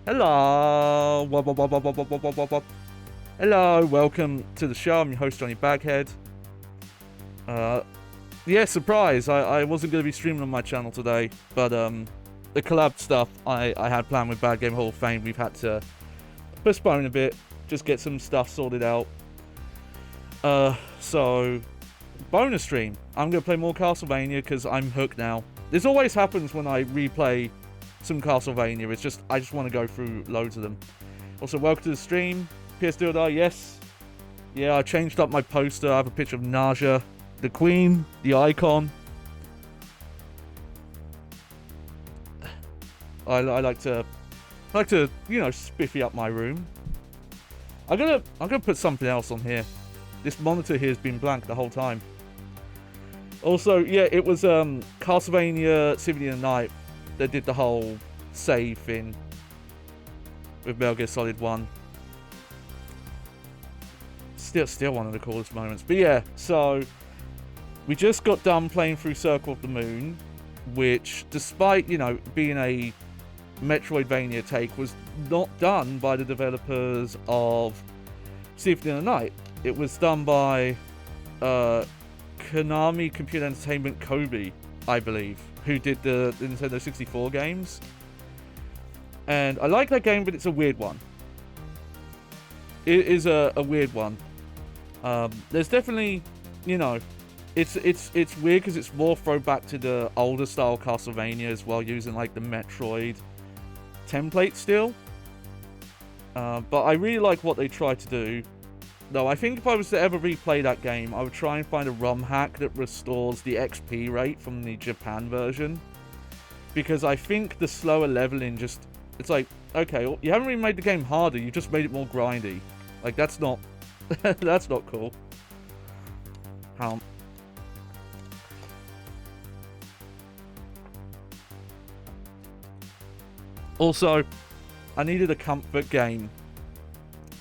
Hello. Hello, welcome to the show. I'm your host, Johnny Baghead. Yeah, surprise. I wasn't going to be streaming on my channel today, but the collab stuff I had planned with Bad Game Hall of Fame, we've had to postpone a bit, just get some stuff sorted out. So, bonus stream. I'm going to play more Castlevania because I'm hooked now. This always happens when I replay some Castlevania. It's just, I just want to go through loads of them. Also, welcome to the stream. PS2, yes. Yeah, I changed up my poster. I have a picture of Naja, the Queen, the icon. I like to, you know, spiffy up my room. I'm gonna put something else on here. This monitor here has been blank the whole time. Also, yeah, it was Castlevania Symphony of the Night that did the whole save thing with Metal Gear Solid 1. Still one of the coolest moments. But yeah, so we just got done playing through Circle of the Moon, which, despite, you know, being a Metroidvania take, was not done by the developers of Symphony of the Night. It was done by Konami Computer Entertainment Kobe, I believe, who did the Nintendo 64 games. And I like that game, but it's a weird one. It is a weird one. There's definitely, you know, it's weird because it's more throwback to the older style Castlevanias while using like the Metroid template still. But I really like what they tried to do. Though I think if I was to ever replay that game, I would try and find a ROM hack that restores the XP rate from the Japan version. Because I think the slower leveling just, it's like, okay, you haven't really made the game harder, you just made it more grindy. Like, that's not, that's not cool. Also, I needed a comfort game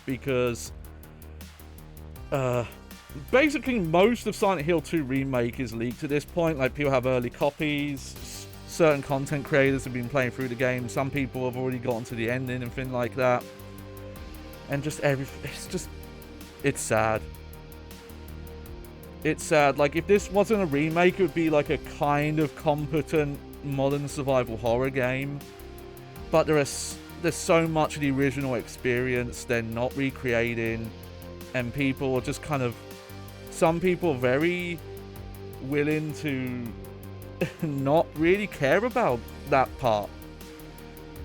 because basically most of Silent Hill 2 Remake is leaked at this point. Like, people have early copies, certain content creators have been playing through the game, some people have already gotten to the ending and things like that. And just everything, it's sad. It's sad. Like, if this wasn't a remake, it would be like a kind of competent modern survival horror game. But there's so much of the original experience they're not recreating, and people are just kind of, some people are very willing to not really care about that part.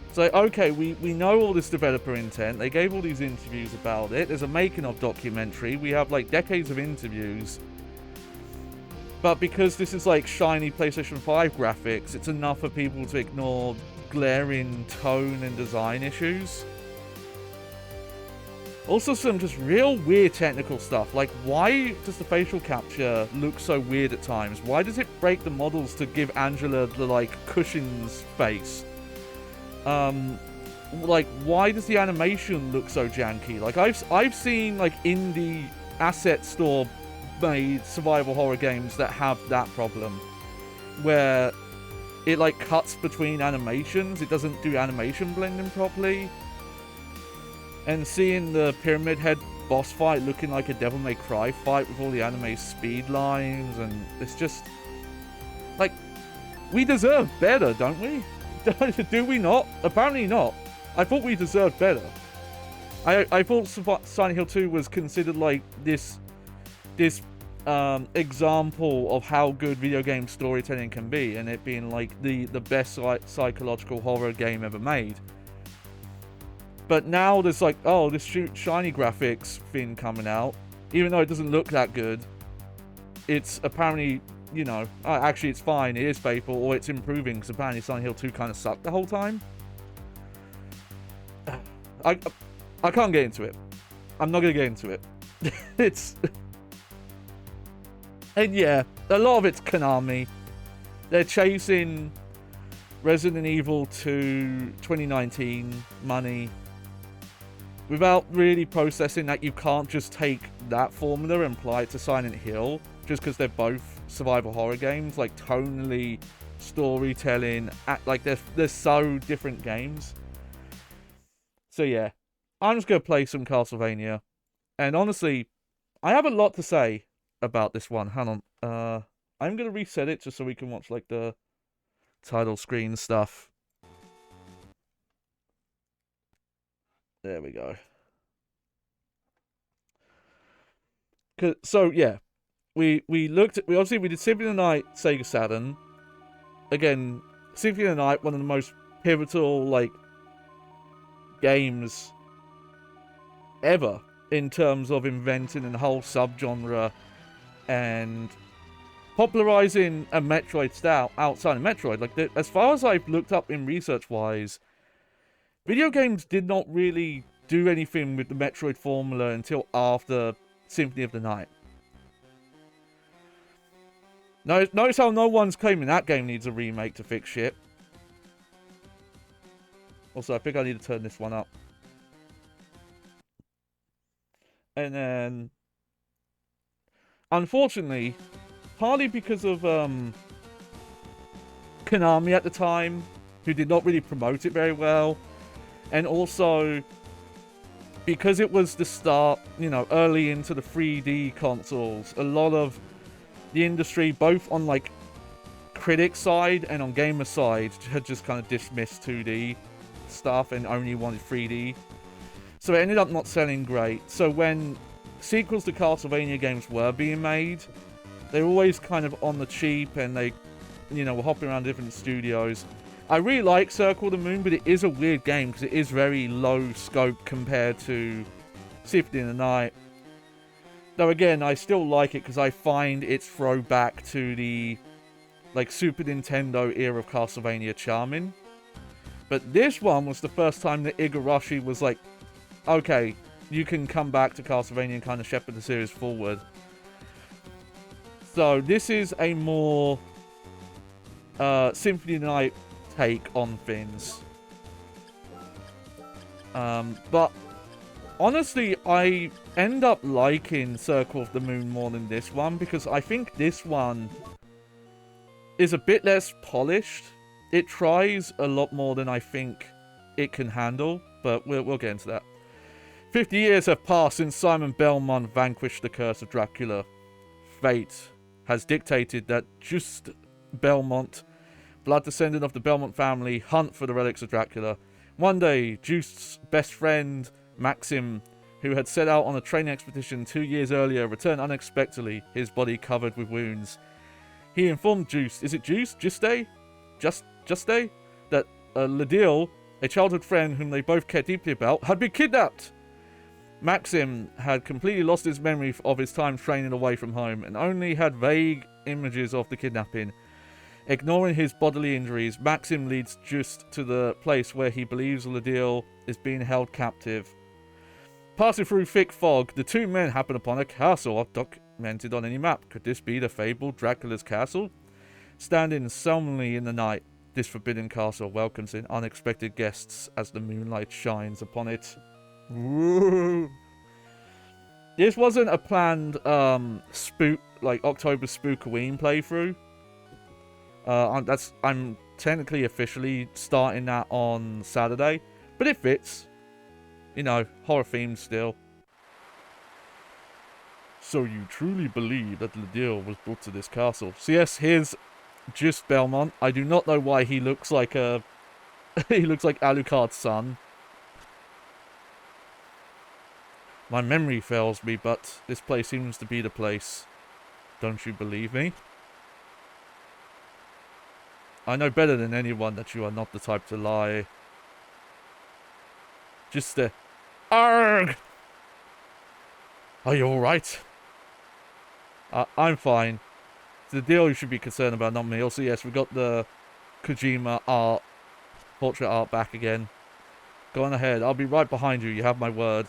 It's like, okay, we know all this developer intent, they gave all these interviews about it, there's a making of documentary, we have like decades of interviews, but because this is like shiny PlayStation 5 graphics, it's enough for people to ignore glaring tone and design issues. Also, some just real weird technical stuff. Like, why does the facial capture look so weird at times? Why does it break the models to give Angela the, like, Cushing's face? Like, why does the animation look so janky? Like, I've seen, like, indie asset store made survival horror games that have that problem, where it, like, cuts between animations. It doesn't do animation blending properly. And seeing the Pyramid Head boss fight looking like a Devil May Cry fight with all the anime speed lines, and it's just, like, we deserve better, don't we? Do we not? Apparently not. I thought we deserved better. I thought Silent Hill 2 was considered like this example of how good video game storytelling can be, and it being like the best psychological horror game ever made. But now there's like, oh, this shiny graphics thing coming out, even though it doesn't look that good. It's apparently, you know, actually it's fine, it is faithful, or it's improving, because apparently Silent Hill 2 kind of sucked the whole time. I can't get into it. I'm not going to get into it. It's... And yeah, a lot of it's Konami. They're chasing Resident Evil 2 2019 money without really processing that you can't just take that formula and apply it to Silent Hill, just because they're both survival horror games. Like, tonally, storytelling, like they're so different games. So yeah, I'm just gonna play some Castlevania. And honestly, I have a lot to say about this one. Hang on. I'm gonna reset it just so we can watch like the title screen stuff. There we go. So yeah, we looked at we did Symphony of the Night, Sega Saturn. Again, Symphony of the Night, one of the most pivotal like games ever in terms of inventing a whole subgenre and popularizing a Metroid style outside of Metroid. Like, as far as I've looked up in research-wise, video games did not really do anything with the Metroid formula until after Symphony of the Night. Notice how no one's claiming that game needs a remake to fix shit. Also, I think I need to turn this one up. And then, unfortunately, partly because of Konami at the time, who did not really promote it very well, and also because it was the start, you know, early into the 3D consoles, a lot of the industry, both on like critic side and on gamer side, had just kind of dismissed 2D stuff and only wanted 3D. So it ended up not selling great. So when sequels to Castlevania games were being made, they were always kind of on the cheap, and they, you know, were hopping around different studios. I really like Circle of the Moon, but it is a weird game because it is very low scope compared to Symphony of the Night. Though again, I still like it because I find its throwback to the like Super Nintendo era of Castlevania charming. But this one was the first time that Igarashi was like, okay, you can come back to Castlevania and kind of shepherd the series forward. So this is a more Symphony of the Night take on things. But honestly, I end up liking Circle of the Moon more than this one, because I think this one is a bit less polished. It tries a lot more than I think it can handle, but we'll get into that. 50 years have passed since Simon Belmont vanquished the curse of Dracula. Fate has dictated that Juste Belmont, blood descendant of the Belmont family, hunt for the relics of Dracula. One day, Juste's best friend, Maxim, who had set out on a training expedition 2 years earlier, returned unexpectedly, his body covered with wounds. He informed Juste, is it Juste? Juste? That Lidl, a childhood friend whom they both cared deeply about, had been kidnapped. Maxim had completely lost his memory of his time training away from home, and only had vague images of the kidnapping. Ignoring his bodily injuries, Maxim leads Juste to the place where he believes Lidl is being held captive. Passing through thick fog, the two men happen upon a castle documented on any map. Could this be the fabled Dracula's castle? Standing solemnly in the night, this forbidden castle welcomes in unexpected guests as the moonlight shines upon it. Woo! This wasn't a planned October Spookoween playthrough. I'm technically officially starting that on Saturday, but it fits. You know, horror themed still. So you truly believe that Lidl was brought to this castle? So yes, here's Juste Belmont. I do not know why he looks like he looks like Alucard's son. My memory fails me, but this place seems to be the place. Don't you believe me? I know better than anyone that you are not the type to lie. Just Arrgh! Are you alright? I'm fine. It's the deal you should be concerned about, not me. Also, yes, we got the Kojima art, portrait art back again. Go on ahead. I'll be right behind you. You have my word.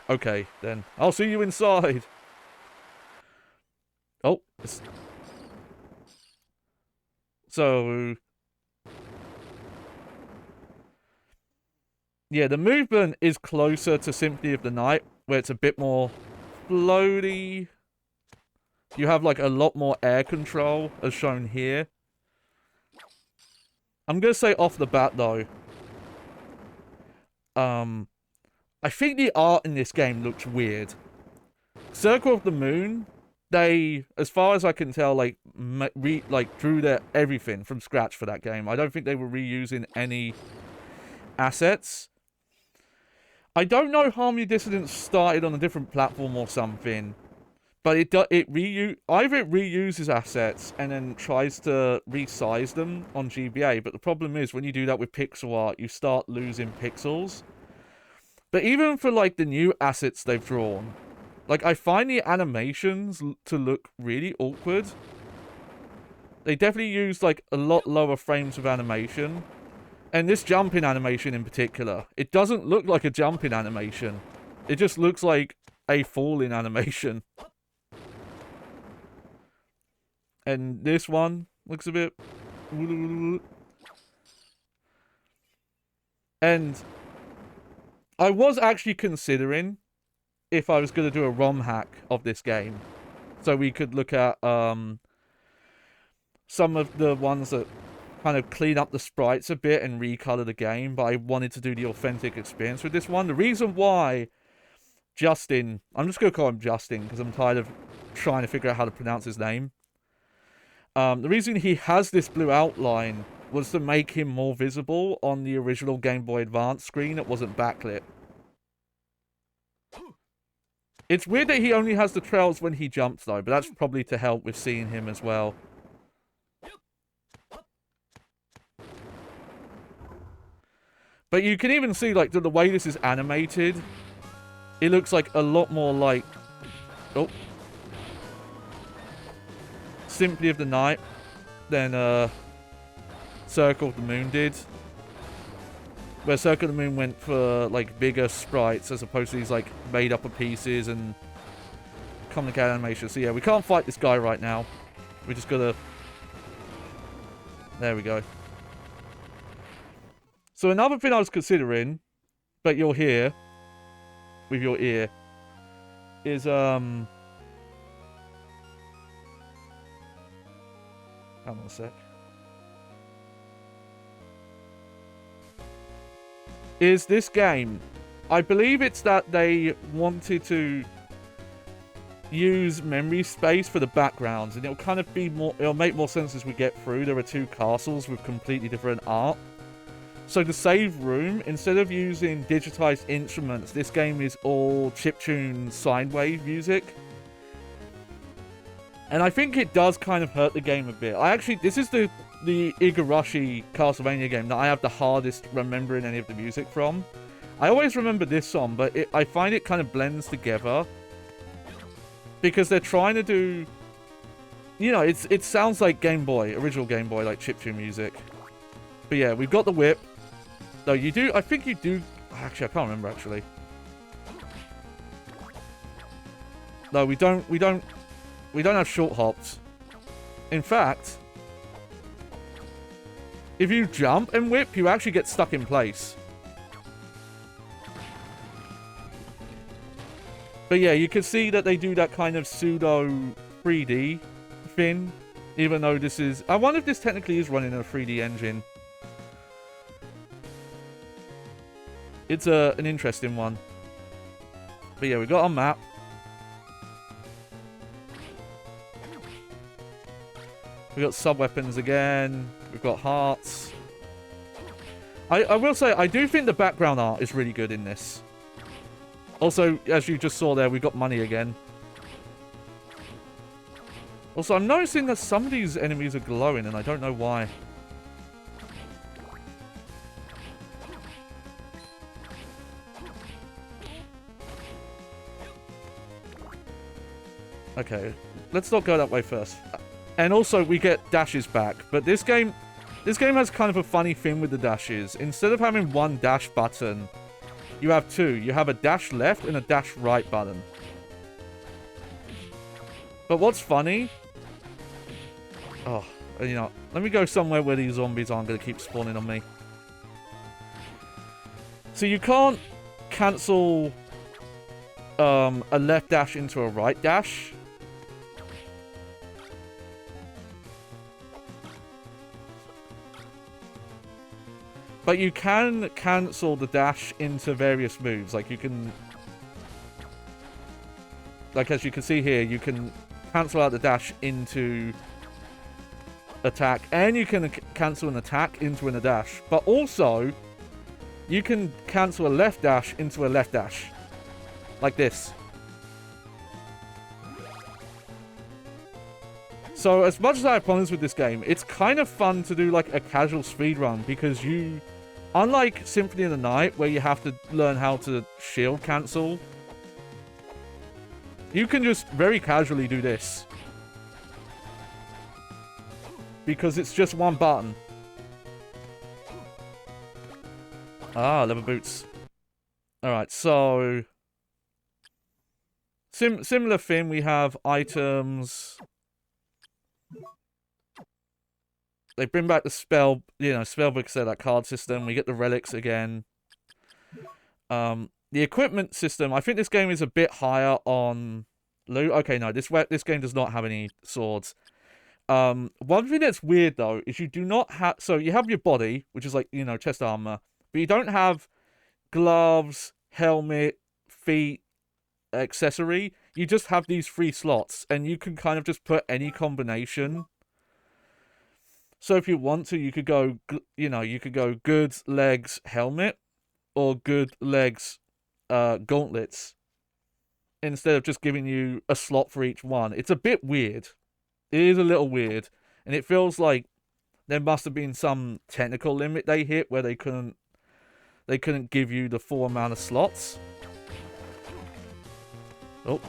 Okay, then. I'll see you inside. Oh. So. Yeah, the movement is closer to Symphony of the Night, where it's a bit more floaty. You have, like, a lot more air control, as shown here. I'm gonna say off the bat, though, I think the art in this game looks weird. Circle of the Moon, they, as far as I can tell, like drew their everything from scratch for that game. I don't think they were reusing any assets. I don't know how Harmony Dissonance started on a different platform or something, but either it reuses assets and then tries to resize them on GBA. But the problem is when you do that with pixel art, you start losing pixels. But even for like the new assets they've drawn, like I find the animations to look really awkward. They definitely use like a lot lower frames of animation. And this jumping animation in particular, it doesn't look like a jumping animation. It just looks like a falling animation. And this one looks a bit... And I was actually considering if I was going to do a ROM hack of this game. So we could look at some of the ones that kind of clean up the sprites a bit and recolor the game, but I wanted to do the authentic experience with this one. The reason why Justin, I'm just going to call him Justin because I'm tired of trying to figure out how to pronounce his name. The reason he has this blue outline was to make him more visible on the original Game Boy Advance screen that wasn't backlit. It's weird that he only has the trails when he jumps though, but that's probably to help with seeing him as well. But you can even see, like, the way this is animated, it looks like a lot more like... Oh. Symphony of the Night than Circle of the Moon did. Where Circle of the Moon went for, like, bigger sprites as opposed to these, like, made up of pieces and complicated animations. So, yeah, we can't fight this guy right now. We just gotta... There we go. So another thing I was considering, but you'll hear with your ear, is hang on a sec. Is this game, I believe it's that they wanted to use memory space for the backgrounds, and it'll kind of be more, it'll make more sense as we get through. There are two castles with completely different art. So to save room, instead of using digitized instruments, this game is all chiptune sine wave music. And I think it does kind of hurt the game a bit. This is the Igarashi Castlevania game that I have the hardest remembering any of the music from. I always remember this song, but I find it kind of blends together. Because they're trying to do... You know, it sounds like Game Boy, original Game Boy, like chiptune music. But yeah, we've got the whip. No, you do... I think you do... Actually, I can't remember, actually. No, we don't have short hops. In fact, if you jump and whip, you actually get stuck in place. But yeah, you can see that they do that kind of pseudo 3D thing. Even though this is... I wonder if this technically is running a 3D engine. It's an interesting one. But yeah, we got our map. We got sub-weapons again. We've got hearts. I will say, I do think the background art is really good in this. Also, as you just saw there, we got money again. Also, I'm noticing that some of these enemies are glowing, and I don't know why. Okay, let's not go that way first. And also, we get dashes back. But this game has kind of a funny thing with the dashes. Instead of having one dash button, you have two. You have a dash left and a dash right button. But what's funny... Oh, you know, let me go somewhere where these zombies aren't going to keep spawning on me. So you can't cancel a left dash into a right dash. But you can cancel the dash into various moves. Like, you can... Like, as you can see here, you can cancel out the dash into attack. And you can cancel an attack into a dash. But also, you can cancel a left dash into a left dash. Like this. So, as much as I have problems with this game, it's kind of fun to do, like, a casual speedrun. Because you... Unlike Symphony of the Night, where you have to learn how to shield cancel, you can just very casually do this. Because it's just one button. Ah, leather boots. Alright, so... Similar thing, we have items... They bring back the spell, spellbook set, that card system. We get the relics again. The equipment system, I think this game is a bit higher on loot. Okay, no, this game does not have any swords. One thing that's weird, though, is you do not have... So, you have your body, which is like, chest armor. But you don't have gloves, helmet, feet, accessory. You just have these 3 slots. And you can kind of just put any combination. So if you want to, you could go, you could go good legs helmet or good legs gauntlets instead of just giving you a slot for each one. It's a bit weird. It is a little weird, and it feels like there must have been some technical limit they hit where they couldn't give you the full amount of slots. Oh.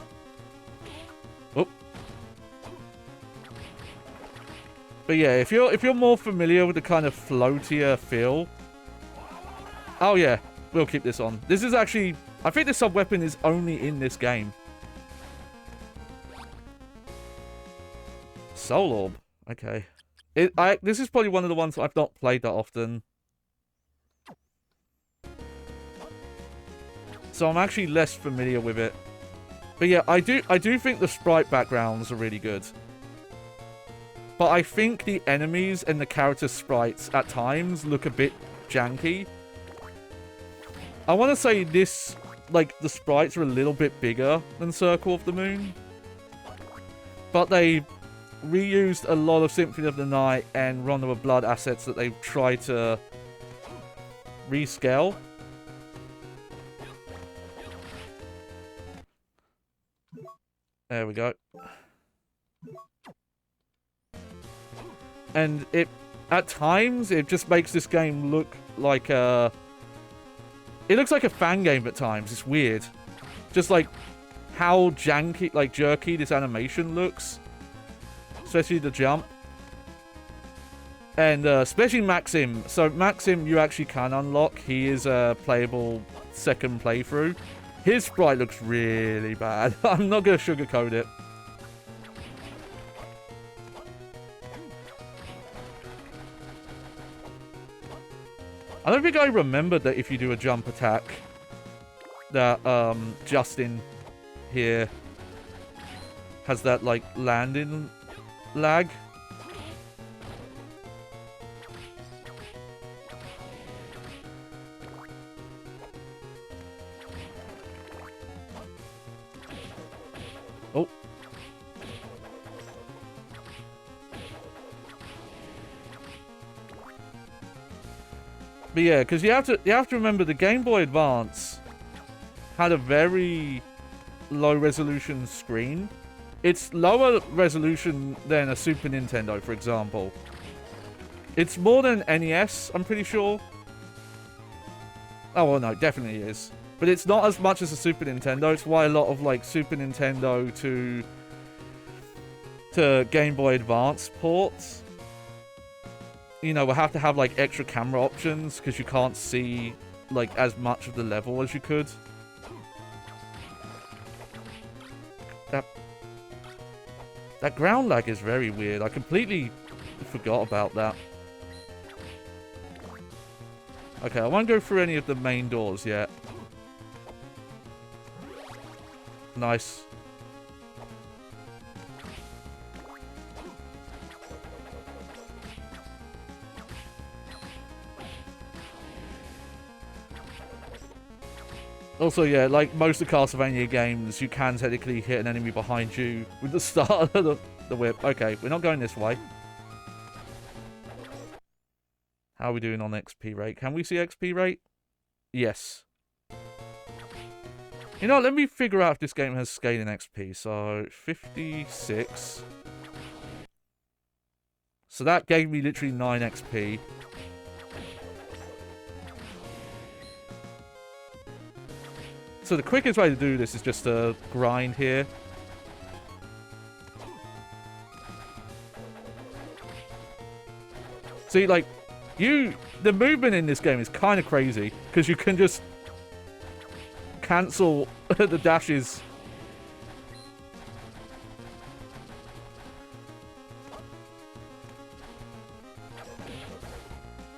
Oh. But yeah, if you're more familiar with the kind of floatier feel... Oh yeah, we'll keep this on. This is actually... I think the sub-weapon is only in this game. Soul Orb. Okay. This is probably one of the ones I've not played that often. So I'm actually less familiar with it. But yeah, I do think the sprite backgrounds are really good. But I think the enemies and the character sprites at times look a bit janky. I want to say this, like, the sprites are a little bit bigger than Circle of the Moon. But they reused a lot of Symphony of the Night and Rondo of Blood assets that they've tried to rescale. There we go. And at times, it just makes this game look like a... It looks like a fan game at times. It's weird. Just like how janky, like jerky this animation looks. Especially the jump. And especially Maxim. So Maxim you actually can unlock. He is a playable second playthrough. His sprite looks really bad. I'm not going to sugarcoat it. I don't think I remembered that if you do a jump attack, that Justin here has that, like, landing lag. Oh. But yeah, because you have to remember the Game Boy Advance had a very low resolution screen. It's lower resolution than a Super Nintendo, for example. It's more than NES, I'm pretty sure. Oh well, no, it definitely is. But it's not as much as a Super Nintendo. It's why a lot of like Super Nintendo to Game Boy Advance ports, you know, will have to have like extra camera options because you can't see like as much of the level as you could. That ground lag is very weird. I completely forgot about that. Okay, I won't go through any of the main doors yet. Nice. Also, yeah, like most of Castlevania games, you can technically hit an enemy behind you with the start of the whip. Okay, we're not going this way. How are we doing on XP rate? Can we see XP rate? Yes. You know, let me figure out if this game has scaling XP. So, 56. So that gave me literally 9 XP. So the quickest way to do this is just to grind here. See, like, the movement in this game is kind of crazy, because you can just cancel the dashes.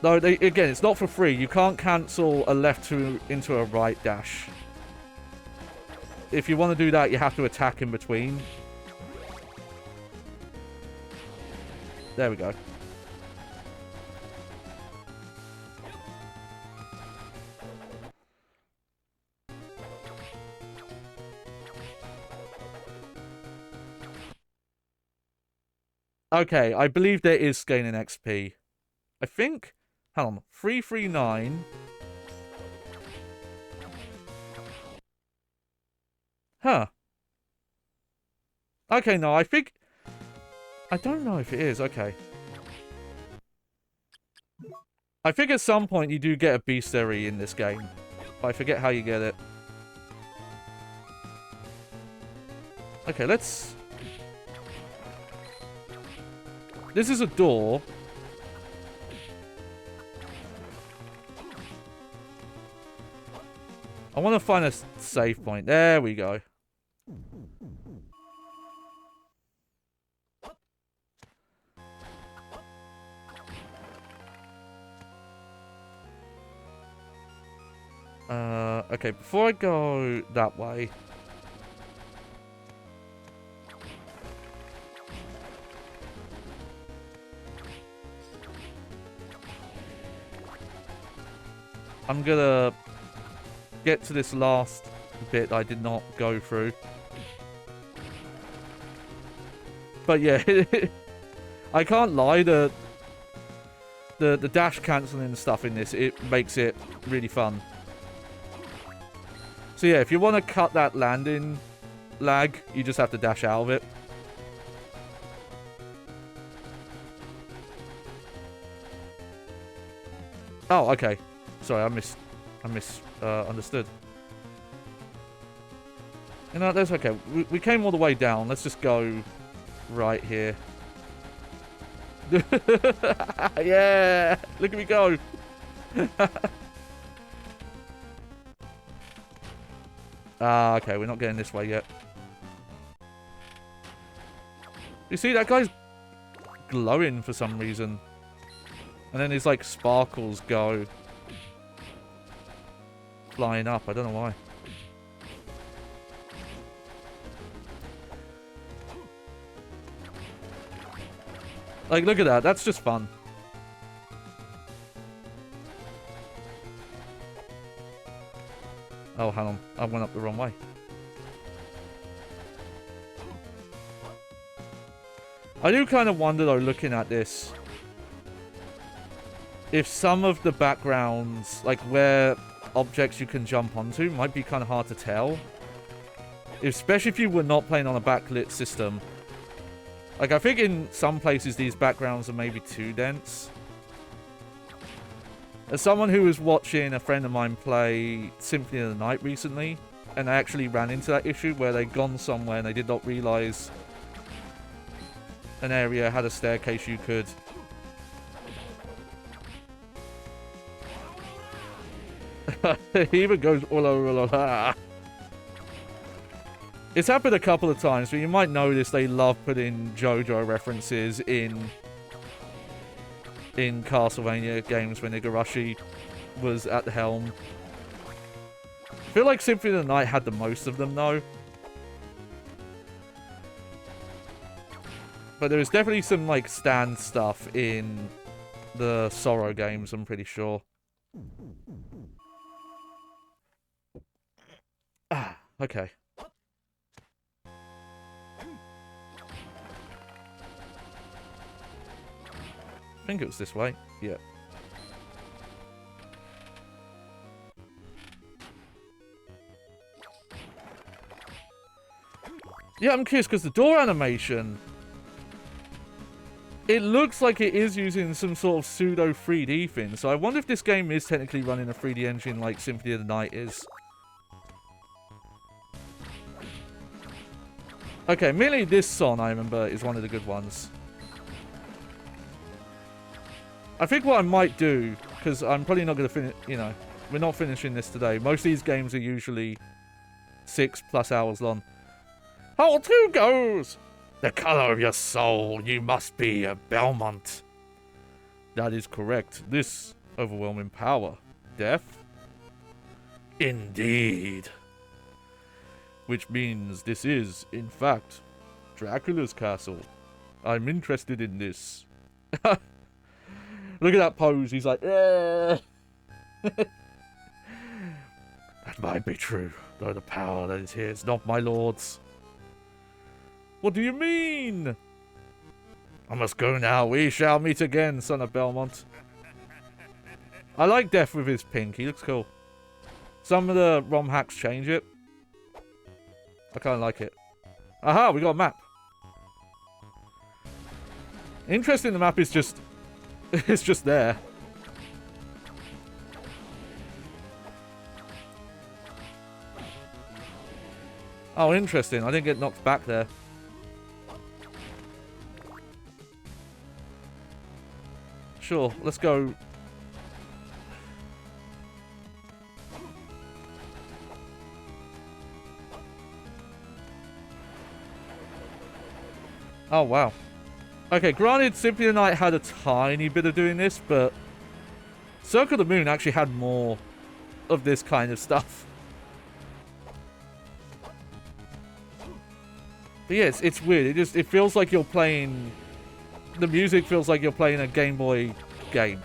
No, again, it's not for free. You can't cancel a left into a right dash. If you want to do that, you have to attack in between. There we go. Okay, I believe there is scaling XP. I think... Hang on. 339... Huh. Okay, no, I think... I don't know if it is. Okay. I think at some point you do get a beastery in this game. But I forget how you get it. Okay, let's... This is a door. I want to find a save point. There we go. Okay, before I go that way... I'm gonna get to this last bit I did not go through. But yeah, I can't lie, the dash cancelling stuff in this, it makes it really fun. So yeah, if you want to cut that landing lag, you just have to dash out of it. Oh, okay. Sorry, I misunderstood. You know, that's okay. We came all the way down. Let's just go right here. Yeah! Look at me go! Ah, okay, we're not getting this way yet. You see, that guy's glowing for some reason. And then his, like, sparkles go flying up. I don't know why. Like, look at that. That's just fun. Oh, hang on. I went up the wrong way. I do kind of wonder, though, looking at this, if some of the backgrounds, like where objects you can jump onto, might be kind of hard to tell. Especially if you were not playing on a backlit system. Like, I think in some places these backgrounds are maybe too dense. As someone who was watching a friend of mine play Symphony of the Night recently, and I actually ran into that issue where they'd gone somewhere and they did not realise an area had a staircase you could... He even goes ola. It's happened a couple of times, but you might notice they love putting JoJo references in Castlevania games when Igarashi was at the helm. I feel like Symphony of the Night had the most of them, though. But there is definitely some, like, stand stuff in the Sorrow games, I'm pretty sure. Okay. I think it was this way. Yeah. Yeah, I'm curious because the door animation, it looks like it is using some sort of pseudo 3D thing. So I wonder if this game is technically running a 3D engine like Symphony of the Night is. Okay, merely this song, I remember, is one of the good ones. I think what I might do, because I'm probably not going to finish, you know, we're not finishing this today. Most of these games are usually 6+ hours long. How two goes? The color of your soul, you must be a Belmont. That is correct. This overwhelming power. Death? Indeed. Which means this is, in fact, Dracula's castle. I'm interested in this. Look at that pose. He's like, eh. That might be true, though the power that is here is not my lord's. What do you mean? I must go now. We shall meet again, son of Belmont. I like Death with his pink. He looks cool. Some of the ROM hacks change it. I kind of like it. Aha, we got a map. Interesting, the map is just... it's just there. Oh, interesting. I didn't get knocked back there. Sure, let's go. Oh, wow. Okay, granted, Symphony of the Night had a tiny bit of doing this, but Circle of the Moon actually had more of this kind of stuff. But yeah, it's weird. It feels like you're playing... The music feels like you're playing a Game Boy game.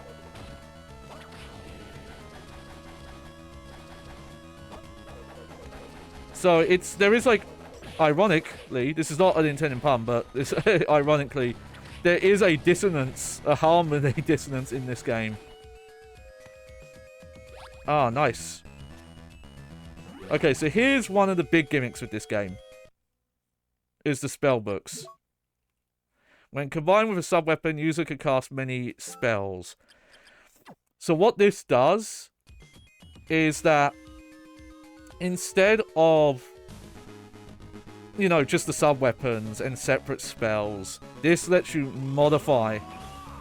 So there is like, ironically, this is not an intended pun, but this, ironically, there is a dissonance, a harmony dissonance in this game. Ah, nice. Okay, so here's one of the big gimmicks with this game. Is the spell books. When combined with a sub-weapon, user can cast many spells. So what this does is that instead of, you know, just the sub-weapons and separate spells, this lets you modify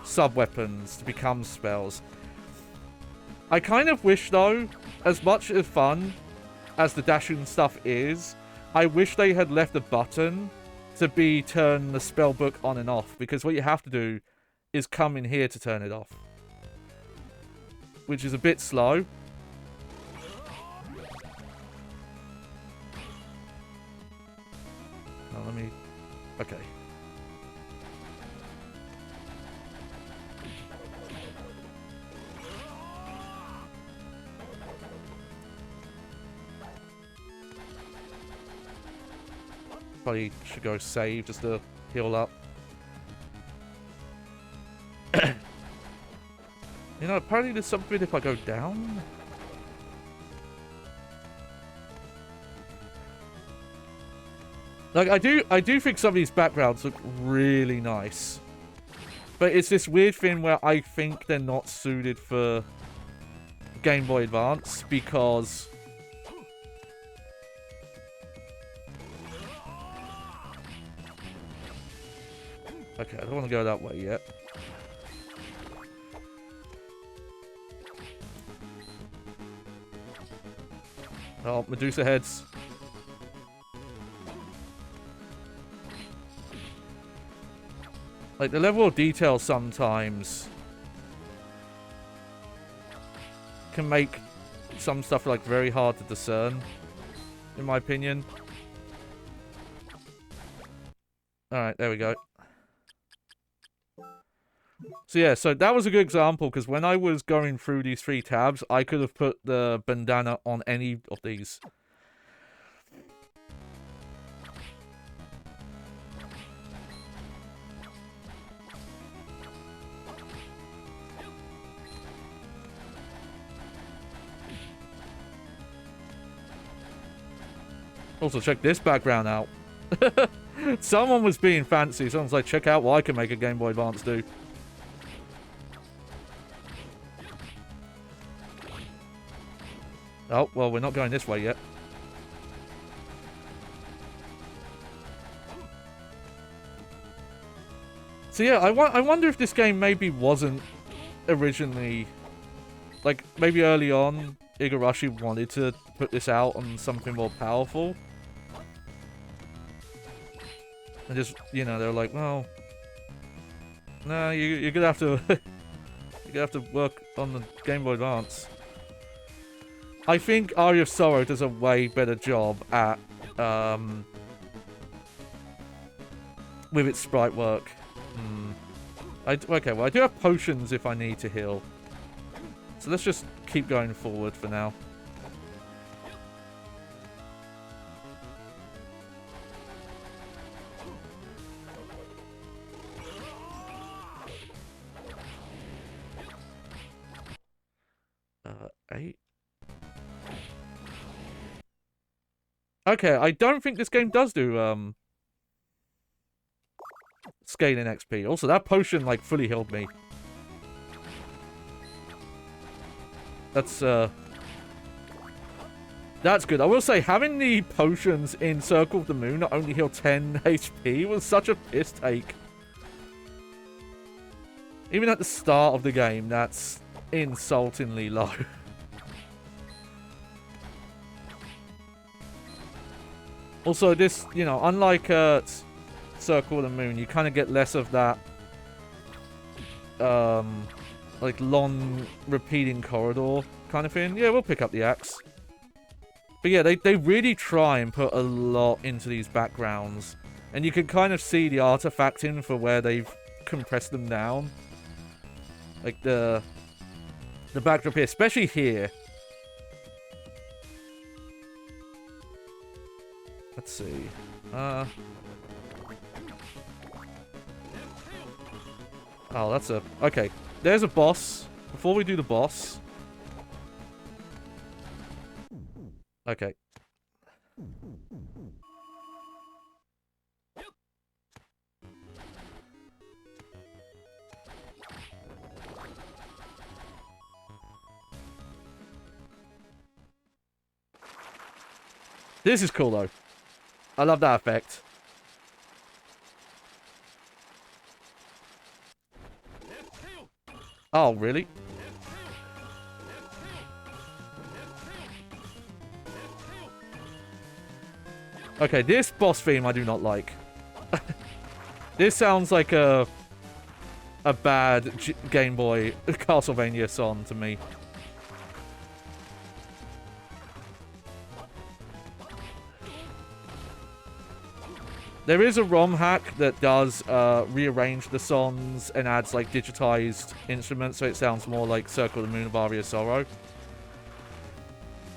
sub-weapons to become spells. I kind of wish, though, as much as fun as the dashing stuff is, I wish they had left a button to turn the spell book on and off, because what you have to do is come in here to turn it off, which is a bit slow. Now let me... Okay. Probably should go save just to heal up. You know, apparently there's something if I go down. Like, I do think some of these backgrounds look really nice. But it's this weird thing where I think they're not suited for Game Boy Advance because... Okay, I don't want to go that way yet. Oh, Medusa heads. Like, the level of detail sometimes can make some stuff, like, very hard to discern, in my opinion. Alright, there we go. So yeah, so that was a good example, because when I was going through these 3 tabs, I could have put the bandana on any of these. Also, check this background out. Someone was being fancy. Someone's like, check out what I can make a Game Boy Advance do. Oh, well, we're not going this way yet. So yeah, I wonder if this game maybe wasn't originally... Like, maybe early on, Igarashi wanted to put this out on something more powerful. And just, you know, they're like, well... No, you're gonna have to... you're gonna have to work on the Game Boy Advance. I think Aria of Sorrow does a way better job at, with its sprite work. Okay, well, I do have potions if I need to heal. So let's just keep going forward for now. Eight. Okay, I don't think this game does do, scaling XP. Also, that potion, like, fully healed me. That's good. I will say, having the potions in Circle of the Moon that only heal 10 HP was such a piss take. Even at the start of the game, that's insultingly low. Also, this, you know, unlike Circle of the Moon, you kind of get less of that, like, long, repeating corridor kind of thing. Yeah, we'll pick up the axe. But yeah, they really try and put a lot into these backgrounds. And you can kind of see the artifacting for where they've compressed them down. Like, the backdrop here, especially here. Let's see. Oh, that's a... Okay, there's a boss. Before we do the boss... Okay. This is cool, though. I love that effect. Oh, really? Okay, this boss theme I do not like. This sounds like a bad Game Boy Castlevania song to me. There is a ROM hack that does rearrange the songs and adds like digitized instruments, so it sounds more like Circle of the Moon of Aria of Sorrow.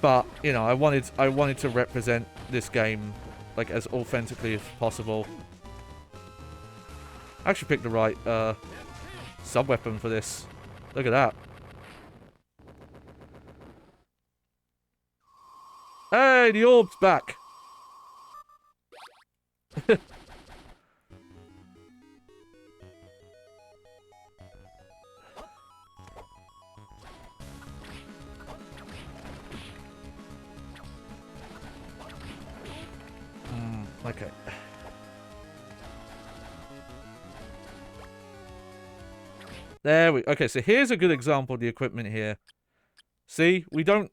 But you know, I wanted to represent this game like as authentically as possible. I actually picked the right sub-weapon for this. Look at that. Hey, the orb's back. Okay. There we... Okay, so here's a good example of the equipment here. See? We don't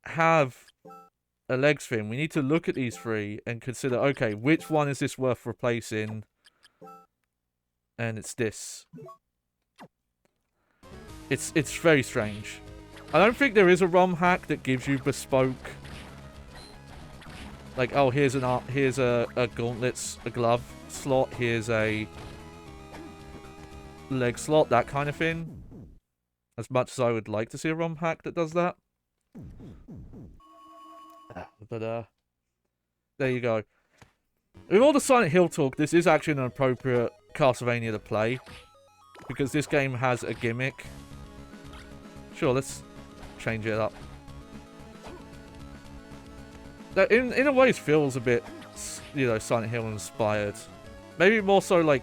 have a legs thing. We need to look at these three and consider, okay, which one is this worth replacing? And it's this. It's very strange. I don't think there is a ROM hack that gives you bespoke... Like, oh, here's a gauntlets, a glove slot, here's a leg slot, that kind of thing. As much as I would like to see a ROM hack that does that. But, there you go. With all the Silent Hill talk, this is actually an appropriate Castlevania to play. Because this game has a gimmick. Sure, let's change it up. that in a way feels a bit, you know, Silent Hill inspired. Maybe more so like,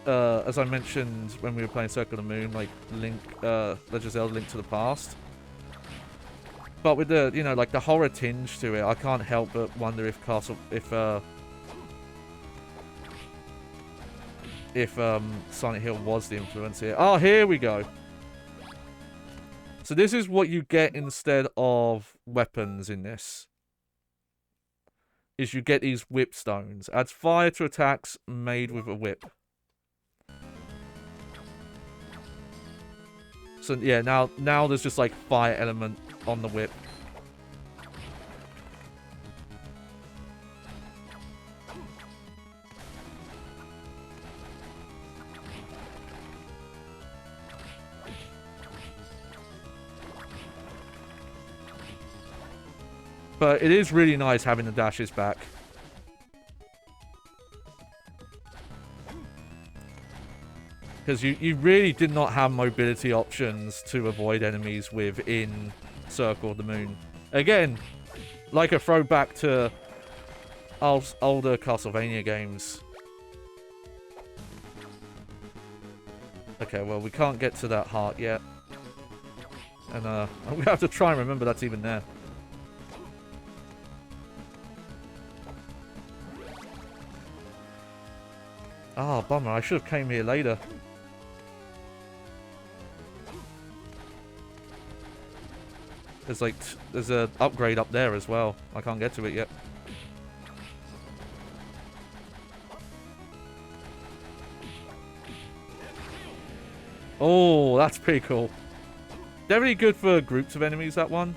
as I mentioned when we were playing Circle of the Moon, like Link, Legend of Zelda: Link to the Past. But with the, you know, like the horror tinge to it, I can't help but wonder if Silent Hill was the influence here. Oh, here we go. So this is what you get instead of weapons in this. Is you get these whip stones. Adds fire to attacks made with a whip. So yeah, now there's just like fire element on the whip. But it is really nice having the dashes back. Because you really did not have mobility options to avoid enemies within Circle of the Moon. Again, like a throwback to older Castlevania games. Okay, well, we can't get to that heart yet. And I'm going to have to try and remember that's even there. Oh, bummer. I should have came here later. There's like, there's an upgrade up there as well. I can't get to it yet. Oh, that's pretty cool. Definitely good for groups of enemies, that one.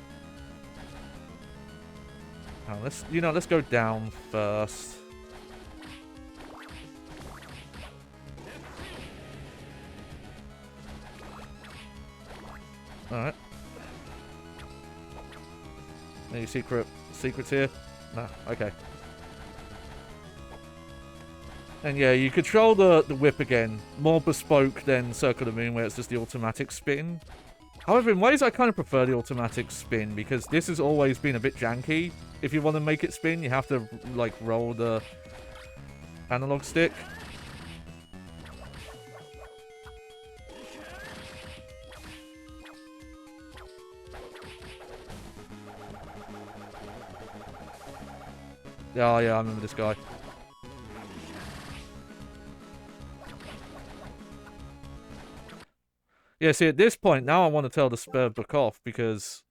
Oh, let's go down first. Alright. Any secrets here? No, okay. And yeah, you control the whip again. More bespoke than Circle of the Moon, where it's just the automatic spin. However, in ways I kind of prefer the automatic spin, because this has always been a bit janky. If you want to make it spin, you have to, like, roll the analog stick. Oh, yeah, I remember this guy. Yeah, see, at this point, now I want to tell the spare book off, because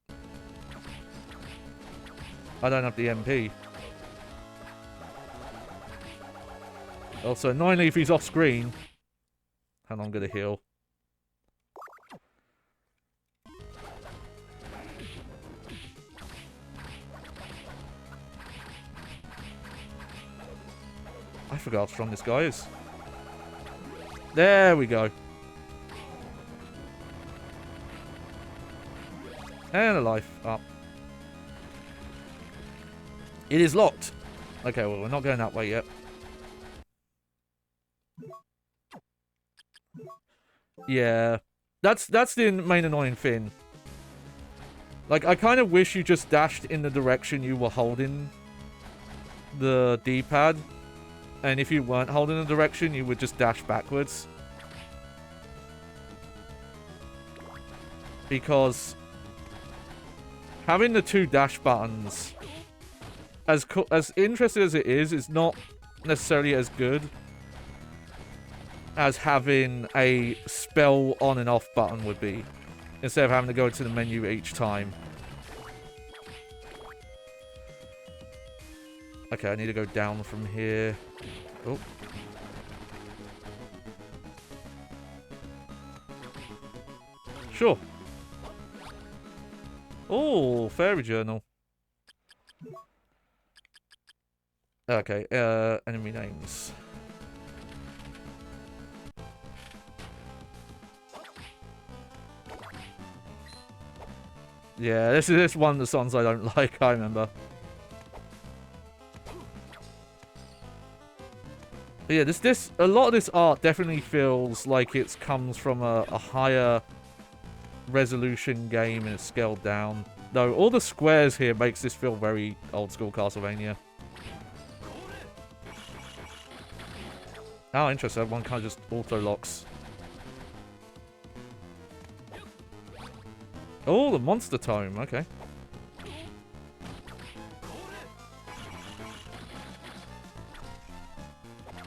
I don't have the MP. Also, annoyingly, if he's off screen, and I'm going to heal. I forgot how strong this guy is. There we go. And a life up. It is locked. Okay, well, we're not going that way yet. Yeah. That's the main annoying thing. Like, I kind of wish you just dashed in the direction you were holding the D-pad. And if you weren't holding the direction, you would just dash backwards. Because having the two dash buttons, as interesting as it is not necessarily as good as having a spell on and off button would be, instead of having to go to the menu each time. Okay, I need to go down from here. Oh. Sure. Oh, fairy journal. Okay, enemy names. Yeah, this is one of the songs I don't like, I remember. But yeah, a lot of this art definitely feels like it comes from a higher resolution game and it's scaled down though. All the squares here makes this feel very old school Castlevania. Oh, interesting. One kind of just auto-locks. Oh, the monster tome. Okay.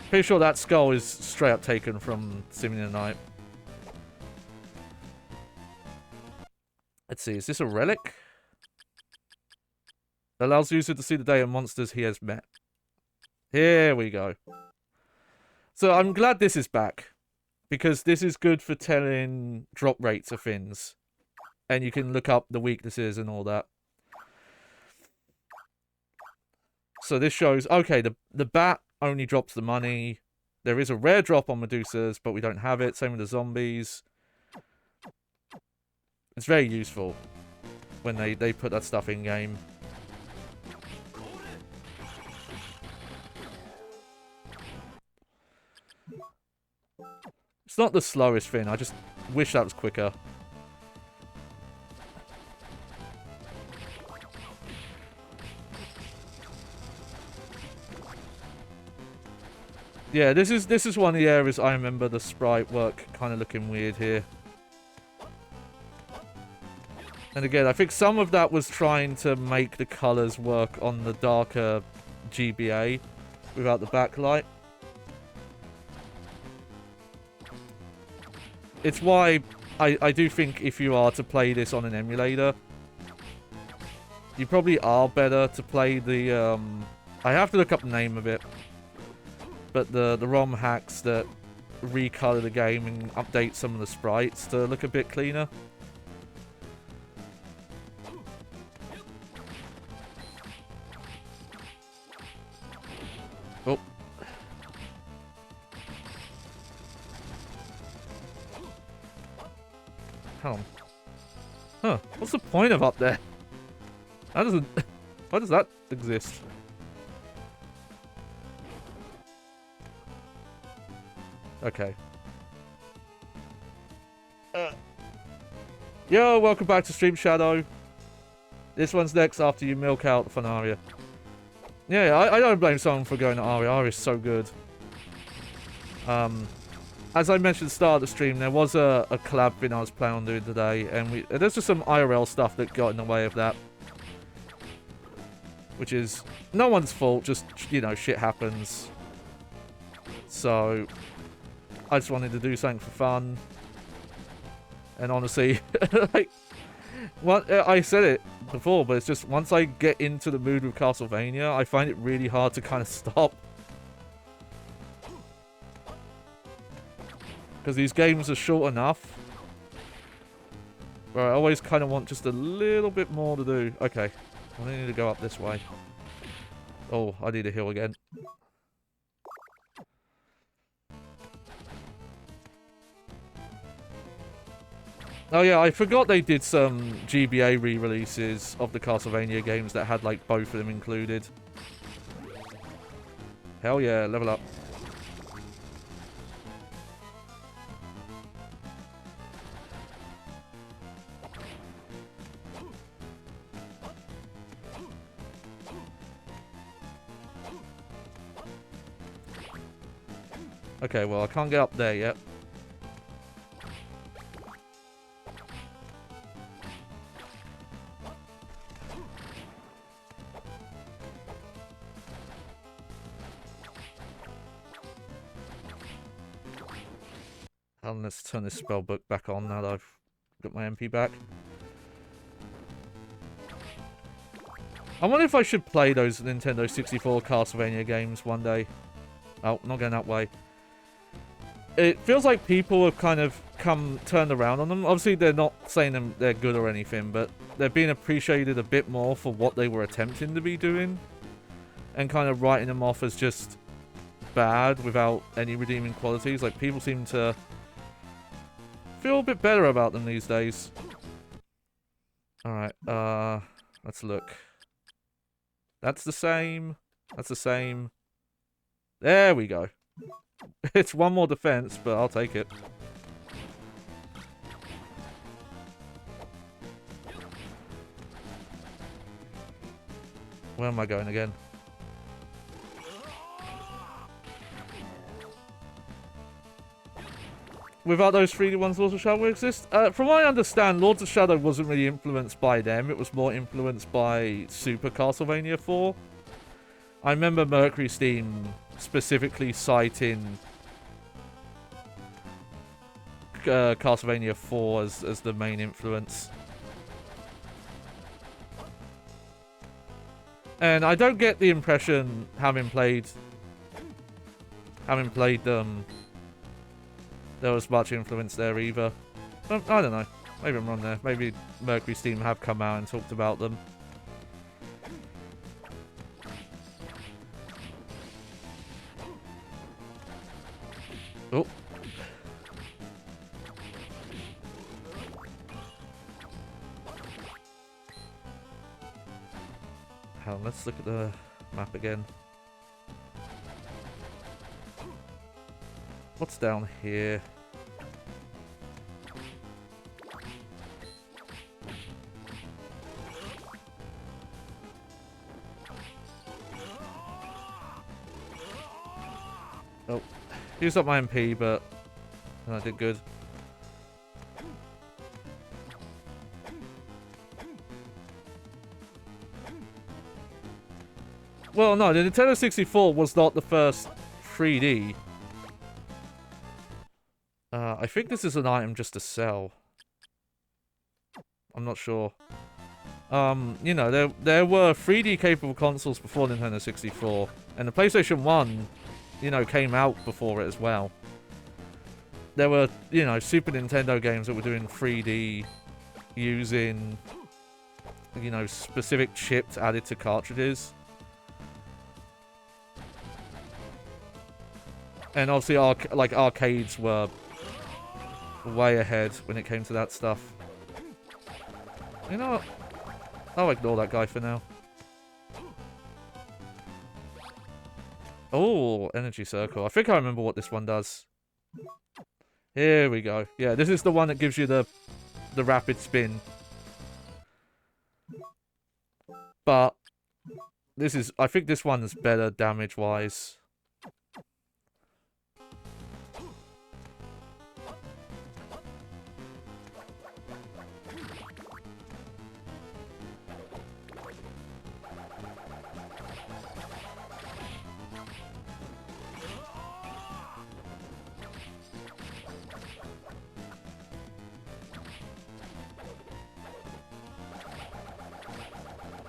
Pretty sure that skull is straight up taken from Symphony of the Night. Let's see. Is this a relic? That allows the user to see the day of monsters he has met. Here we go. So I'm glad this is back, because this is good for telling drop rates of things. And you can look up the weaknesses and all that. So this shows, okay, the bat only drops the money. There is a rare drop on Medusas, but we don't have it. Same with the zombies. It's very useful when they put that stuff in-game. It's not the slowest thing. I just wish that was quicker. Yeah, this is one of the areas I remember the sprite work kind of looking weird here. And again, I think some of that was trying to make the colors work on the darker GBA without the backlight. It's why I do think if you are to play this on an emulator, you probably are better to play the, I have to look up the name of it, but the ROM hacks that recolor the game and update some of the sprites to look a bit cleaner. Oh. Hang on. Huh. What's the point of up there? How doesn't... Why does that exist? Okay. Yo, welcome back to Stream Shadow. This one's next after you milk out Funaria. Yeah, I don't blame someone for going to Aria. Aria's so good. As I mentioned at the start of the stream, there was a collab thing I was planning on doing today, and there's just some IRL stuff that got in the way of that. Which is no one's fault, just, you know, shit happens. So, I just wanted to do something for fun. And honestly, like, I said it before, but it's just once I get into the mood with Castlevania, I find it really hard to kind of stop. Because these games are short enough where I always kind of want just a little bit more to do. Okay, I need to go up this way. Oh, I need a heal again. Oh yeah, I forgot they did some GBA re-releases of the Castlevania games that had like both of them included. Hell yeah, level up. Okay, well I can't get up there yet. And let's turn this spell book back on now that I've got my MP back. I wonder if I should play those Nintendo 64 Castlevania games one day. Oh, not going that way. It feels like people have kind of turned around on them. Obviously, they're not saying they're good or anything, but they're being appreciated a bit more for what they were attempting to be doing. And kind of writing them off as just bad without any redeeming qualities. Like, people seem to feel a bit better about them these days. Alright, let's look. That's the same. That's the same. There we go. It's one more defense, but I'll take it. Where am I going again? Without those 3D ones, Lords of Shadow would exist? From what I understand, Lords of Shadow wasn't really influenced by them. It was more influenced by Super Castlevania 4. I remember Mercury Steam specifically citing Castlevania 4 as the main influence. And I don't get the impression, having played them, there was much influence there either. I don't know. Maybe I'm wrong there. Maybe Mercury Steam have come out and talked about them. Oh. Hell, let's look at the map again. What's down here? Oh, used up my MP, but I did good. Well, no, the Nintendo 64 was not the first 3D. I think this is an item just to sell. I'm not sure. You know, there were 3D capable consoles before Nintendo 64, and the PlayStation 1, you know, came out before it as well. There were, you know, Super Nintendo games that were doing 3D using, you know, specific chips added to cartridges. And obviously, arcades were way ahead when it came to that stuff. You know what? I'll ignore that guy for now. Oh, energy circle. I think I remember what this one does. Here we go. Yeah, this is the one that gives you the rapid spin. But this is, I think this one is better damage-wise.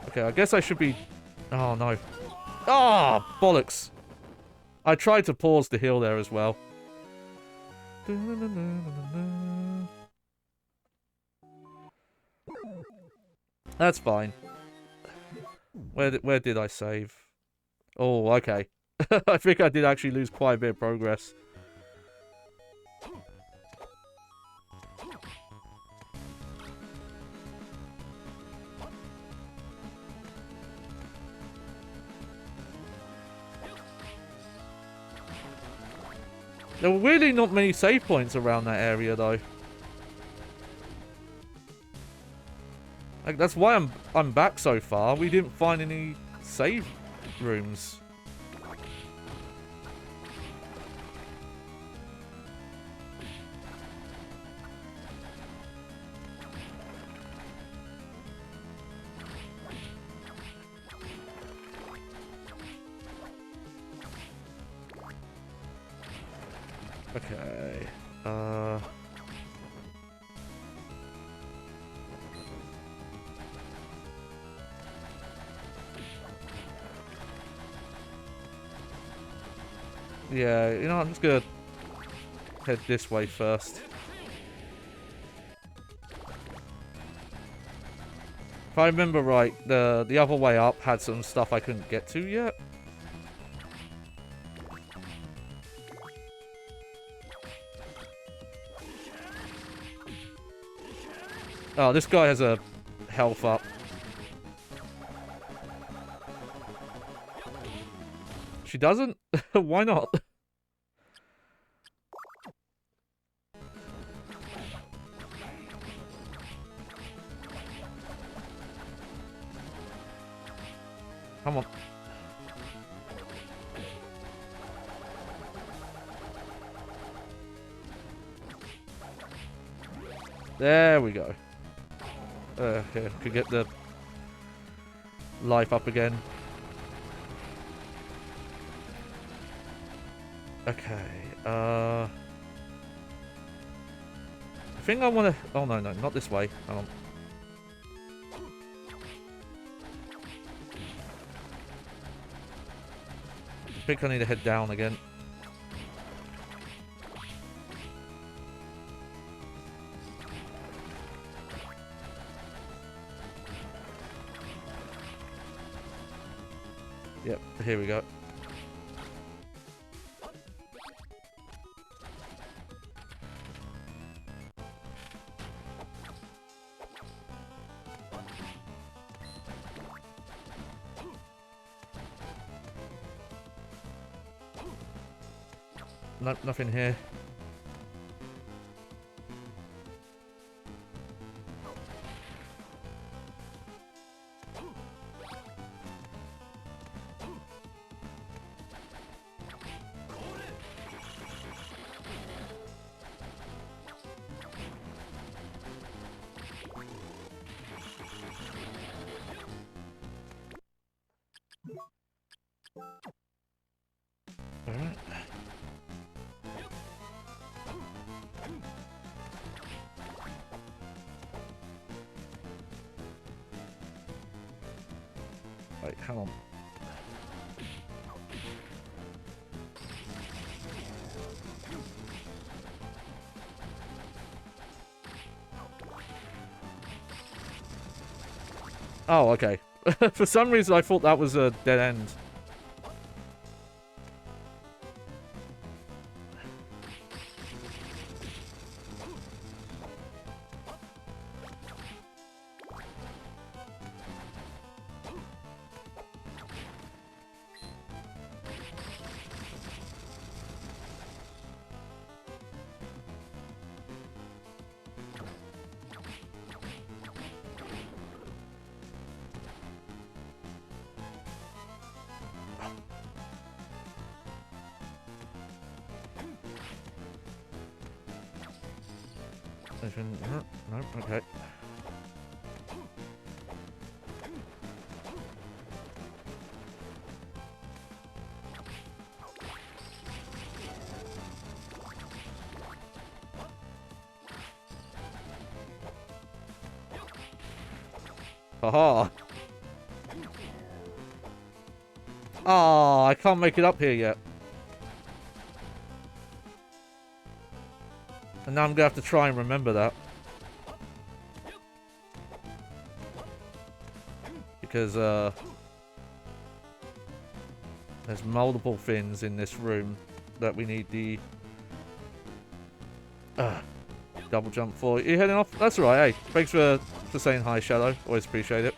Okay, I guess I should be... Oh, no. Ah, oh, bollocks. I tried to pause the heal there as well. That's fine. Where did I save? Oh, okay. I think I did actually lose quite a bit of progress. There were really not many save points around that area, though. Like, that's why I'm back so far. We didn't find any save rooms. Okay. Yeah, you know, I'm just gonna head this way first. If I remember right, the other way up had some stuff I couldn't get to yet. Oh, this guy has a health up. She doesn't? Why not? Come on. There we go. Okay, could get the life up again. Okay, I think I want to... Oh, no, not this way. Hang on. I think I need to head down again. Yep, here we go. Nope, nothing here. Alright. Wait, hang on. Oh, okay. For some reason I thought that was a dead end. No, okay. Haha. Oh, I can't make it up here yet. And now I'm gonna have to try and remember that. Because, there's multiple things in this room that we need the double jump for. You heading off? That's alright, hey. Thanks for saying hi, Shadow. Always appreciate it.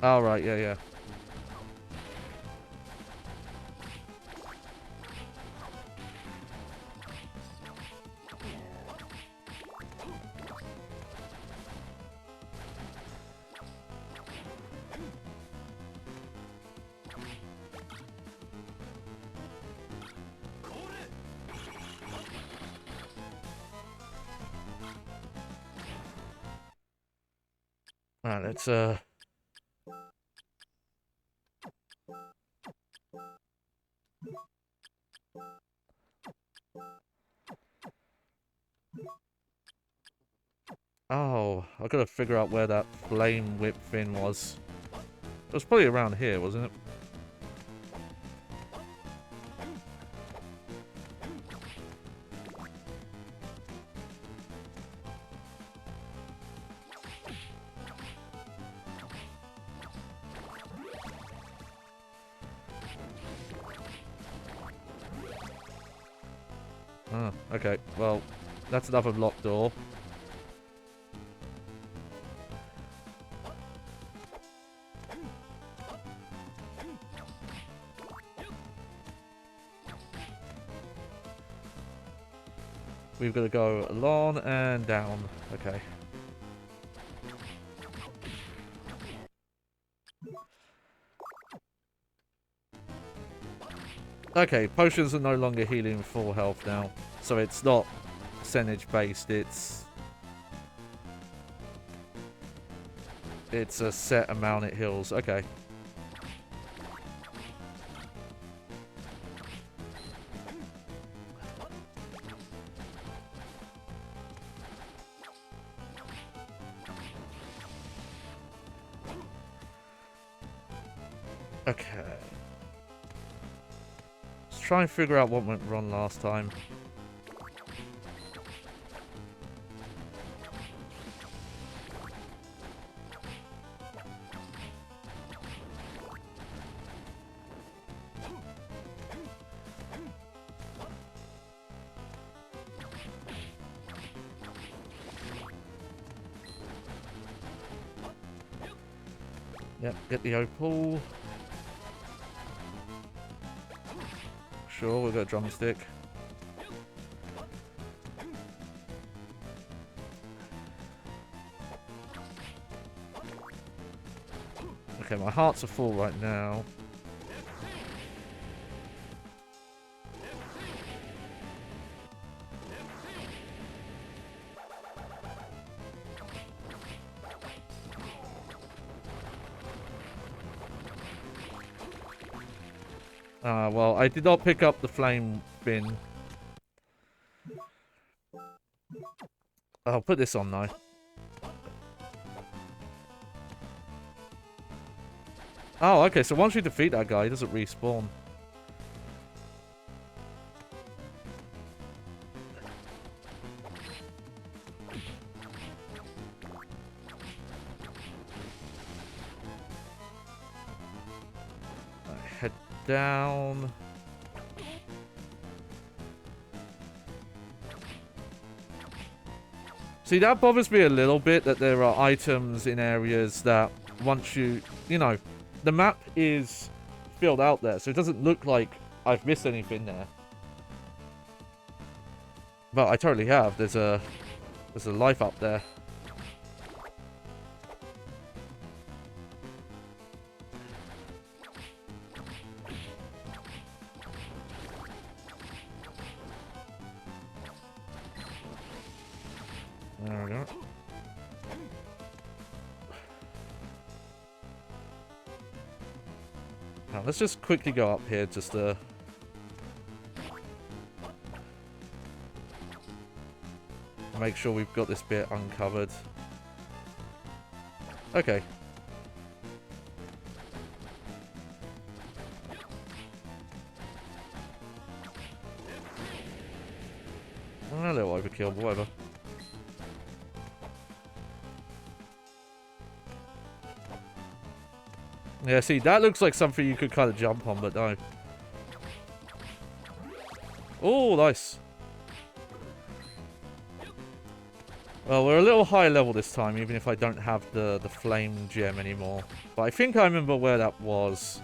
Oh, right, yeah. Alright, let's, oh, I've got to figure out where that flame whip thing was. It was probably around here, wasn't it? Oh, okay, well, that's another locked door. We've got to go along and down. Okay. Okay, potions are no longer healing full health now. So it's not percentage based, it's a set amount it heals. Okay. Okay. Let's try and figure out what went wrong last time. Yep, get the opal. Sure, we've got a drumstick. Okay, my hearts are full right now. Well, I did not pick up the flame bin. I'll put this on now. Oh, okay, so once you defeat that guy, he doesn't respawn. Right, head down. See, that bothers me a little bit, that there are items in areas that once you know, the map is filled out there, so it doesn't look like I've missed anything there. But I totally have. There's a life up there. There we go. Now, let's just quickly go up here just to... make sure we've got this bit uncovered. Okay. A little overkill, but whatever. Yeah, see, that looks like something you could kind of jump on, but no. Oh, nice. Well, we're a little high level this time, even if I don't have the flame gem anymore. But I think I remember where that was.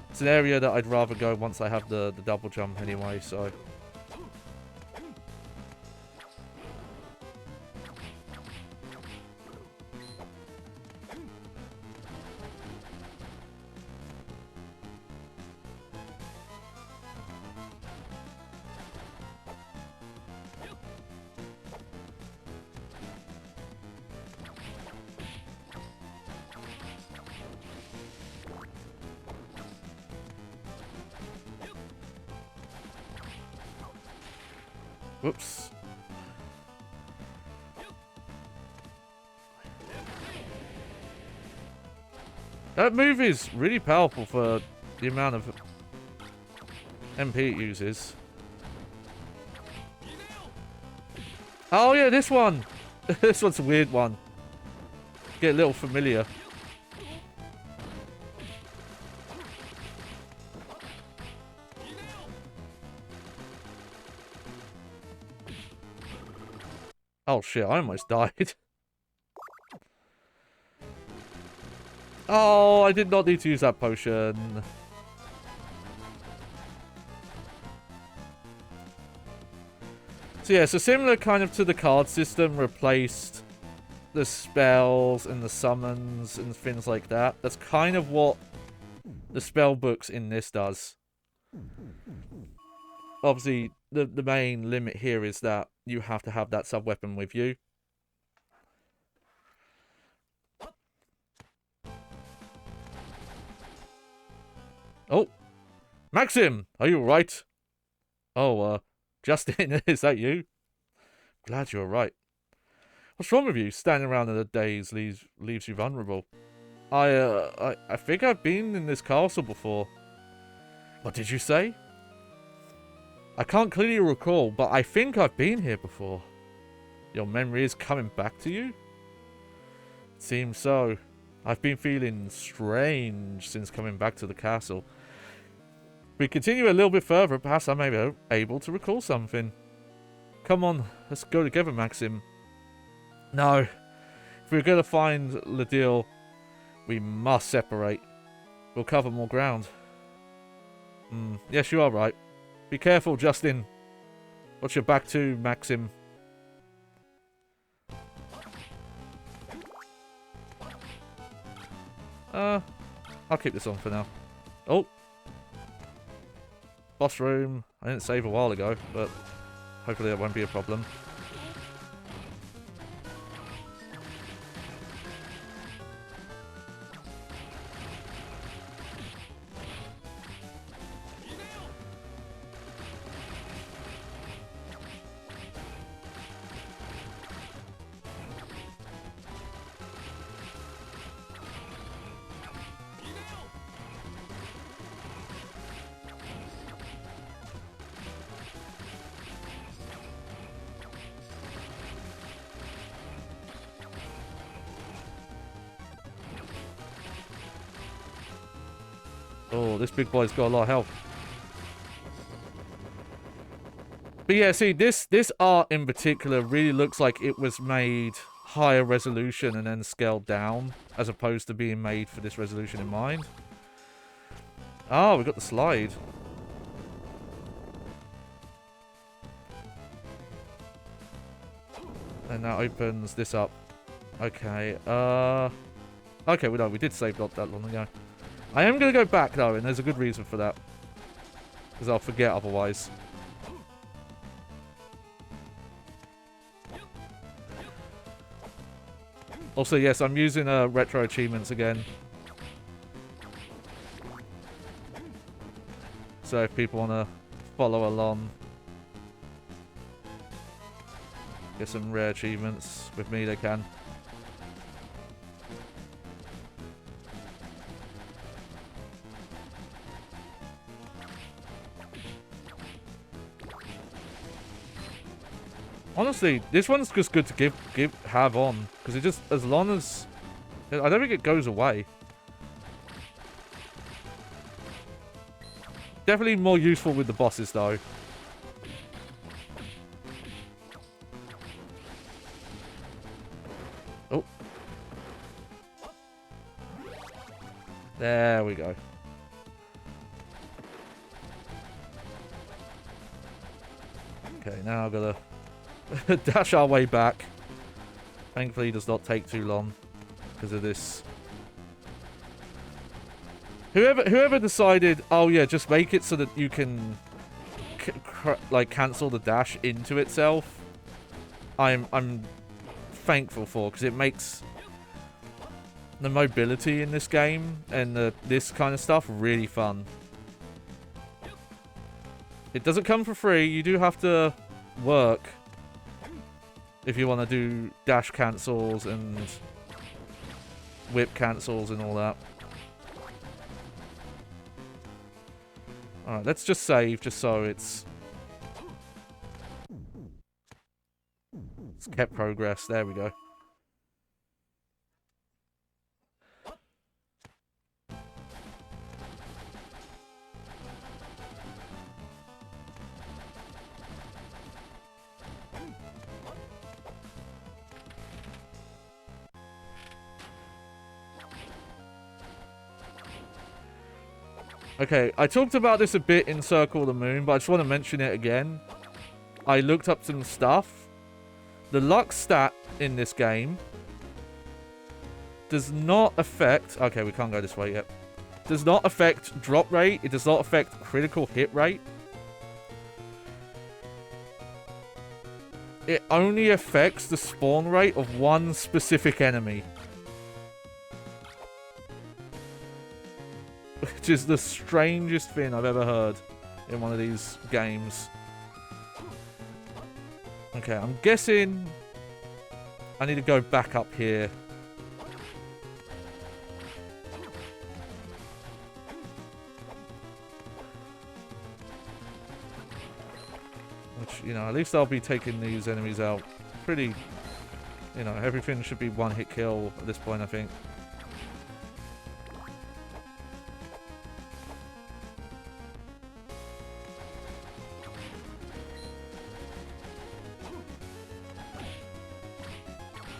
It's an area that I'd rather go once I have the double jump anyway, so... Whoops. That move is really powerful for the amount of MP it uses. Oh yeah, this one! This one's a weird one. Get a little familiar. Oh shit, I almost died. Oh, I did not need to use that potion. So yeah, so similar kind of to the card system, replaced the spells and the summons and things like that. That's kind of what the spell books in this does. Obviously, the main limit here is that you have to have that sub-weapon with you. Oh, Maxim, are you alright? Oh, Justin, is that you? Glad you're alright. What's wrong with you? Standing around in the daze leaves you vulnerable. I think I've been in this castle before. What did you say? I can't clearly recall, but I think I've been here before. Your memory is coming back to you? Seems so. I've been feeling strange since coming back to the castle. We continue a little bit further, perhaps I may be able to recall something. Come on, let's go together, Maxim. No. If we're going to find Lidl, we must separate. We'll cover more ground. Yes, you are right. Be careful, Justin. Watch your back too, Maxim. I'll keep this on for now. Oh. Boss room. I didn't save a while ago, but hopefully that won't be a problem. Oh, this big boy's got a lot of health. But yeah, see, this art in particular really looks like it was made higher resolution and then scaled down, as opposed to being made for this resolution in mind. Oh, we got the slide. And that opens this up. Okay, okay, we did save not that long ago. I am going to go back, though, and there's a good reason for that. Because I'll forget otherwise. Also, yes, I'm using retro achievements again. So if people want to follow along, get some rare achievements with me, they can. Honestly, this one's just good to have on, because it just, as long as, I don't think it goes away. Definitely more useful with the bosses, though. Oh. There we go. Okay, now I've got to dash our way back. Thankfully, it does not take too long because of this. Whoever decided, oh yeah, just make it so that you can like cancel the dash into itself. I'm thankful for, because it makes the mobility in this game and this kind of stuff really fun. It doesn't come for free. You do have to work if you want to do dash cancels and whip cancels and all that. Alright, let's just save, just so it's kept progress. There we go. Okay, I talked about this a bit in Circle of the Moon, but I just want to mention it again. I looked up some stuff. The luck stat in this game does not affect... Okay, we can't go this way yet. Does not affect drop rate. It does not affect critical hit rate. It only affects the spawn rate of one specific enemy. Which is the strangest thing I've ever heard in one of these games. Okay, I'm guessing I need to go back up here. Which, you know, at least I'll be taking these enemies out pretty... You know, everything should be one-hit kill at this point, I think.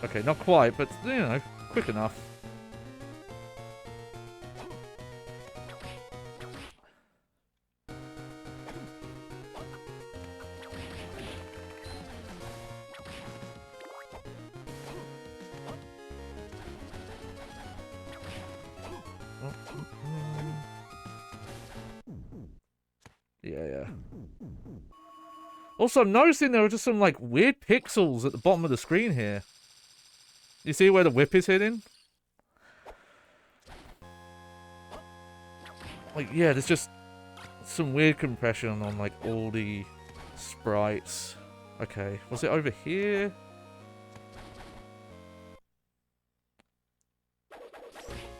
Okay, not quite, but, you know, quick enough. Yeah. Also, I'm noticing there are just some, like, weird pixels at the bottom of the screen here. You see where the whip is hitting? Like, yeah, there's just some weird compression on, like, all the sprites. Okay, was it over here?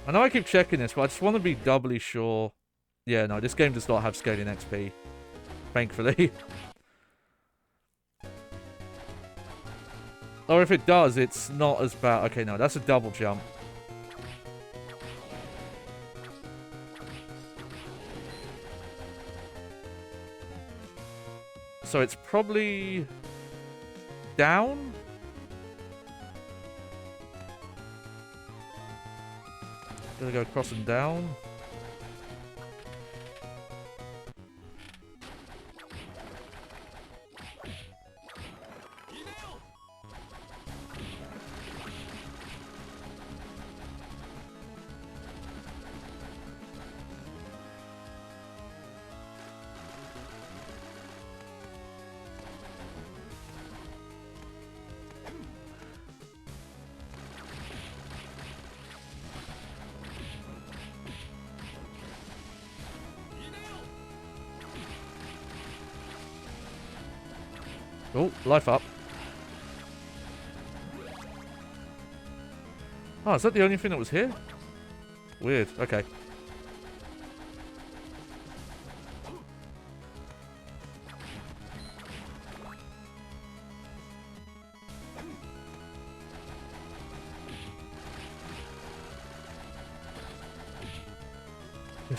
I know I keep checking this, but I just want to be doubly sure. Yeah, no, this game does not have scaling XP. Thankfully. Or if it does, it's not as bad. Okay, no, that's a double jump. So it's probably down? Gonna go across and down. Oh, life up. Oh, is that the only thing that was here? Weird. Okay.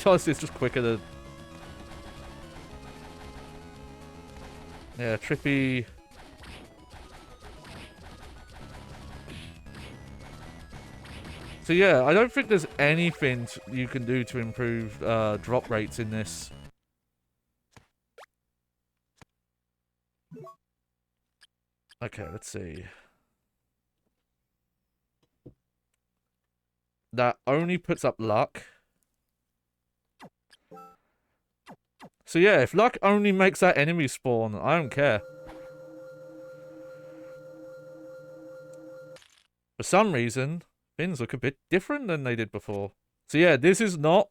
Honestly, it's just quicker to... Yeah, trippy. So yeah, I don't think there's anything you can do to improve drop rates in this. Okay, let's see. That only puts up luck. So yeah, if luck only makes that enemy spawn, I don't care. For some reason, things look a bit different than they did before. So yeah, this is not...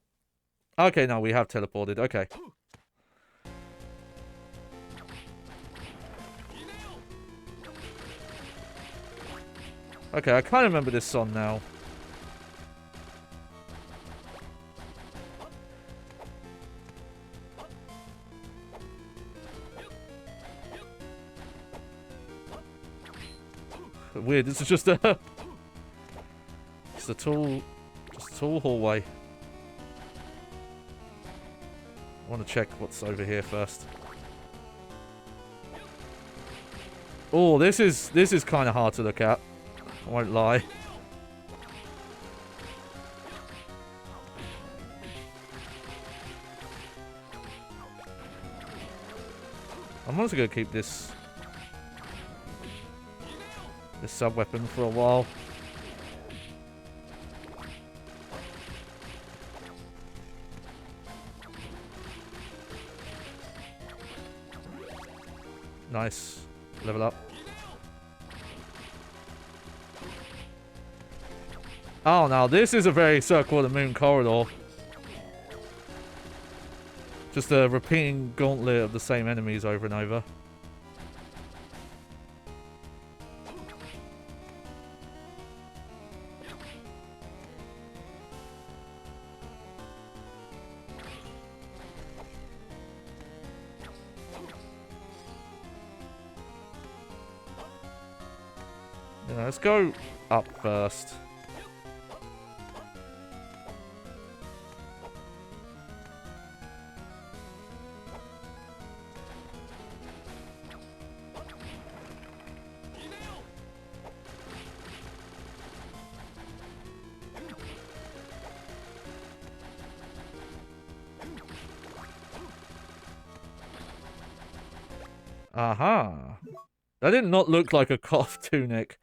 Okay, no, we have teleported. Okay. Okay, I kind of remember this song now. Weird, this is just a... Just a tall hallway. I want to check what's over here first. Oh, this is kind of hard to look at. I won't lie. I'm also gonna keep this sub-weapon for a while. Nice. Level up. Oh, now this is a very Circle of the Moon corridor. Just a repeating gauntlet of the same enemies over and over. Yeah, let's go up first. Aha. That did not look like a cloth tunic.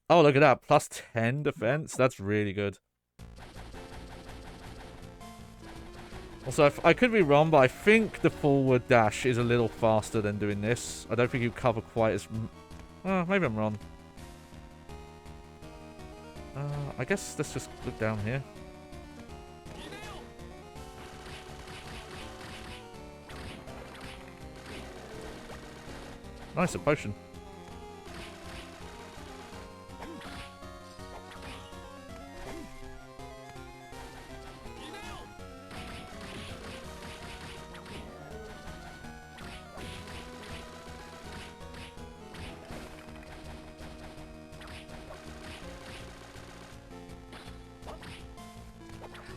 Oh, look at that. Plus 10 defense. That's really good. Also, I could be wrong, but I think the forward dash is a little faster than doing this. I don't think you cover quite as... maybe I'm wrong. I guess let's just look down here. Nice, a potion.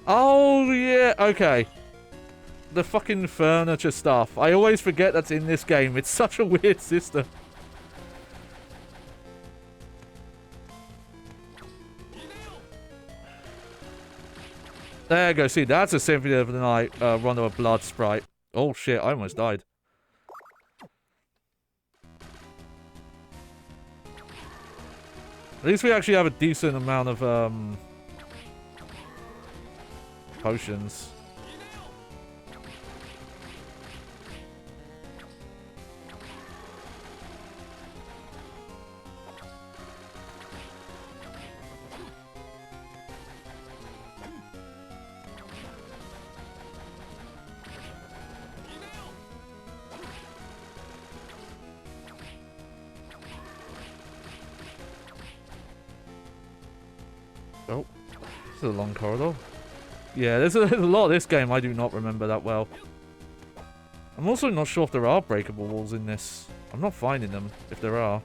Oh, yeah, okay. The fucking furniture stuff. I always forget that's in this game. It's such a weird system. There you go. See, that's a Symphony of the Night Rondo of Blood sprite. Oh, shit. I almost died. At least we actually have a decent amount of potions. Oh, this is a long corridor. Yeah, there's a lot of this game I do not remember that well. I'm also not sure if there are breakable walls in this. I'm not finding them, if there are.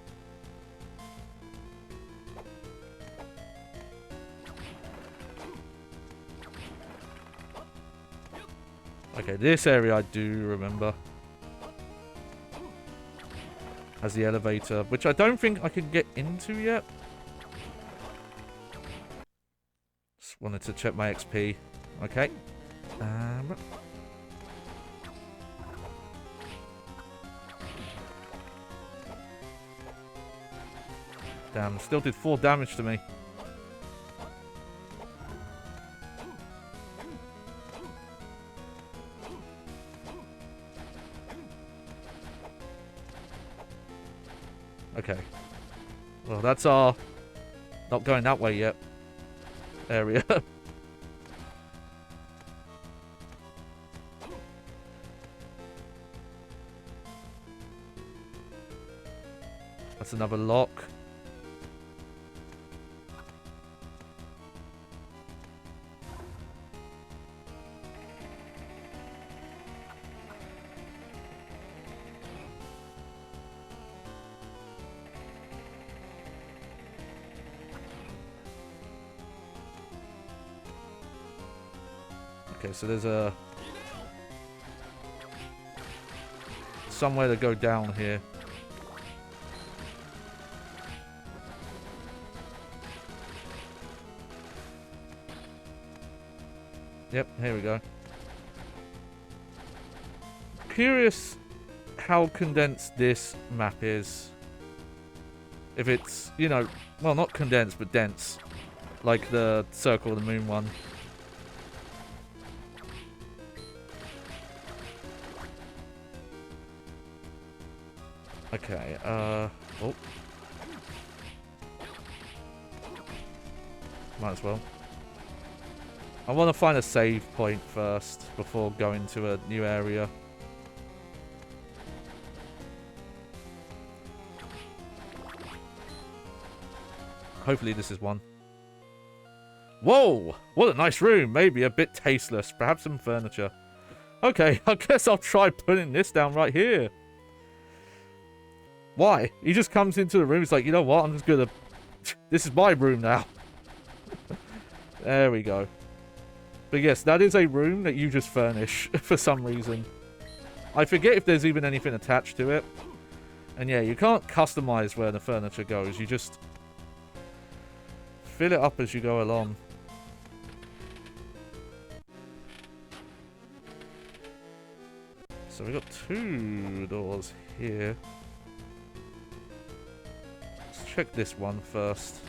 Okay, this area I do remember. Has the elevator, which I don't think I can get into yet. Just wanted to check my XP. Okay. Damn, still did 4 damage to me. Okay. Well, that's our not going that way yet area. That's another lock. Okay, so there's a somewhere to go down here. Yep, here we go. Curious how condensed this map is. If it's, you know, well, not condensed, but dense. Like the Circle of the Moon one. Okay, oh. Might as well. I want to find a save point first before going to a new area. Hopefully this is one. Whoa! What a nice room. Maybe a bit tasteless. Perhaps some furniture. Okay, I guess I'll try putting this down right here. Why? He just comes into the room. He's like, you know what? I'm just gonna... This is my room now. There we go. But yes, that is a room that you just furnish for some reason. I forget if there's even anything attached to it. And yeah, you can't customize where the furniture goes. You just fill it up as you go along. So we've got 2 doors here. Let's check this one first.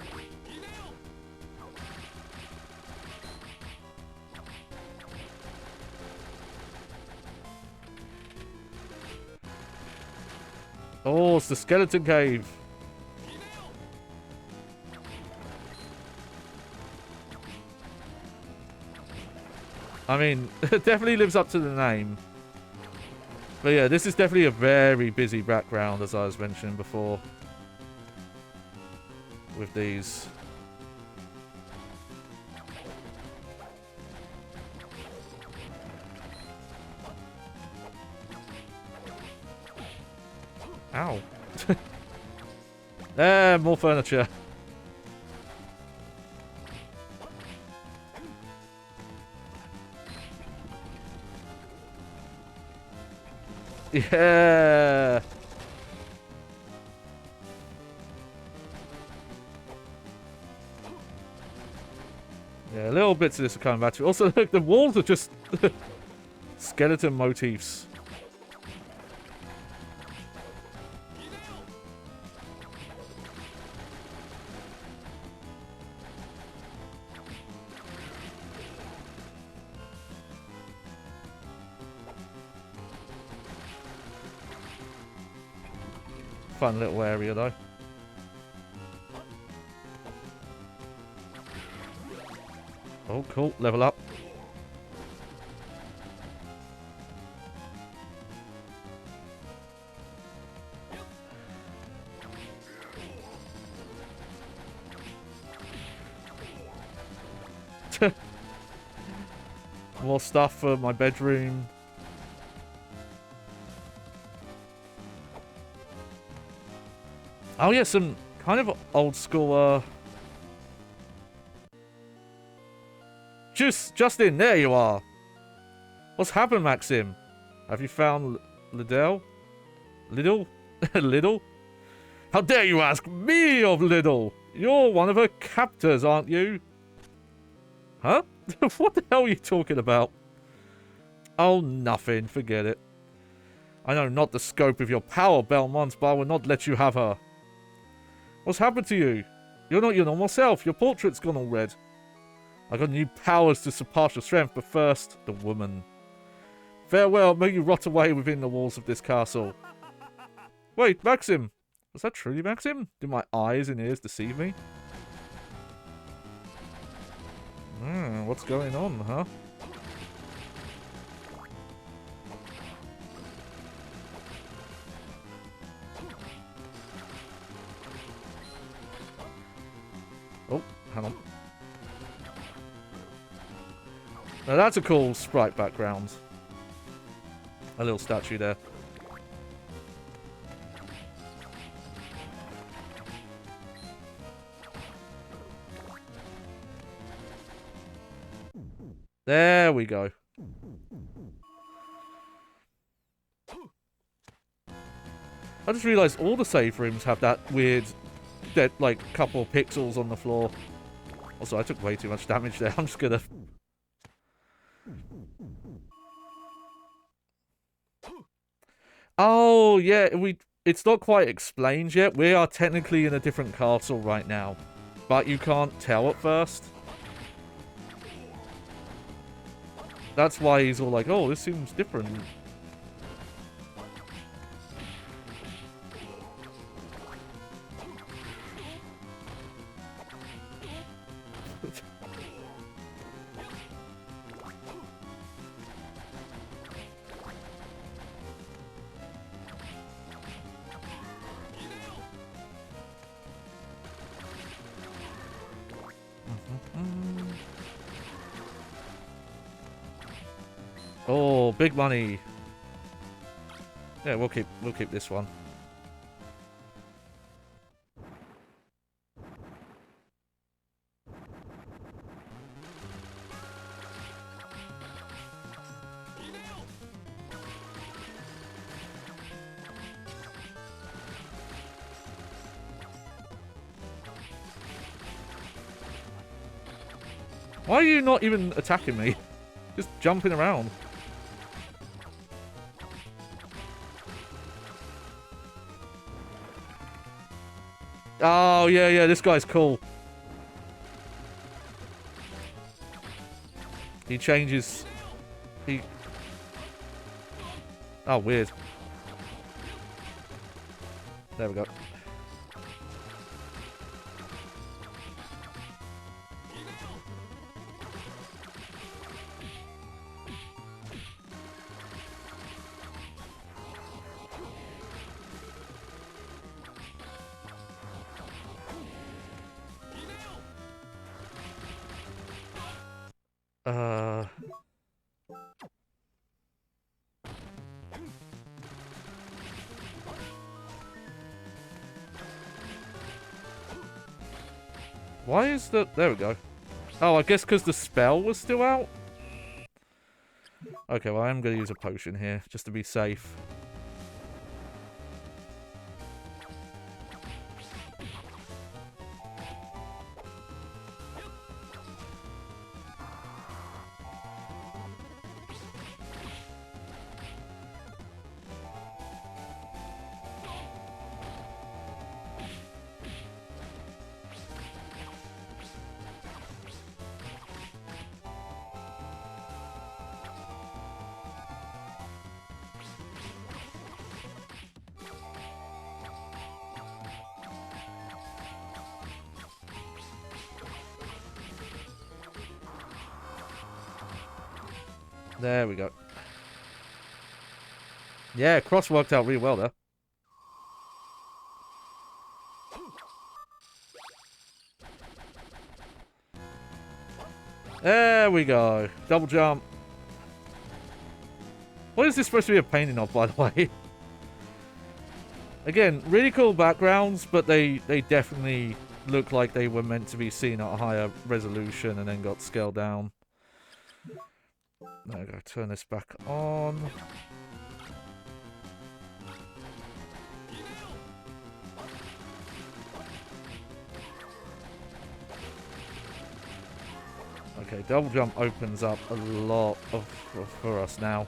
Oh, it's the skeleton cave. I mean, it definitely lives up to the name. But yeah, this is definitely a very busy background, as I was mentioning before. With these. Ow. There, more furniture. Yeah. Yeah, little bits of this are coming back to. Also, look, the walls are just skeleton motifs. Fun little area though. Oh, cool. Level up. More stuff for my bedroom. Oh yeah, some kind of old school, Justin, there you are. What's happened, Maxim? Have you found Lidl? Lidl? Lidl? How dare you ask me of Lidl? You're one of her captors, aren't you? Huh? What the hell are you talking about? Oh, nothing. Forget it. I know not the scope of your power, Belmont, but I will not let you have her. What's happened to you? You're not your normal self. Your portrait's gone all red. I got new powers to surpass your strength, but first, the woman. Farewell, may you rot away within the walls of this castle. Wait, Maxim. Was that truly Maxim? Did my eyes and ears deceive me? What's going on, huh? Oh, hang on. Now that's a cool sprite background. A little statue there. There we go. I just realised all the save rooms have that weird, like, couple of pixels on the floor. Also, I took way too much damage there. I'm just gonna... Oh, yeah, it's not quite explained yet. We are technically in a different castle right now, but you can't tell at first. That's why he's all like, oh, this seems different. Oh, big money. Yeah, we'll keep this one. Why are you not even attacking me? Just jumping around. Oh, yeah, this guy's cool. He changes... Oh, weird. There we go. Why is that? There we go. Oh, I guess because the spell was still out? Okay, well, I'm going to use a potion here, just to be safe. There we go. Yeah, cross worked out really well there. There we go. Double jump. What is this supposed to be a painting of, by the way? Again, really cool backgrounds, but they definitely look like they were meant to be seen at a higher resolution and then got scaled down. There we go. Turn this back on. Okay, double jump opens up a lot for us now.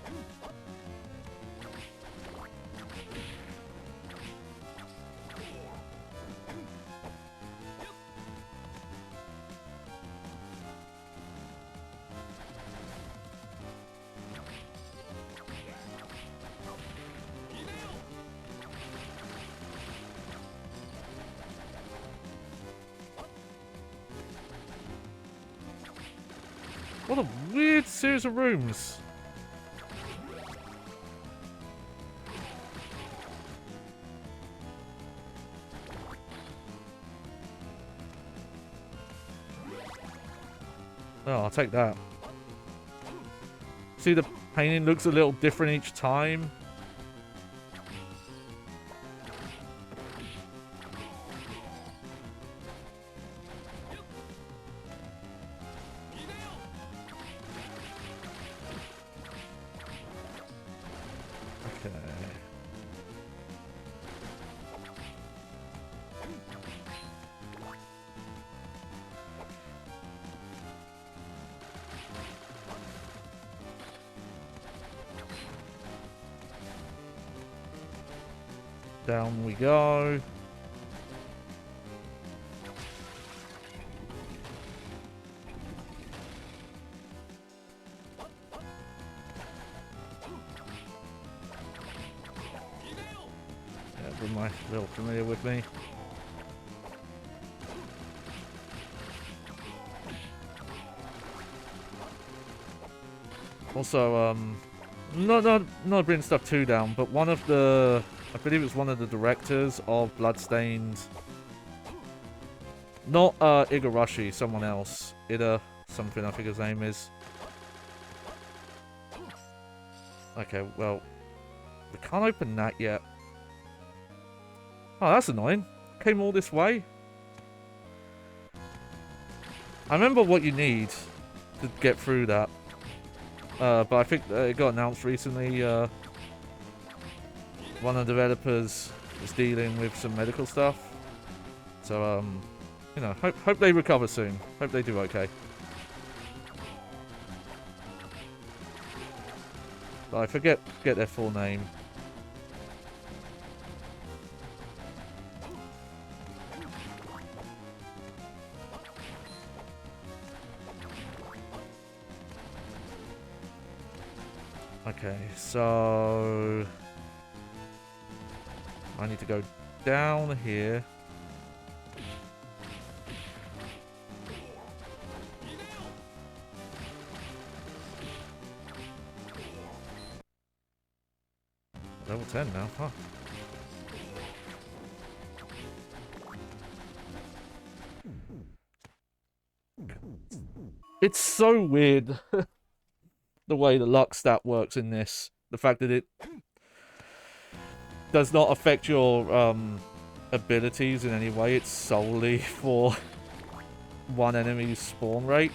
What a weird series of rooms. Oh, I'll take that. See, the painting looks a little different each time. Down we go. Yeah, bring my little familiar with me. Also, not bringing stuff too down, but one of the, I believe it's one of the directors of Bloodstained, not Igarashi, someone else, Ida something I think his name is. Okay, well, we can't open that yet. Oh, that's annoying. Came all this way. I remember what you need to get through that. But I think it got announced recently, one of the developers is dealing with some medical stuff. So, you know, hope they recover soon. Hope they do okay. But I forget their full name. Okay, so I need to go down here. Level 10 now, huh? It's so weird. The way the luck stat works in this. The fact that it does not affect your abilities in any way. It's solely for one enemy's spawn rate.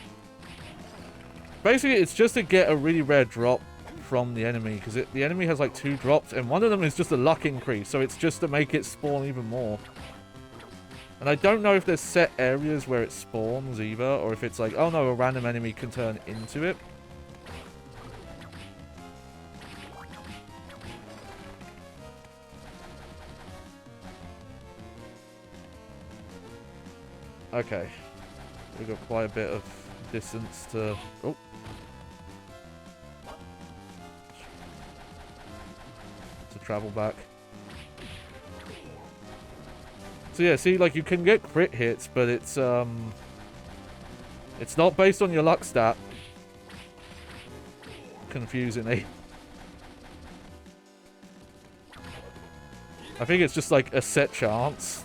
Basically, it's just to get a really rare drop from the enemy. Because the enemy has like 2 drops. And one of them is just a luck increase. So it's just to make it spawn even more. And I don't know if there's set areas where it spawns either. Or if it's like, oh no, a random enemy can turn into it. Okay, we've got quite a bit of distance to... Oh. To travel back. So yeah, see, like, you can get crit hits, but it's not based on your luck stat. Confusingly. I think it's just, like, a set chance.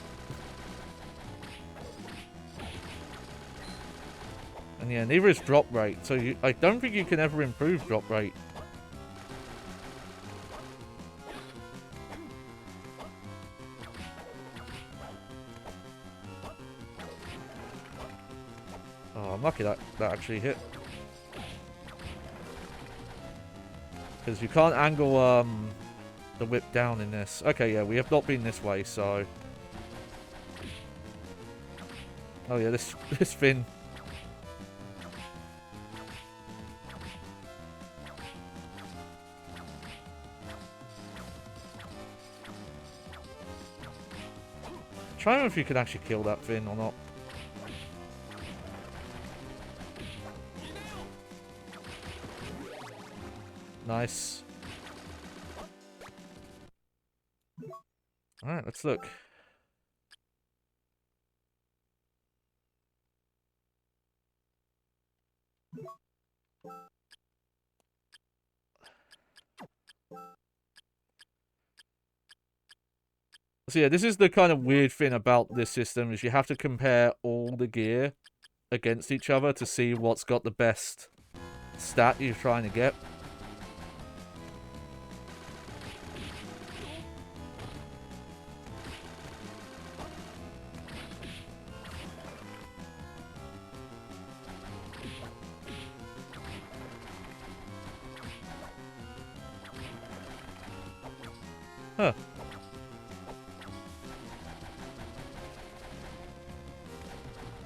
And yeah, neither is drop rate, so I don't think you can ever improve drop rate. Oh, I'm lucky that actually hit. Because you can't angle the whip down in this. Okay, yeah, we have not been this way, so... Oh yeah, this fin... Try and if you can actually kill that fin or not. Nice. Alright, let's look. So yeah, this is the kind of weird thing about this system, is you have to compare all the gear against each other to see what's got the best stat you're trying to get. Huh.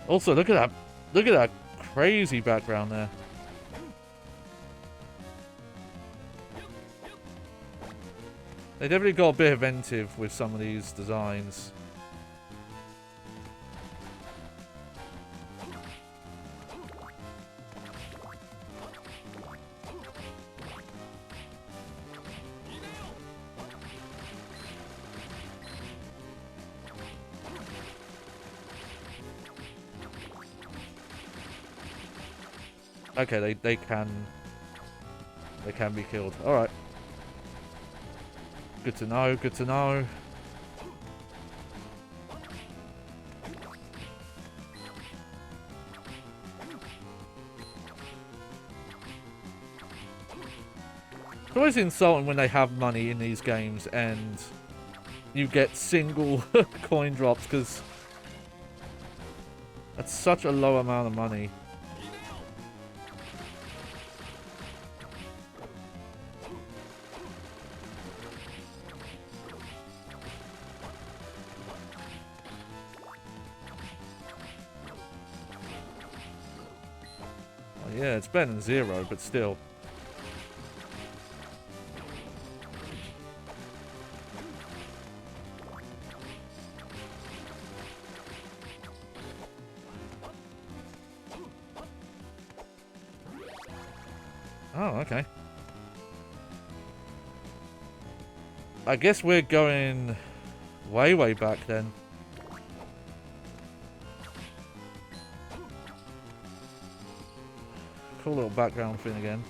Also, look at that crazy background there. They definitely got a bit inventive with some of these designs. Okay, they can be killed. Alright. Good to know, good to know. It's always insulting when they have money in these games and you get single coin drops because that's such a low amount of money. Yeah, it's better than 0, but still. Oh, okay. I guess we're going way, way back then. Cool little background thing again.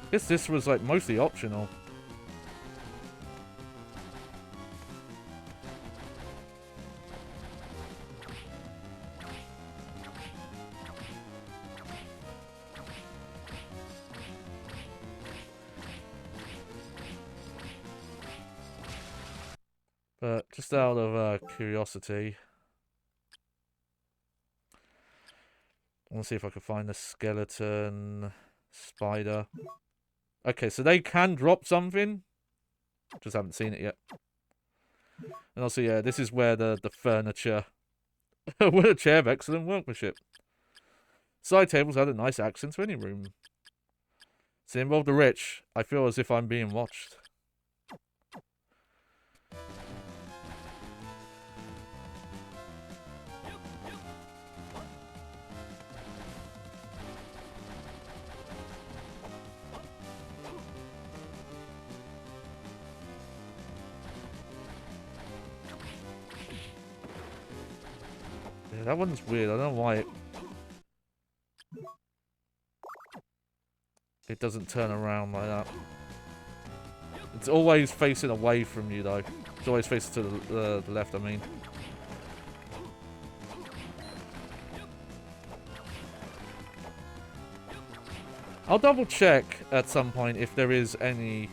Guess this was like mostly optional. But just out of curiosity, I want to see if I can find the skeleton spider. Okay, so they can drop something. Just haven't seen it yet. And also, yeah, this is where the furniture with a chair of excellent workmanship. Side tables had a nice accent to any room. Symbol of the rich. I feel as if I'm being watched. Yeah, that one's weird. I don't know why it doesn't turn around like that. It's always facing away from you, though. It's always facing to the left, I mean. I'll double check at some point if there is any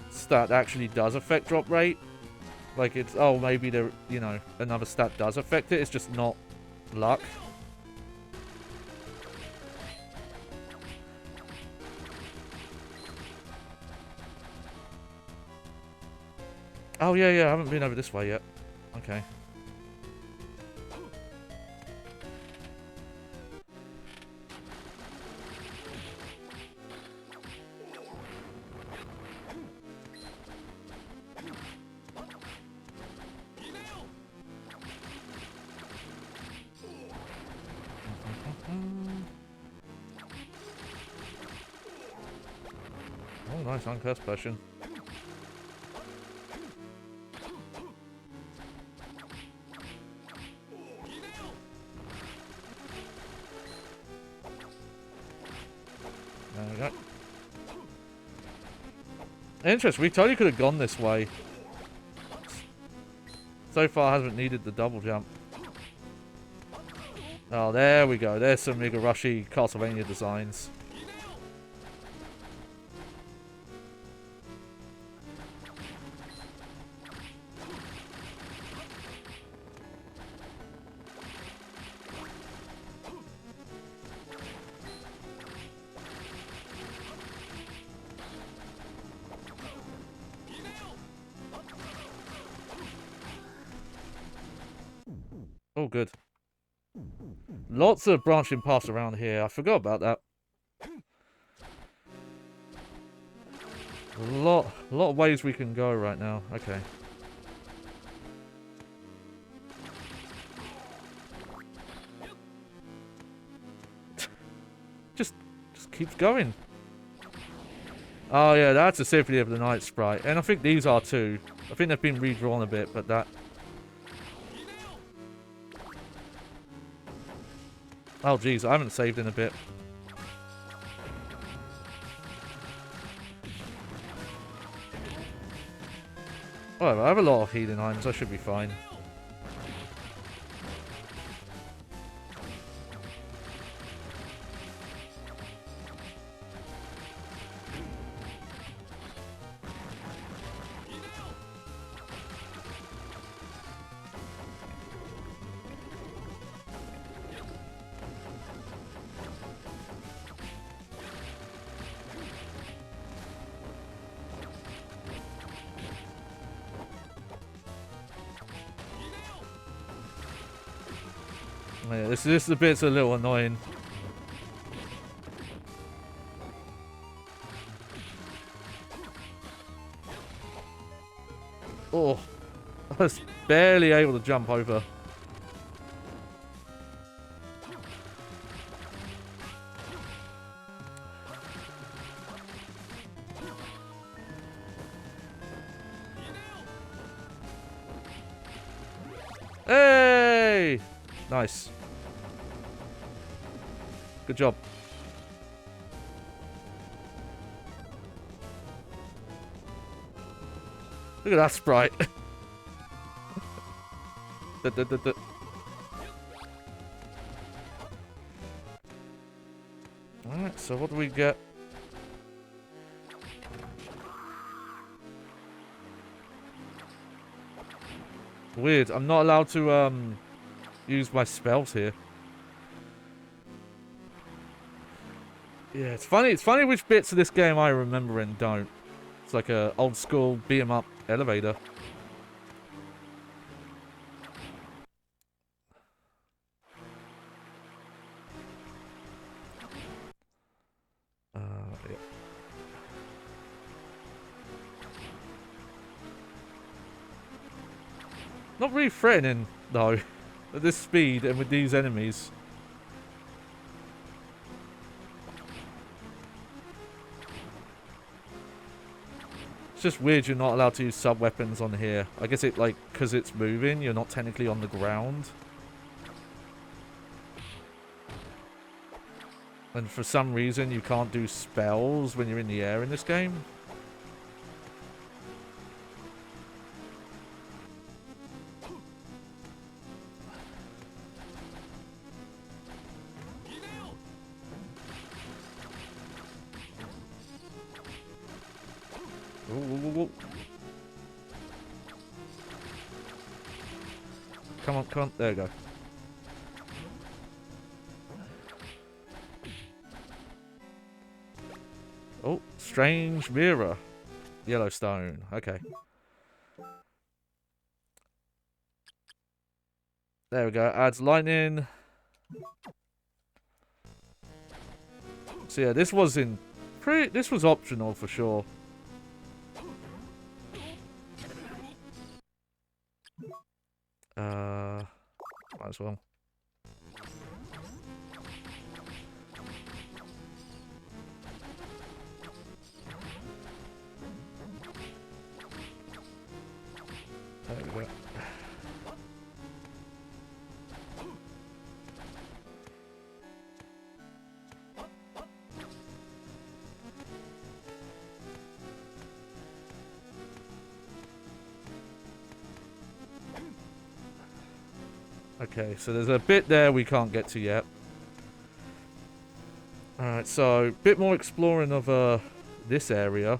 stat that actually does affect drop rate. Like it's, oh, maybe there, you know, another stat does affect it. It's just not luck. Oh, yeah, I haven't been over this way yet. Okay. Oh, nice uncursed potion. There we go. Interesting, we totally could have gone this way. So far hasn't needed the double jump. Oh, there we go. There's some Igarashi Castlevania designs. Oh, good. Lots of branching paths around here. I forgot about that. A lot of ways we can go right now. Okay. just keeps going. Oh yeah, that's a Symphony of the Night sprite. And I think these are too. I think they've been redrawn a bit, but that... Oh geez, I haven't saved in a bit. Whatever, I have a lot of healing items, I should be fine. Yeah, this bit's a little annoying. Oh, I was barely able to jump over. Hey! Nice. Good job. Look at that sprite. Alright, so what do we get? Weird, I'm not allowed to use my spells here. Yeah, it's funny which bits of this game I remember and don't. It's like a old school beat 'em up elevator. Yeah. Not really threatening though, at this speed and with these enemies. It's just weird you're not allowed to use sub-weapons on here. I guess it, like, because it's moving, you're not technically on the ground. And for some reason, you can't do spells when you're in the air in this game. Come on, come on. There we go. Oh, strange mirror. Yellowstone. Okay. There we go. Adds lightning. So yeah, this was optional for sure. Might as well. There we go. Okay, so there's a bit there we can't get to yet. Alright, so a bit more exploring of this area.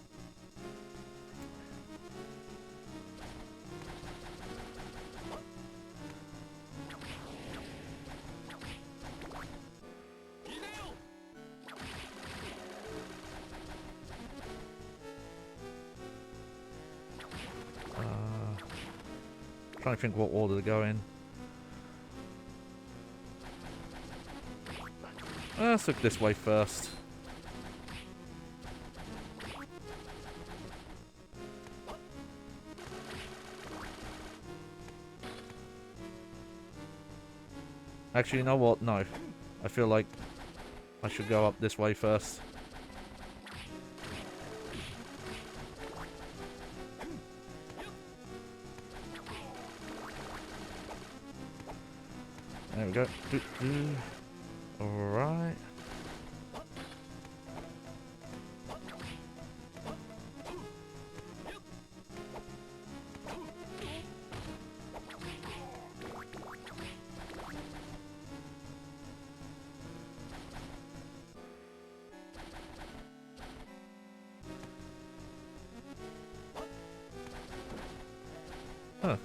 Trying to think what order to go in. Let's look this way first. Actually, you know what? No. I feel like I should go up this way first. There we go. Alright. Huh.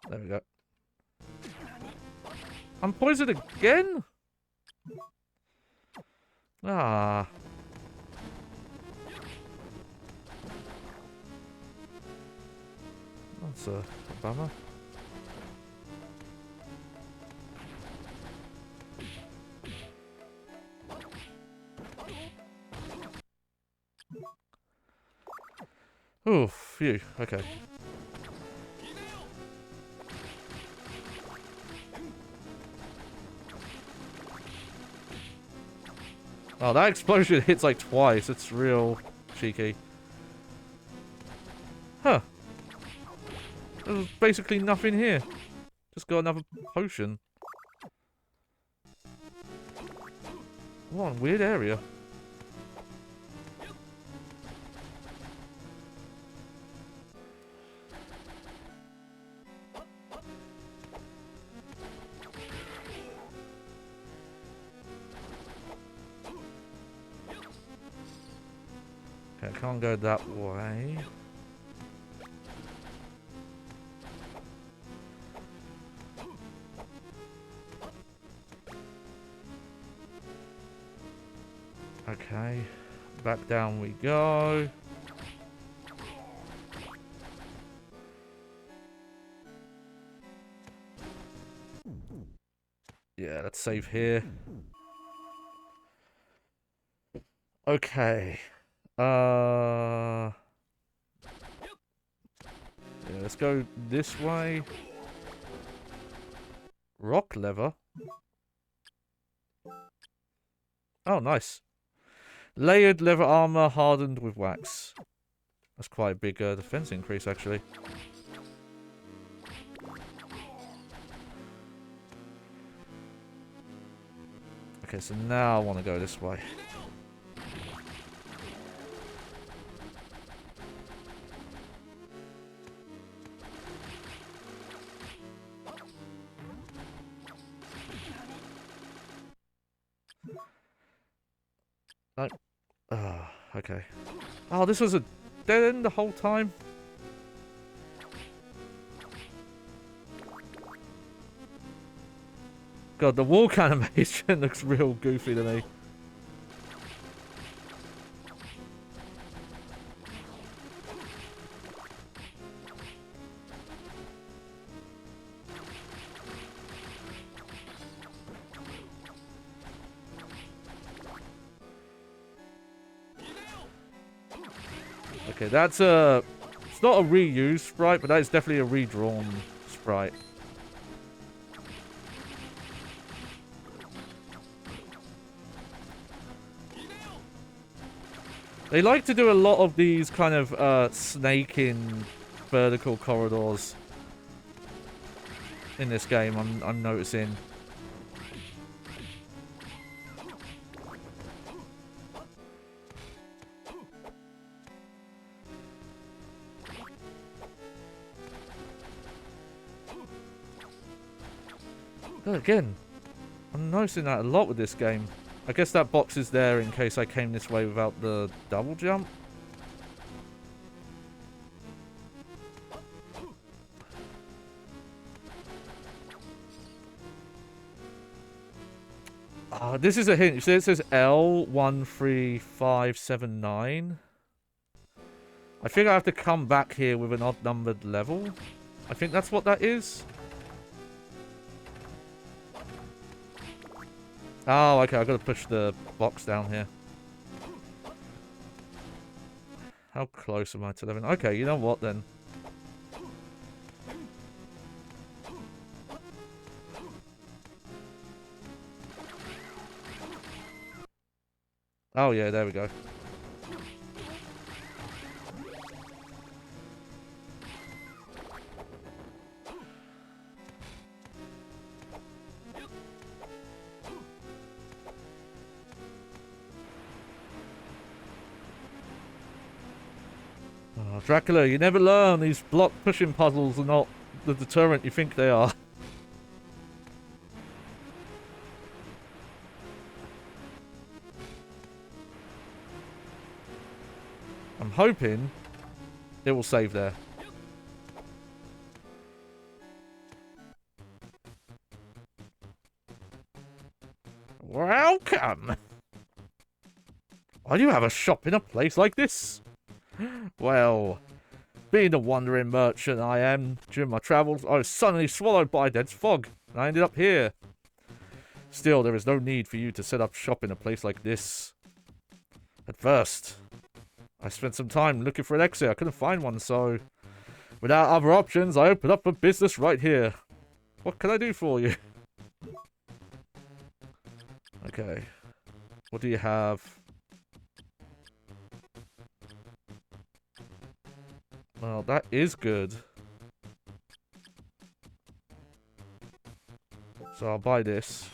There we go. I'm poisoned again? Ah. That's a bummer. Oh, phew. Okay. Oh, that explosion hits like twice. It's real cheeky. Huh. There's basically nothing here. Just got another potion. What a weird area. Okay, I can't go that way. Okay, back down we go. Yeah, let's save here. Okay. Yeah, let's go this way. Rock lever. Oh, nice. Layered leather armor hardened with wax. That's quite a big defense increase, actually. Okay, so now I want to go this way. Okay. Oh, this was a dead end the whole time? God, the walk animation looks real goofy to me. Okay, that's a... It's not a reused sprite, but that is definitely a redrawn sprite. They like to do a lot of these kind of snaking vertical corridors in this game, I'm noticing. But again, I'm noticing that a lot with this game. I guess that box is there in case I came this way without the double jump. This is a hint. You see it says L13579. I think I have to come back here with an odd numbered level. I think that's what that is. Oh, okay, I've got to push the box down here. How close am I to 11? Okay, you know what then? Oh yeah, there we go. Oh, Dracula, you never learn. These block pushing puzzles are not the deterrent you think they are. I'm hoping it will save there. Welcome! Why do you have a shop in a place like this? Well, being the wandering merchant I am, during my travels, I was suddenly swallowed by a dense fog, and I ended up here. Still, there is no need for you to set up shop in a place like this. At first, I spent some time looking for an exit. I couldn't find one, so without other options, I opened up a business right here. What can I do for you? Okay. What do you have? Well, that is good. So I'll buy this.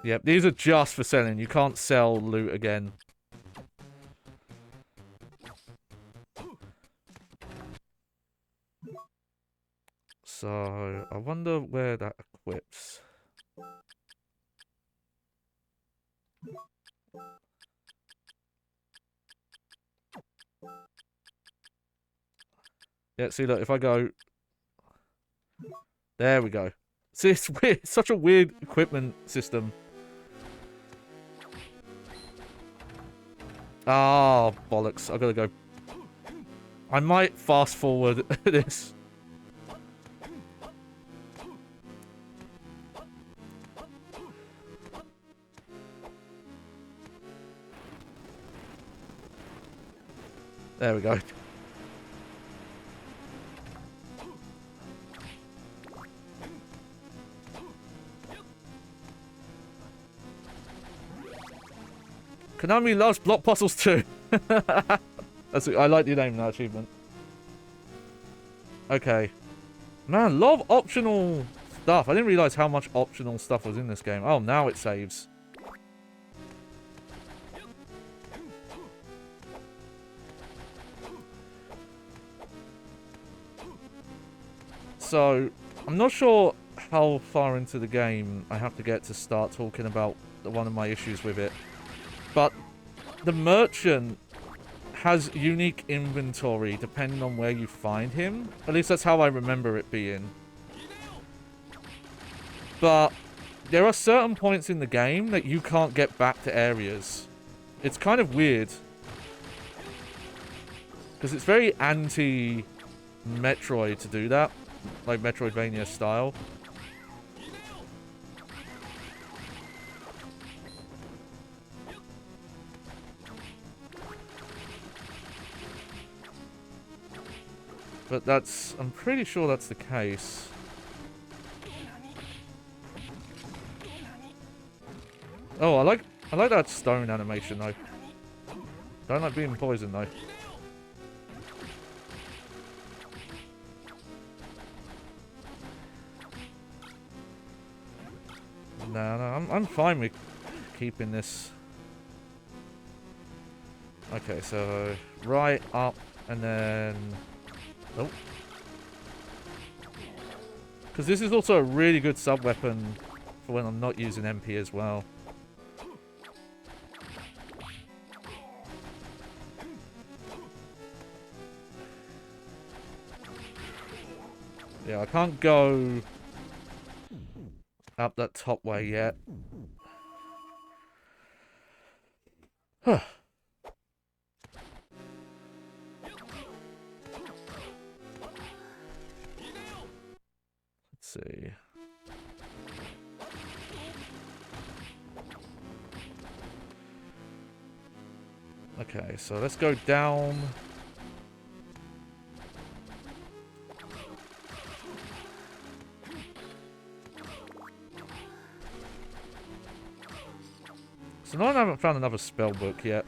Yep, these are just for selling. You can't sell loot again. So, I wonder where that equips. Yeah, see, look, if I go... There we go. See, it's weird. It's such a weird equipment system. Ah, oh, bollocks. I gotta go. I might fast forward this. There we go. Konami loves block puzzles too. I like the name of that achievement. Okay. Man, a lot of optional stuff. I didn't realize how much optional stuff was in this game. Oh, now it saves. So, I'm not sure how far into the game I have to get to start talking about one of my issues with it. But the merchant has unique inventory depending on where you find him. At least that's how I remember it being. But there are certain points in the game that you can't get back to areas. It's kind of weird. Because it's very anti-Metroid to do that. Like Metroidvania style. But that's... I'm pretty sure that's the case. Oh, I like that stone animation though. Don't like being poisoned though. No, I'm fine with keeping this. Okay, so right up and then... Oh. Because this is also a really good sub-weapon for when I'm not using MP as well. Yeah, I can't go up that top way yet. Huh. Let's see. Okay, so let's go down. So no, I haven't found another spell book yet.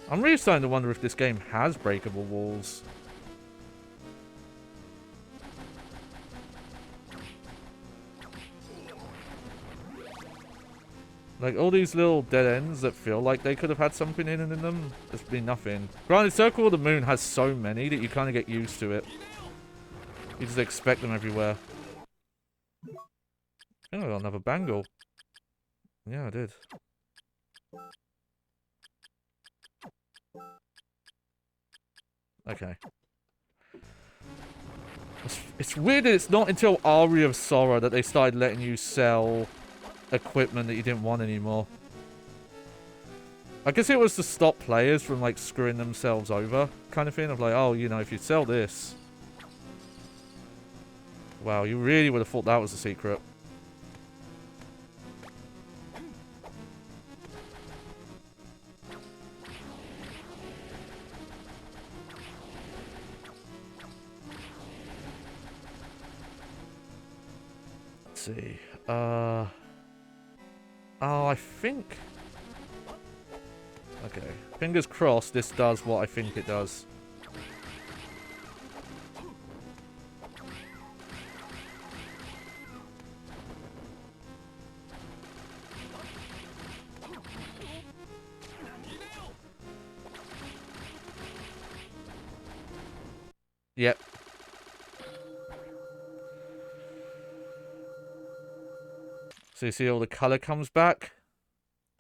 I'm really starting to wonder if this game has breakable walls. Like, all these little dead ends that feel like they could have had something hidden in them, there's been nothing. Granted, Circle of the Moon has so many that you kind of get used to it. You just expect them everywhere. Oh, I got another bangle. Yeah, I did. Okay. It's weird that it's not until Aria of Sorrow that they started letting you sell equipment that you didn't want anymore. I guess it was to stop players from, like, screwing themselves over, kind of thing. Of like, oh, you know, if you sell this... Wow, you really would have thought that was a secret. Let's see. Oh, I think... Okay. Fingers crossed this does what I think it does. Yep. So you see all the colour comes back.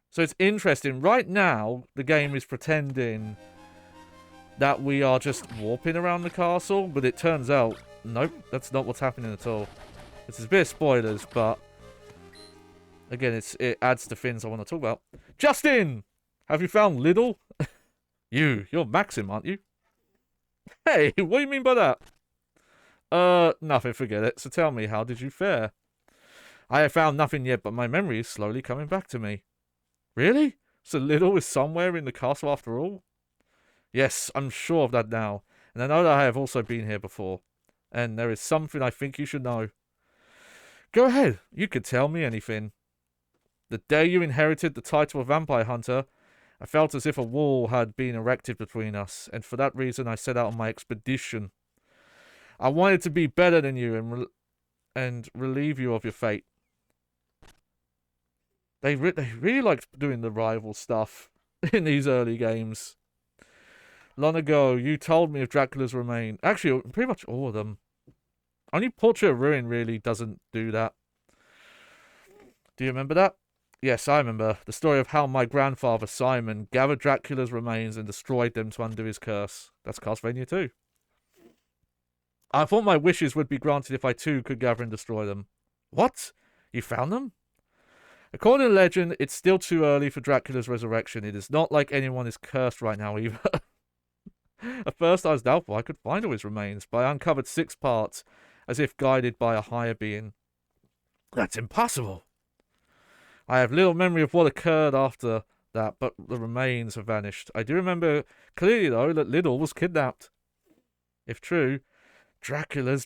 So it's interesting. Right now, the game is pretending that we are just warping around the castle, but it turns out, nope, that's not what's happening at all. It's a bit of spoilers, but again, it adds to things I want to talk about. Justin! Have you found Lidl? You're Maxim, aren't you? Hey, what do you mean by that? Nothing, forget it. So tell me, how did you fare? I have found nothing yet, but my memory is slowly coming back to me. Really? So Lidl is somewhere in the castle after all? Yes, I'm sure of that now. And I know that I have also been here before. And there is something I think you should know. Go ahead, you could tell me anything. The day you inherited the title of Vampire Hunter, I felt as if a wall had been erected between us, and for that reason I set out on my expedition. I wanted to be better than you and relieve you of your fate. They really liked doing the rival stuff in these early games. Long ago, you told me of Dracula's remains. Actually, pretty much all of them. Only Portrait of Ruin really doesn't do that. Do you remember that? Yes, I remember. The story of how my grandfather, Simon, gathered Dracula's remains and destroyed them to undo his curse. That's Castlevania 2. I thought my wishes would be granted if I too could gather and destroy them. What? You found them? According to legend, it's still too early for Dracula's resurrection. It is not like anyone is cursed right now either. At first I was doubtful I could find all his remains, but I uncovered 6 parts, as if guided by a higher being. That's impossible. I have little memory of what occurred after that, but the remains have vanished. I do remember clearly, though, that Lidl was kidnapped. If true, Dracula's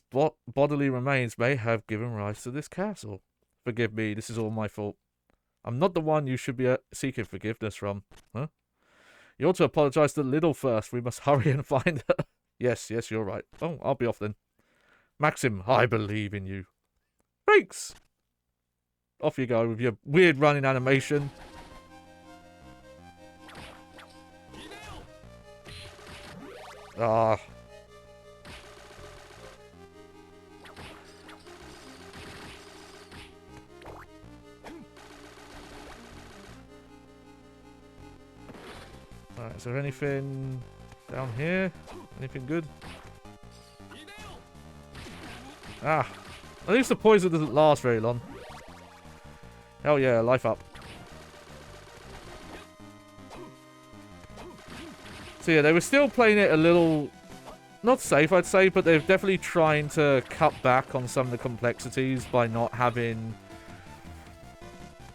bodily remains may have given rise to this castle. Forgive me, this is all my fault. I'm not the one you should be seeking forgiveness from. Huh? You ought to apologize to Lidl first. We must hurry and find her. Yes, you're right. Oh, I'll be off then. Maxim, I believe in you. Thanks! Off you go with your weird running animation. Ah. Alright, is there anything down here? Anything good? Ah. At least the poison doesn't last very long. Hell yeah, life up. So yeah, they were still playing it a little... not safe, I'd say, but they're definitely trying to cut back on some of the complexities by not having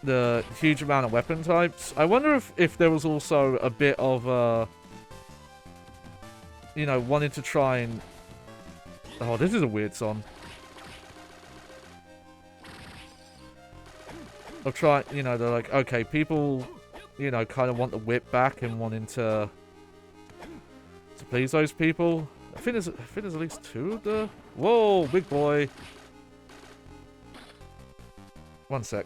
the huge amount of weapon types. I wonder if there was also a bit of, you know, wanting to try and... Oh, this is a weird song. Of trying, you know, they're like, okay, people, you know, kind of want the whip back and wanting to please those people. I think there's at least 2 of the... Whoa, big boy. One sec.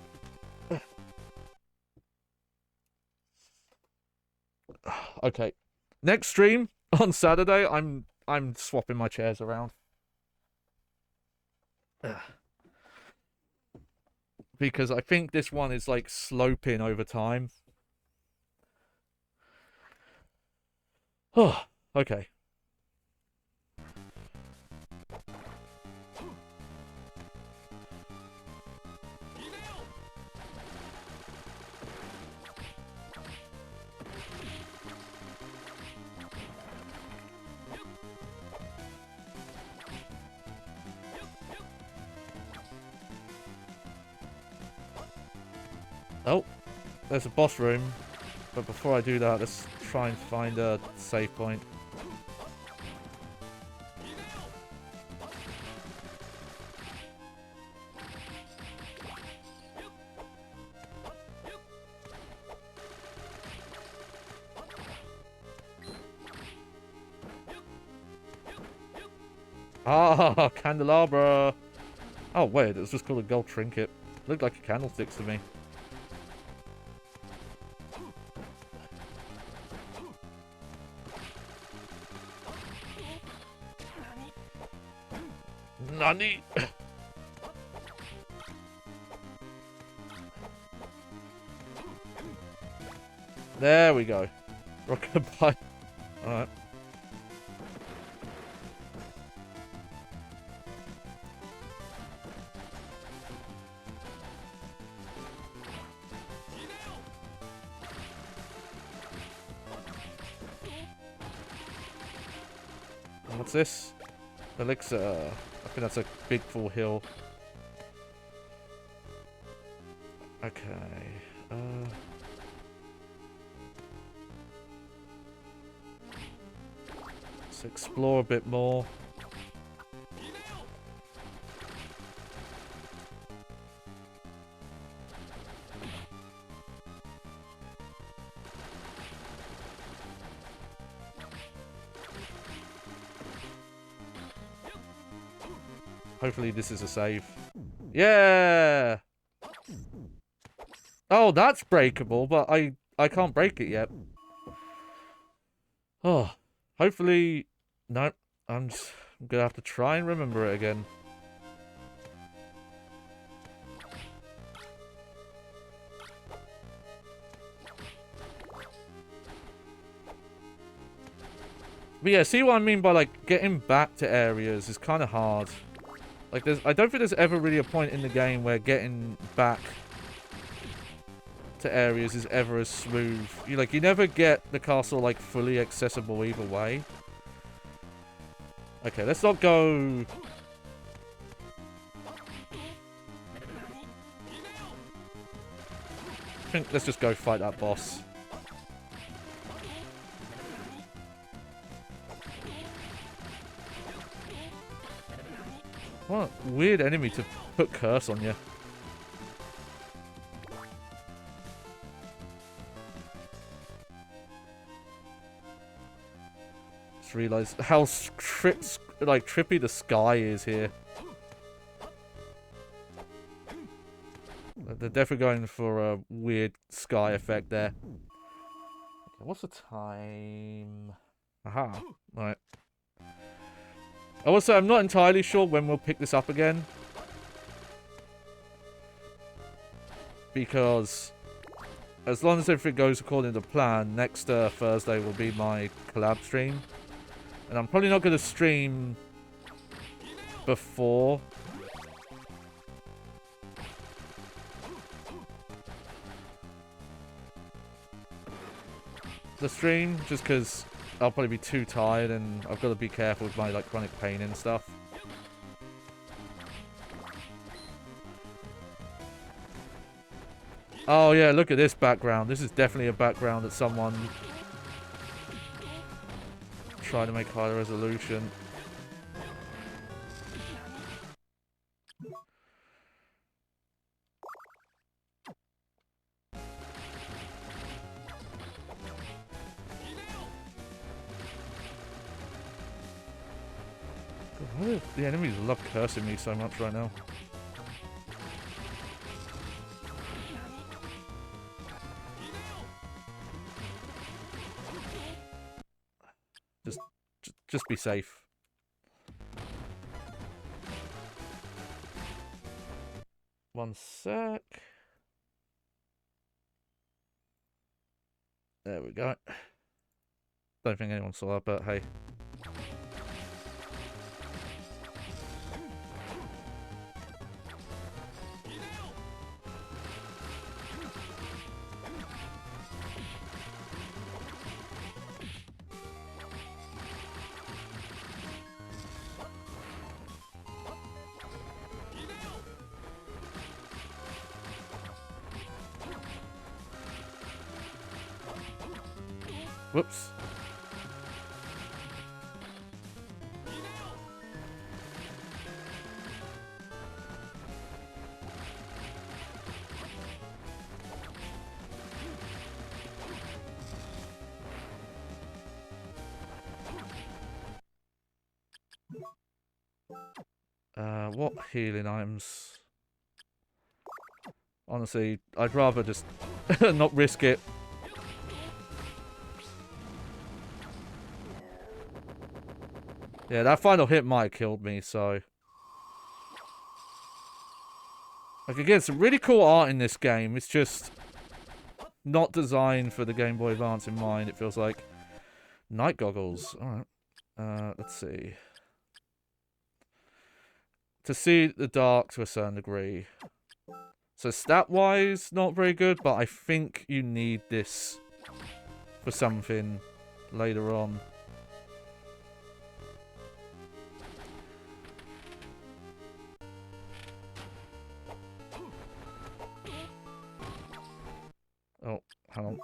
Okay. Next stream on Saturday, I'm swapping my chairs around. Because I think this one is like sloping over time. Oh, okay. Oh, there's a boss room. But before I do that, let's try and find a save point. Ah, candelabra. Oh, wait, it was just called a gold trinket. Looked like a candlestick to me. Nani? There we go. Rockabye. Alright. What's this? Elixir. I think that's a big full hill. Okay. Let's explore a bit more. Hopefully this is a save. Yeah! Oh, that's breakable, but I can't break it yet. Oh, hopefully... No, I'm gonna have to try and remember it again. But yeah, see what I mean by, like, getting back to areas is kind of hard. Like, I don't think there's ever really a point in the game where getting back to areas is ever as smooth. You never get the castle, like, fully accessible either way. Okay, let's not go... I think let's just go fight that boss. What a weird enemy to put curse on you. Just realised how trippy the sky is here. They're definitely going for a weird sky effect there. Okay, what's the time? Aha. Right. I will say I'm not entirely sure when we'll pick this up again. Because as long as everything goes according to plan, next Thursday will be my collab stream. And I'm probably not going to stream before the stream, just because I'll probably be too tired and I've got to be careful with my like chronic pain and stuff. Oh yeah, look at this background. This is definitely a background that someone tried to make higher resolution. God, why do the enemies love cursing me so much right now? Just be safe. One sec. There we go. Don't think anyone saw that, but hey. Whoops. What healing items? Honestly, I'd rather just not risk it. Yeah, that final hit might have killed me, so... Like, again, some really cool art in this game. It's just not designed for the Game Boy Advance in mind, it feels like. Night goggles. Alright. Let's see. To see the dark to a certain degree. So stat-wise, not very good, but I think you need this for something later on. Oh, hang on.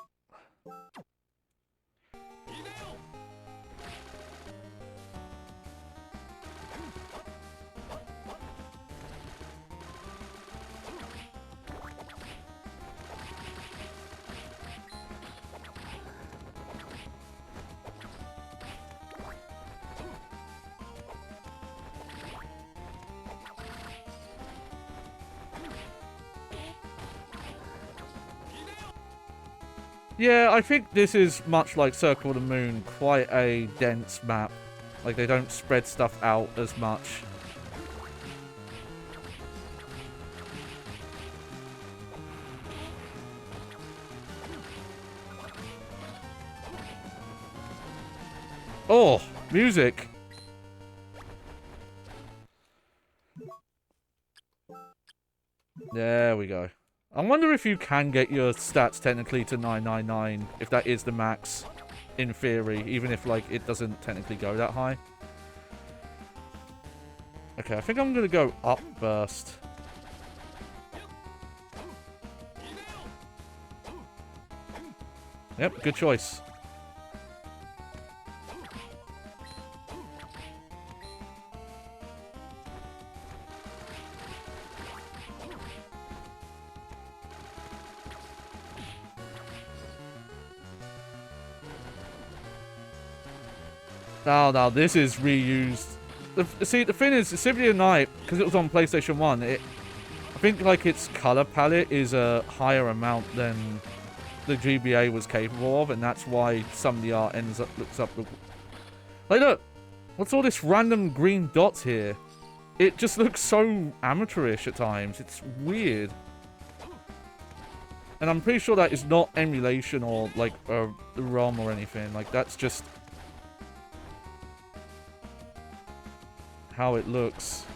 Yeah, I think this is much like Circle of the Moon, quite a dense map. Like, they don't spread stuff out as much. Oh, music! There we go. I wonder if you can get your stats technically to 999, if that is the max, in theory, even if, like, it doesn't technically go that high. Okay, I think I'm gonna go up first. Yep, good choice. No, this is reused. See, the thing is, Symphony of the Night, because it was on PlayStation 1, I think, like, its color palette is a higher amount than the GBA was capable of, and that's why some of the art looks up. Like, look, what's all this random green dots here? It just looks so amateurish at times. It's weird. And I'm pretty sure that is not emulation or, like, a ROM or anything. Like, that's just how it looks.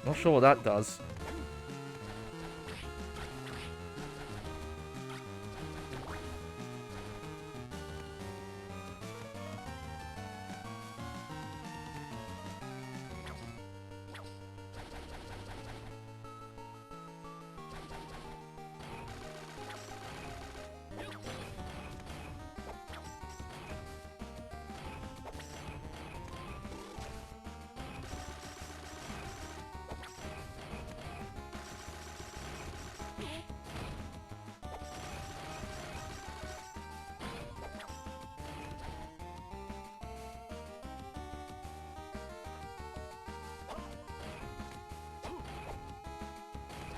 Not sure what that does.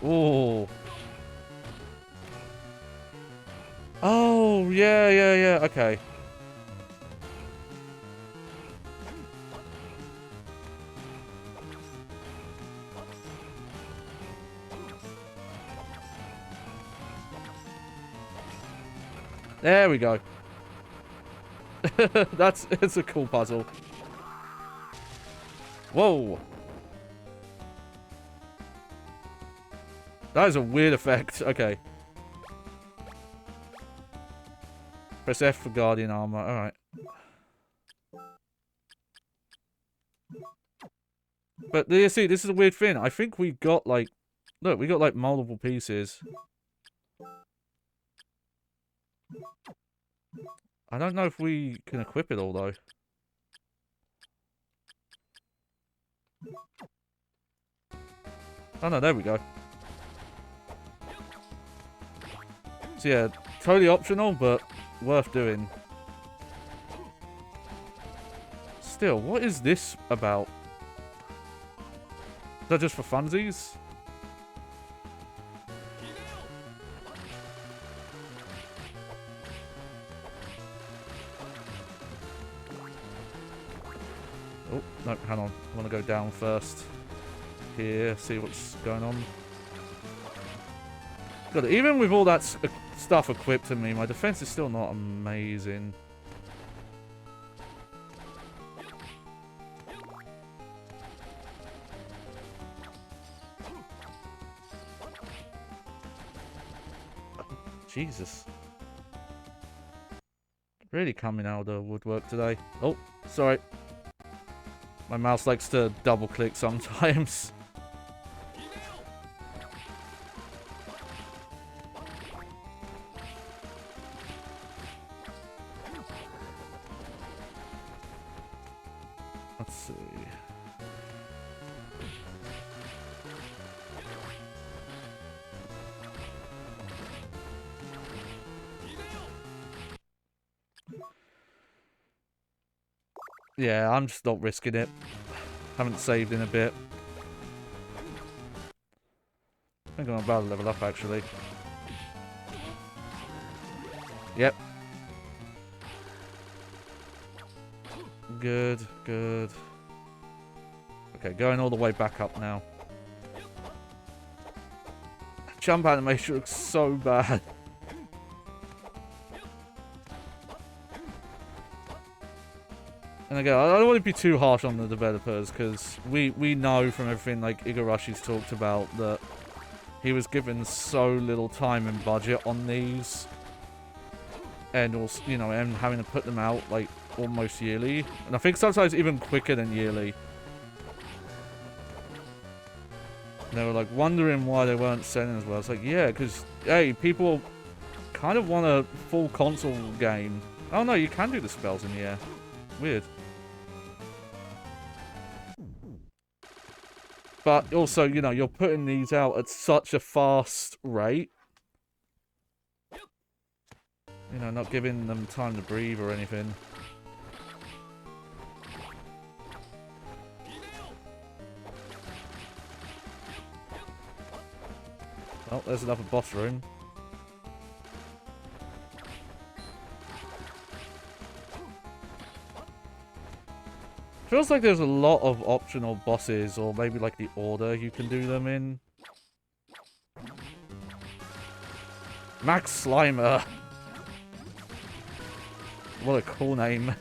Ooh. Oh, yeah, yeah, yeah. Okay. There we go. It's a cool puzzle. Whoa. That is a weird effect. Okay. Press F for Guardian Armor. Alright. But you see, this is a weird thing. I think we got like... Look, we got like multiple pieces. I don't know if we can equip it all though. Oh no, there we go. So yeah, totally optional, but worth doing. Still, what is this about? Is that just for funsies? Oh, no, hang on. I want to go down first. Here, see what's going on. God, even with all that stuff equipped to me, my defense is still not amazing. Jesus. Really coming out of the woodwork today. Oh, sorry. My mouse likes to double click sometimes. Let's see. Yeah, I'm just not risking it. Haven't saved in a bit. I think I'm about to level up, actually. Yep. Good, good. Okay, going all the way back up now. Jump animation looks so bad. And again, I don't want to be too harsh on the developers, because we know from everything like Igarashi's talked about that he was given so little time and budget on these. And also, you know, and having to put them out like almost yearly. And I think sometimes even quicker than yearly. And they were like wondering why they weren't selling as well. It's like, yeah, because, hey, people kind of want a full console game. Oh no, you can do the spells in the air. Weird. But also, you know, you're putting these out at such a fast rate. You know, not giving them time to breathe or anything. Oh, there's another boss room. Feels like there's a lot of optional bosses, or maybe like the order you can do them in. Max Slimer. What a cool name.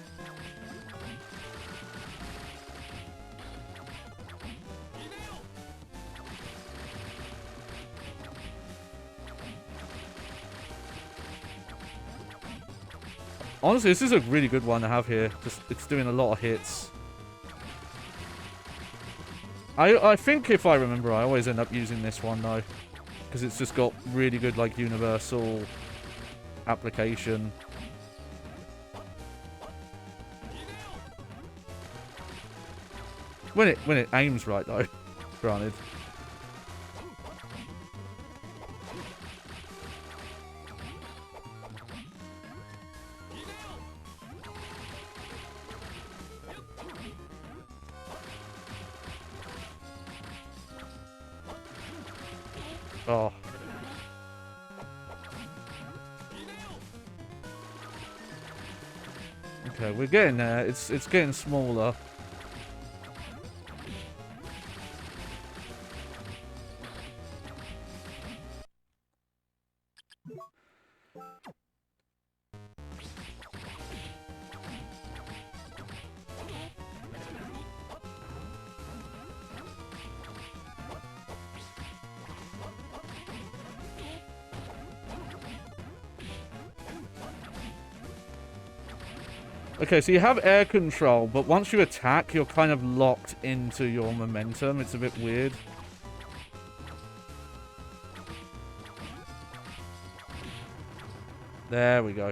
Honestly, this is a really good one to have here. Just it's doing a lot of hits. I think if I remember, I always end up using this one though, because it's just got really good like universal application. When it aims right though, granted. Oh. Okay, we're getting there. It's getting smaller. Okay, so you have air control, but once you attack, you're kind of locked into your momentum. It's a bit weird. There we go.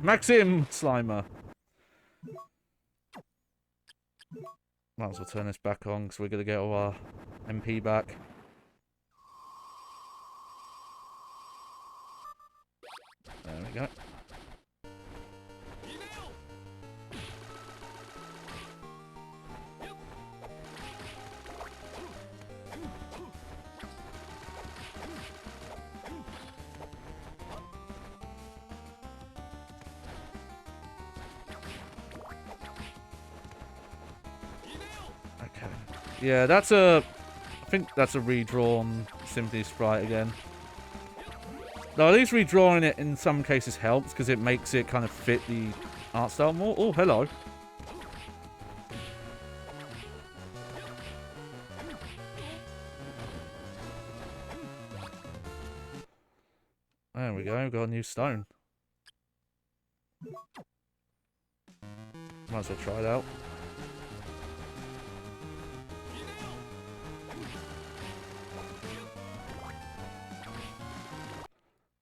Maxim Slimer. Might as well turn this back on, because we're going to get our MP back. There we go. Yeah, that's a... I think that's a redrawn Symphony sprite again. Though at least redrawing it in some cases helps, because it makes it kind of fit the art style more. Oh, hello. There we go, we've got a new stone. Might as well try it out.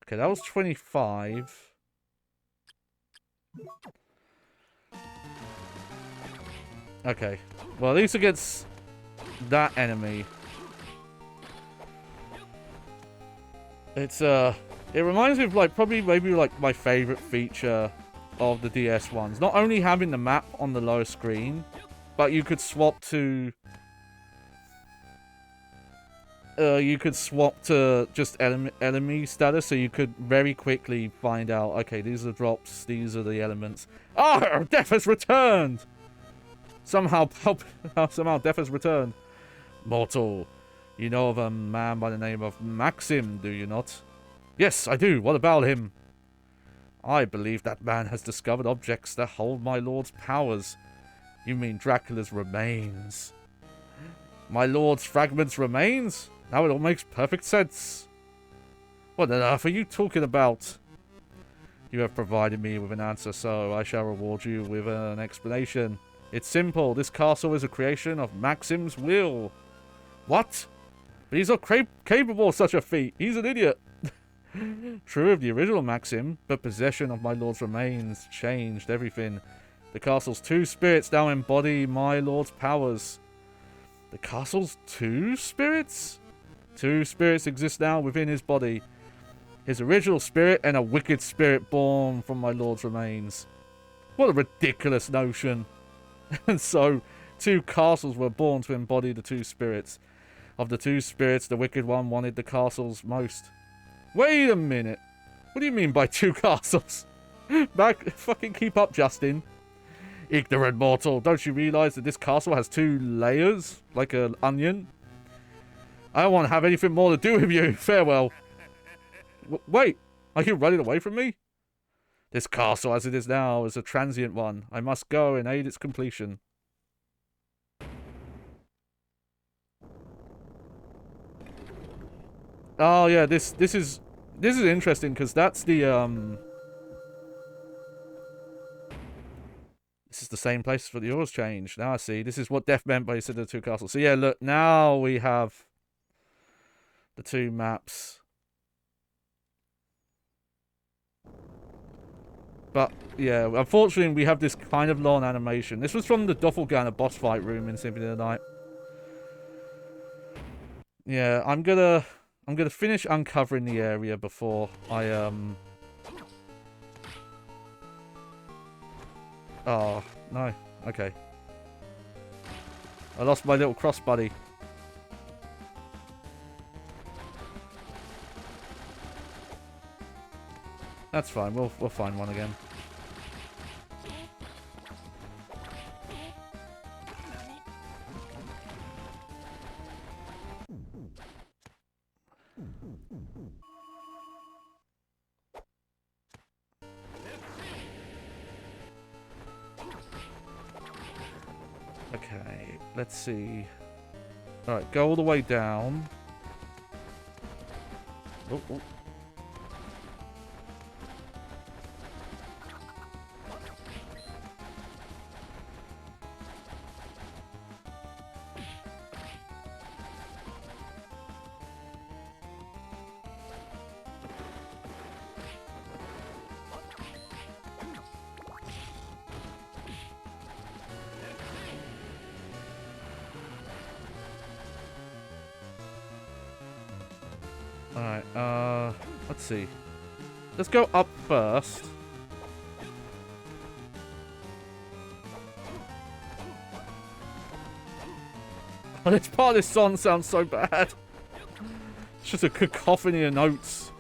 Okay, that was 25. Okay. Well, at least against that enemy. It's, it reminds me of, like, probably maybe, like, my favorite feature of the DS ones. Not only having the map on the lower screen, but you could swap to... you could swap to just enemy status, so you could very quickly find out, okay, these are the drops, these are the elements. Ah, death has returned! Somehow death has returned. Mortal, you know of a man by the name of Maxim, do you not? Yes, I do. What about him? I believe that man has discovered objects that hold my lord's powers. You mean Dracula's remains? My lord's fragments remains? Now it all makes perfect sense. What on earth are you talking about? You have provided me with an answer, so I shall reward you with an explanation. It's simple. This castle is a creation of Maxim's will. What? But he's not capable of such a feat. He's an idiot. True of the original Maxim, but possession of my lord's remains changed everything. The castle's two spirits now embody my lord's powers. The castle's two spirits? Two spirits exist now within his body. His original spirit and a wicked spirit born from my lord's remains. What a ridiculous notion. And so, two castles were born to embody the two spirits. Of the two spirits, the wicked one wanted the castles most. Wait a minute. What do you mean by two castles? Fucking keep up, Justin. Ignorant mortal, don't you realize that this castle has two layers? Like an onion? I don't want to have anything more to do with you. Farewell. Wait, are you running away from me? This castle, as it is now, is a transient one. I must go and aid its completion. Oh yeah, this is interesting because that's the is the same place, but yours changed. Now I see. This is what Death meant by he said the two castles. So yeah, look, now we have the two maps. But yeah, unfortunately we have this kind of long animation. This was from the Doppelganger boss fight room in Symphony of the Night. Yeah, I'm gonna finish uncovering the area before I Oh, no. Okay. I lost my little cross buddy. That's fine. We'll find one again. Okay, let's see. Alright, go all the way down. Oh, oh. Alright, let's see. Let's go up first. Oh, this part of this song sounds so bad. It's just a cacophony of notes.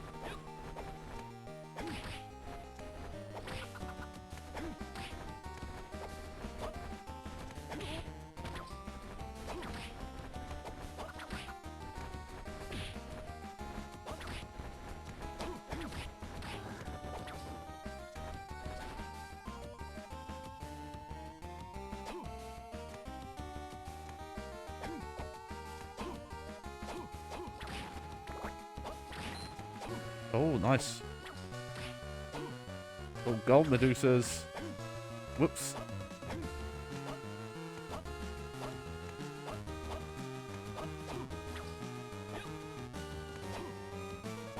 Oh, nice. Oh, gold Medusas. Whoops.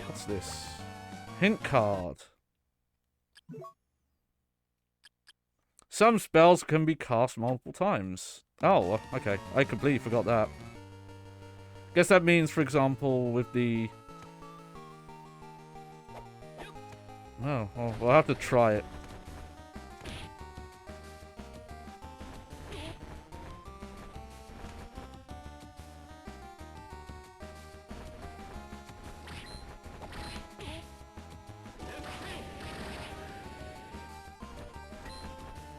What's this? Hint card. Some spells can be cast multiple times. Oh, okay. I completely forgot that. Guess that means, for example, with the... Oh, well, we'll have to try it.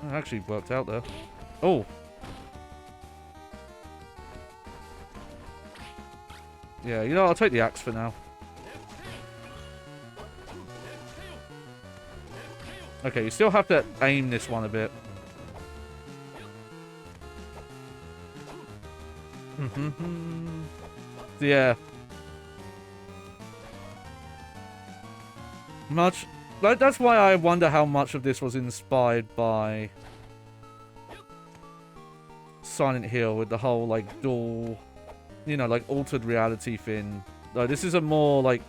That actually worked out there. Oh! Yeah, you know, I'll take the axe for now. Okay, you still have to aim this one a bit. Yeah. Much... That's why I wonder how much of this was inspired by Silent Hill with the whole, like, dual... You know, like, altered reality thing. Though this is a more, like,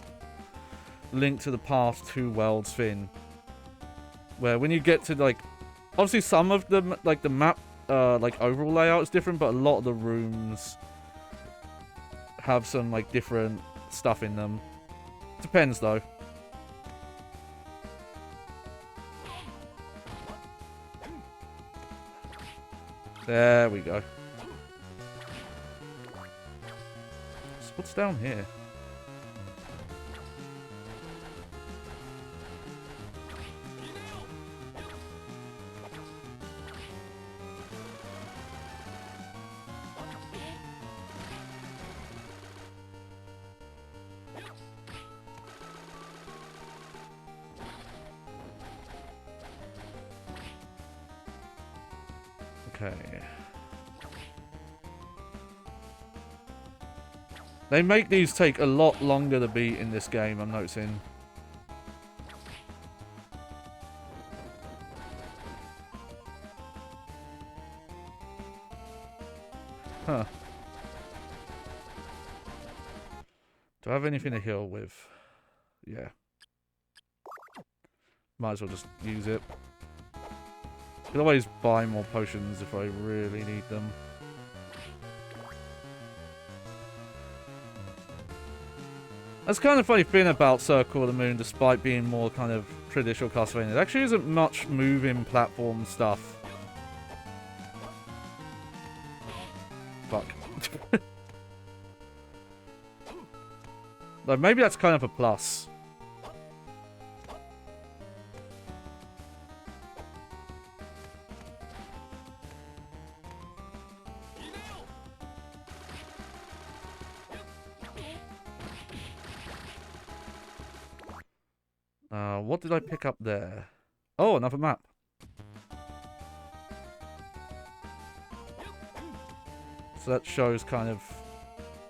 Link to the Past 2 worlds thing. Where when you get to, like, obviously some of the, like, the map, like, overall layout is different, but a lot of the rooms have some, like, different stuff in them. Depends, though. There we go. So what's down here? Okay. They make these take a lot longer to beat in this game, I'm noticing. Huh. Do I have anything to heal with? Yeah. Might as well just use it. Could always buy more potions if I really need them. That's kind of funny thing about Circle of the Moon, despite being more kind of traditional Castlevania. There actually isn't much moving platform stuff. Fuck. Like, maybe that's kind of a plus. What did I pick up there? Oh, another map. So that shows kind of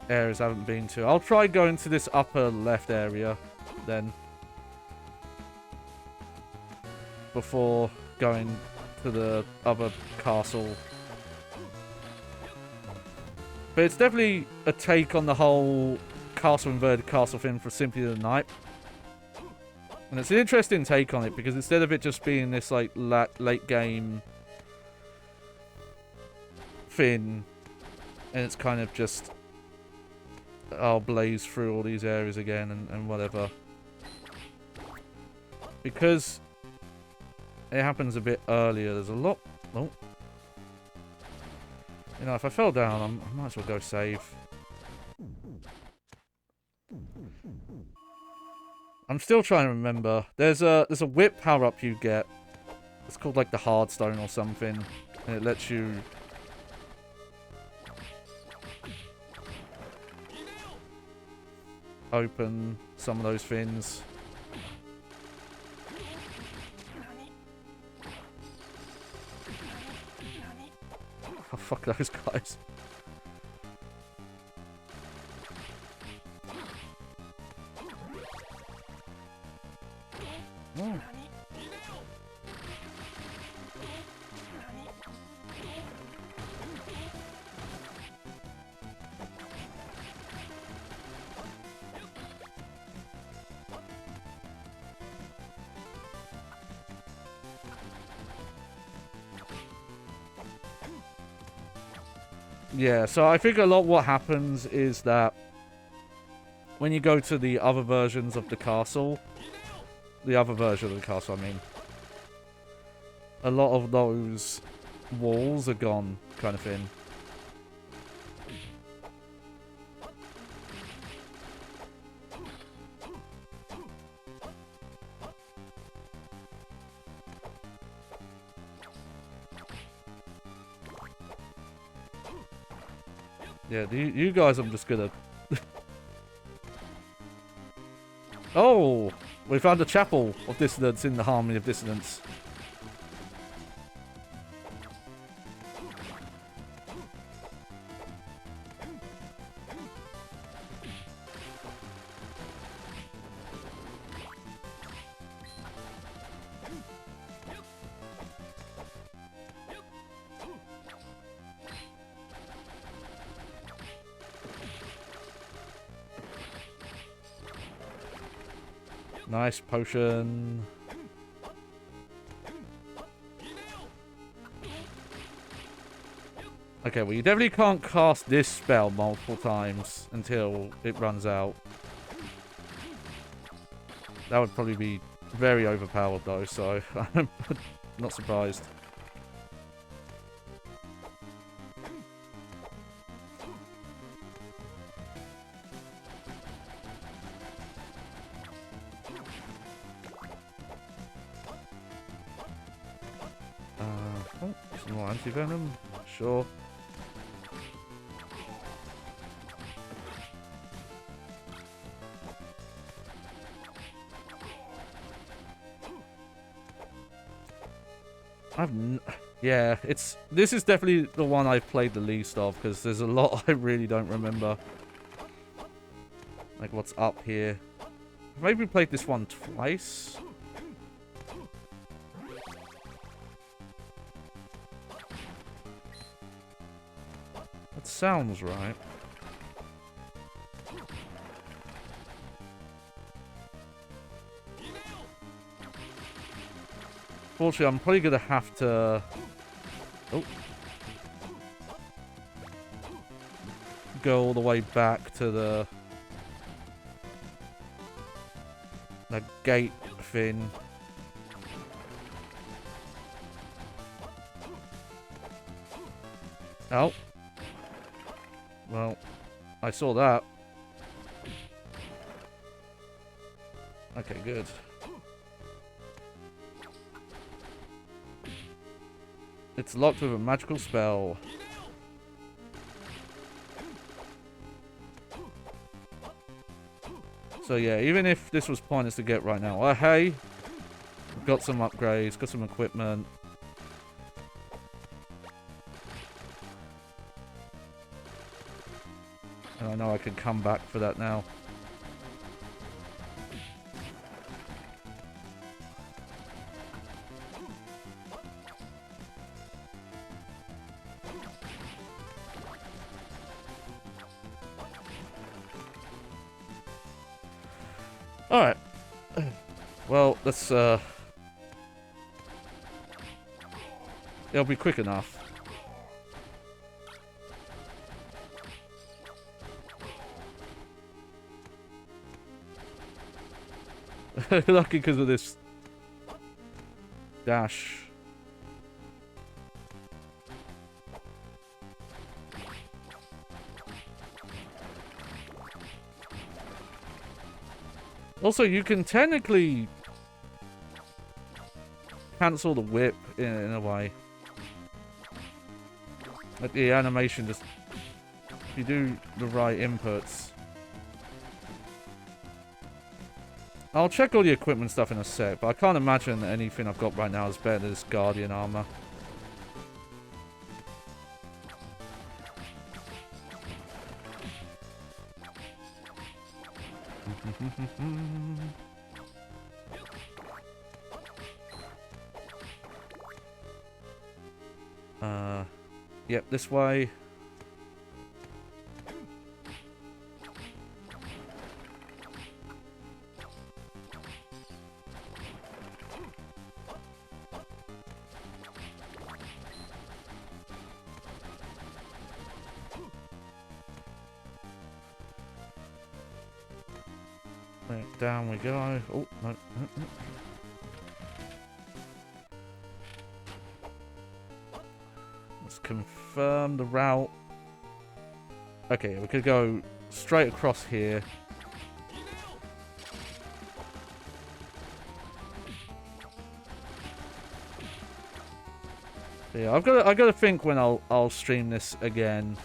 areas I haven't been to. I'll try going to this upper left area then. Before going to the other castle. But it's definitely a take on the whole castle inverted castle thing for Symphony of the Night. And it's an interesting take on it, because instead of it just being this, like, late game thing, and it's kind of just, I'll blaze through all these areas again and whatever. Because it happens a bit earlier, there's a lot... Oh. You know, if I fell down, I might as well go save. I'm still trying to remember. There's a whip power up you get. It's called like the Hardstone or something, and it lets you open some of those things. Oh, fuck those guys. Oh. Yeah, so I think a lot what happens is that when you go to the other versions of the castle, I mean, a lot of those walls are gone, kind of thing. Yeah, you guys, I'm just gonna... Oh! We found a chapel of dissonance in the Harmony of Dissonance. Nice potion. Okay, well, you definitely can't cast this spell multiple times until it runs out. That would probably be very overpowered, though, so I'm not surprised. Oh, some more anti-venom. Sure. Yeah, this is definitely the one I've played the least of, because there's a lot I really don't remember. Like what's up here. I've maybe played this one twice. Let's sounds right. Fortunately, I'm probably gonna have to... Oh. Go all the way back to the gate thing. Oh. Well, I saw that. Okay, good. It's locked with a magical spell. So yeah, even if this was pointless to get right now, hey, got some upgrades, got some equipment. And I know I can come back for that now. Alright. Well, let's, it'll be quick enough. Lucky because of this dash. Also, you can technically cancel the whip in a way. Like the animation just... If you do the right inputs. I'll check all the equipment stuff in a sec, but I can't imagine that anything I've got right now is better than this Guardian armor. Yep, this way. Right, down we go. Oh, no. Let's confirm the route. Okay, we could go straight across here. Yeah, I gotta think when I'll stream this again,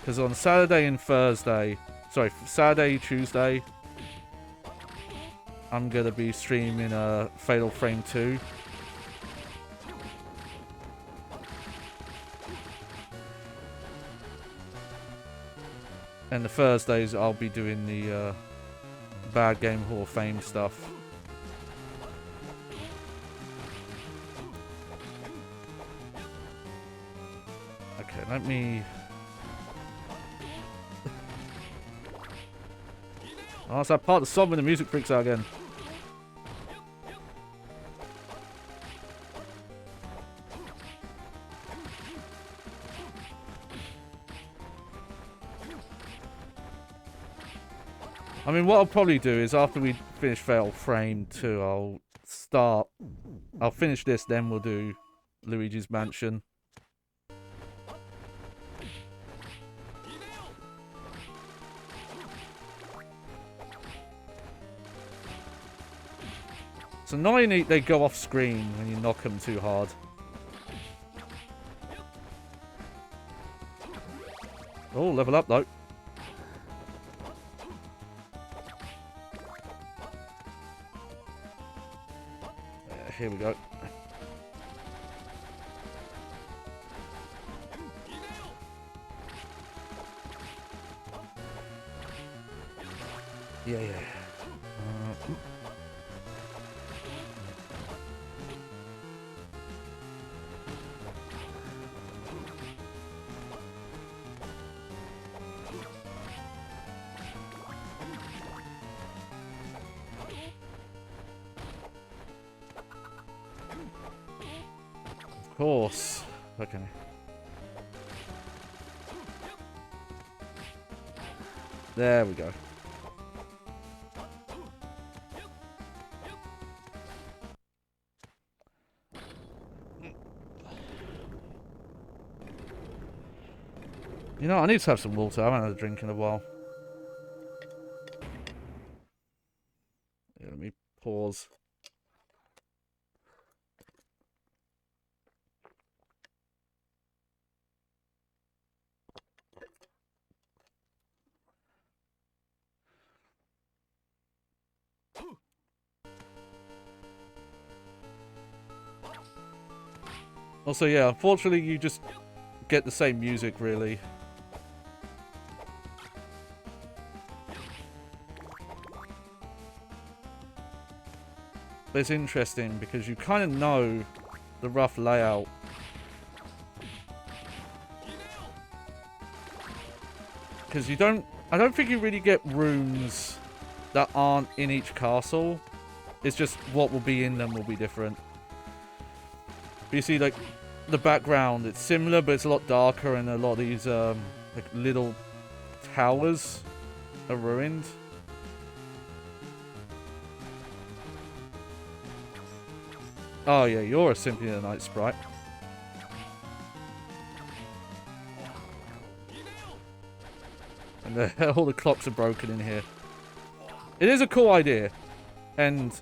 because on Saturday and Thursday, sorry, Saturday, Tuesday, I'm gonna be streaming Fatal Frame 2. And the Thursdays I'll be doing the Bad Game Hall of Fame stuff. Okay, let me... Oh, it's that part of the song when the music freaks out again. I mean, what I'll probably do is after we finish Fatal Frame 2, I'll finish this, then we'll do Luigi's Mansion. It's annoying they go off screen when you knock them too hard. Oh, level up though. Here we go. Yeah. Of course. Okay. There we go. You know, I need to have some water. I haven't had a drink in a while. Yeah, let me pause. Also, yeah, unfortunately, you just get the same music, really. But it's interesting because you kind of know the rough layout. Because you don't... I don't think you really get rooms that aren't in each castle. It's just what will be in them will be different. But you see, like, the background, it's similar, but it's a lot darker, and a lot of these, like, little towers are ruined. Oh, yeah, you're a Symphony of the Night sprite. And all the clocks are broken in here. It is a cool idea, and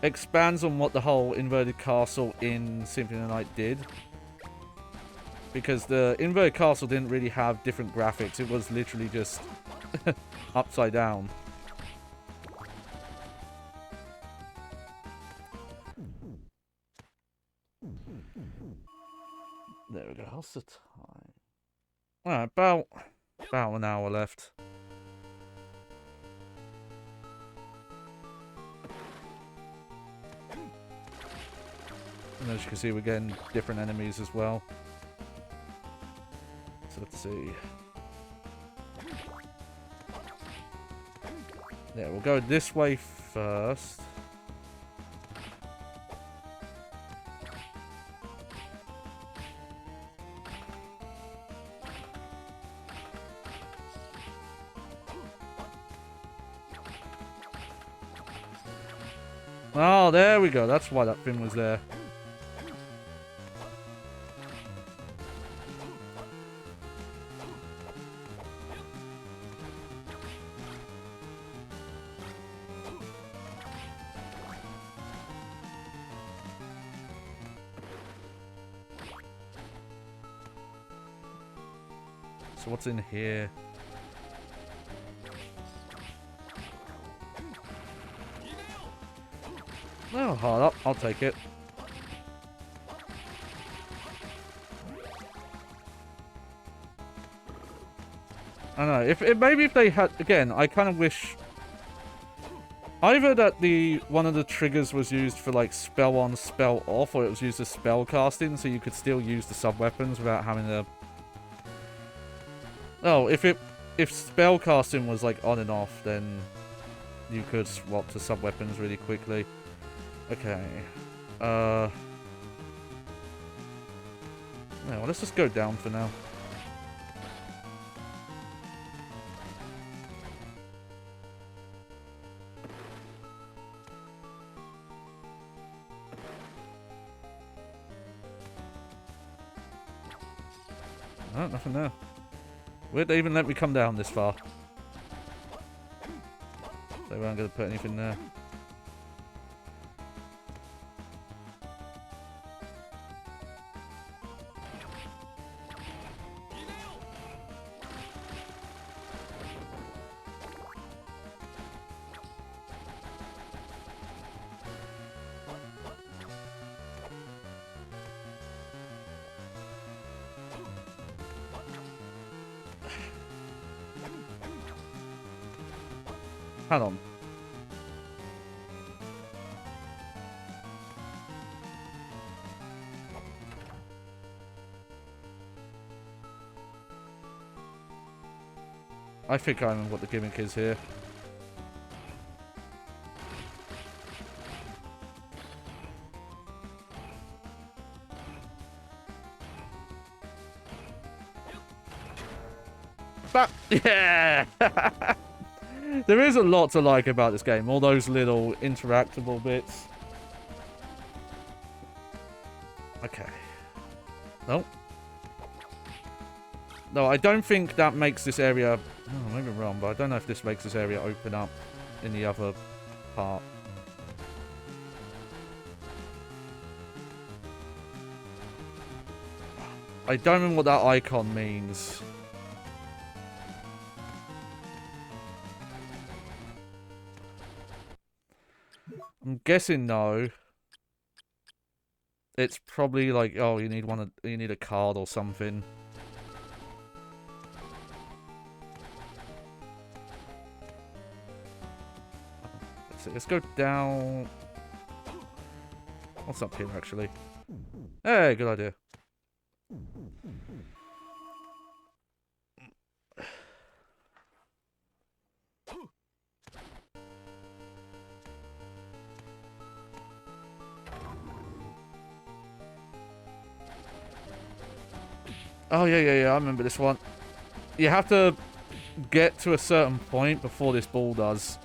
expands on what the whole inverted castle in Symphony of the Night did. Because the inverted castle didn't really have different graphics. It was literally just upside down. There we go. How's the time? Alright, about an hour left. And as you can see, we're getting different enemies as well. So let's see. Yeah, we'll go this way first. Oh, there we go. That's why that thing was there. So what's in here? Oh, hard up. I'll take it. I don't know. If maybe if they had, again, I kind of wish either that one of the triggers was used for like spell on, spell off, or it was used as spell casting, so you could still use the sub weapons without having to. Oh, if spell casting was like on and off, then you could swap to sub weapons really quickly. Okay. Yeah, well, let's just go down for now. Oh, nothing there. Where'd they even let me come down this far? They weren't going to put anything there. Hang on. I think I remember what the gimmick is here. But yeah. There is a lot to like about this game. All those little interactable bits. Okay. Nope. No, I don't think that makes this area... Oh, maybe I'm wrong, but I don't know if this makes this area open up in the other part. I don't remember what that icon means. I'm guessing no. It's probably like, oh, you need a card or something. Let's go down. What's up here, actually? Hey, good idea. Oh, yeah, I remember this one. You have to get to a certain point before this ball does.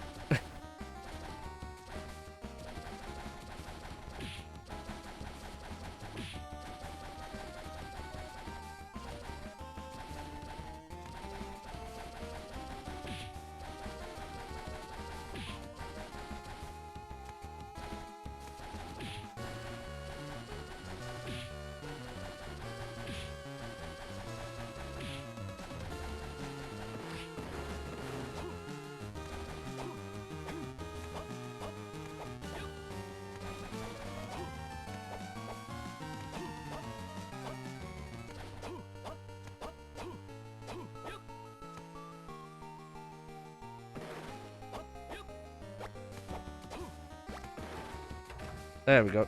There we go.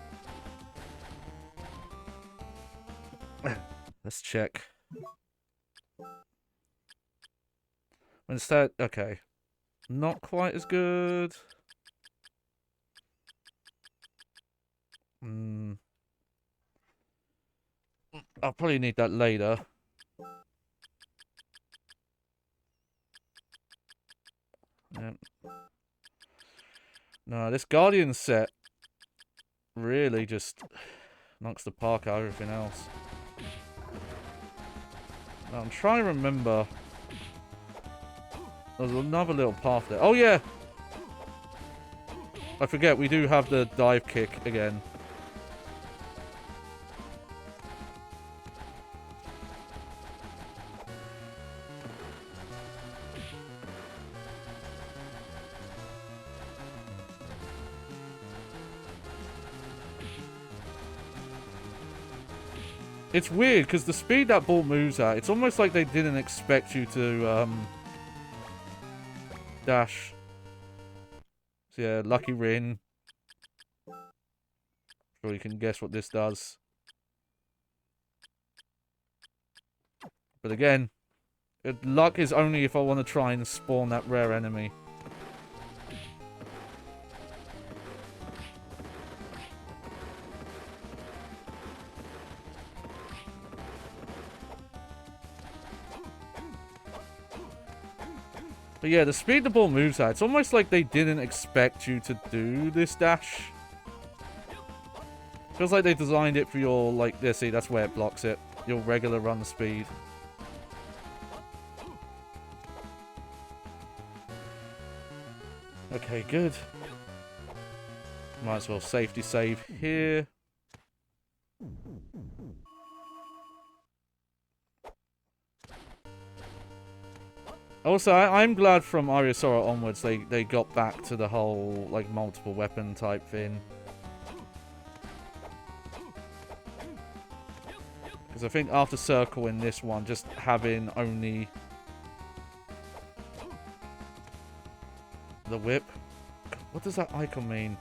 Let's check. Instead, okay. Not quite as good. I'll probably need that later. Yep. No, this Guardian set really just knocks the park out of everything else. Now, I'm trying to remember. There's another little path there. Oh, yeah! I forget, we do have the dive kick again. It's weird, because the speed that ball moves at, it's almost like they didn't expect you to, dash. So yeah, Lucky Rin. Sure you can guess what this does. But again, luck is only if I want to try and spawn that rare enemy. But yeah, the speed the ball moves at, it's almost like they didn't expect you to do this dash. Feels like they designed it for your, like, there, see, that's where it blocks it. Your regular run speed. Okay, good. Might as well safety save here. Also, I'm glad from Ariasora onwards they got back to the whole, like, multiple weapon type thing. Because I think after Circle in this one, just having only the whip. What does that icon mean?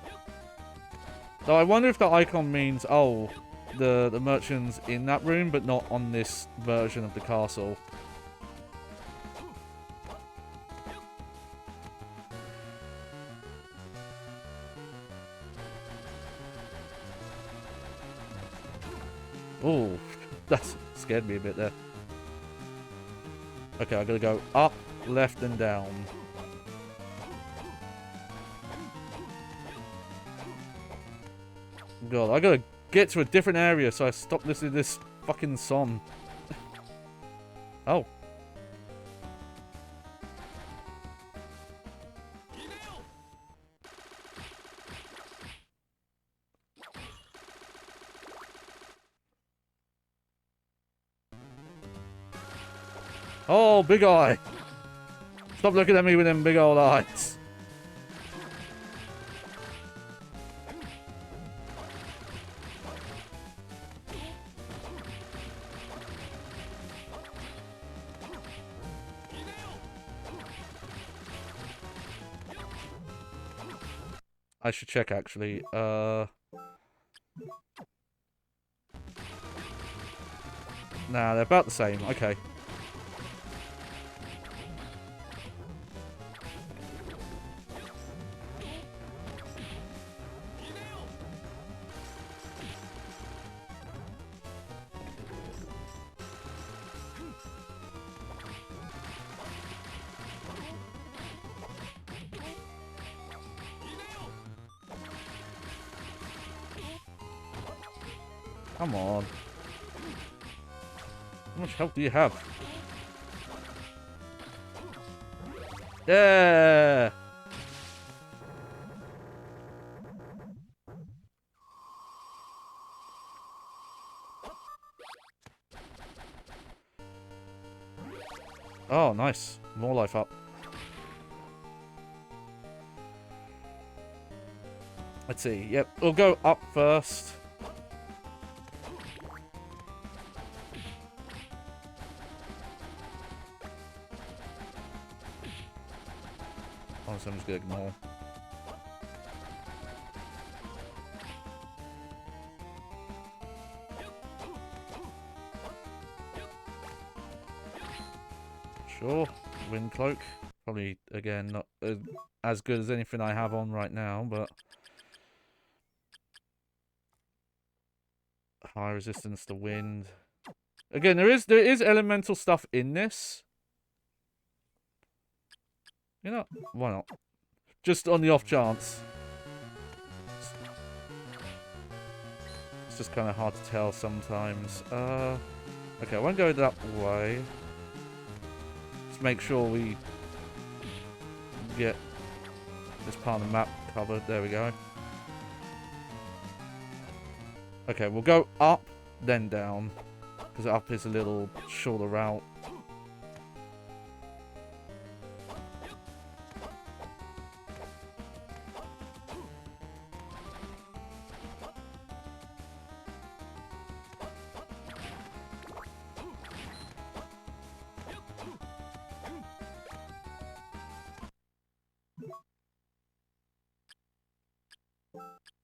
So I wonder if the icon means, oh, the merchant's in that room, but not on this version of the castle. Oh, that scared me a bit there. Okay, I gotta go up, left, and down. God, I gotta get to a different area so I stop listening to this fucking song. Oh. Oh, big eye. Stop looking at me with them big old eyes. I should check, actually. Nah, they're about the same. Okay. Come on. How much health do you have? Yeah! Oh, nice. More life up. Let's see. Yep, we'll go up first. So I'm just gonna ignore. Sure. Wind cloak. Probably, again, not as good as anything I have on right now, but... High resistance to wind. Again, there is elemental stuff in this. You know, why not? Just on the off chance. It's just kind of hard to tell sometimes. Okay, I won't go that way. Let's make sure we get this part of the map covered. There we go. Okay, we'll go up, then down. Because up is a little shorter route.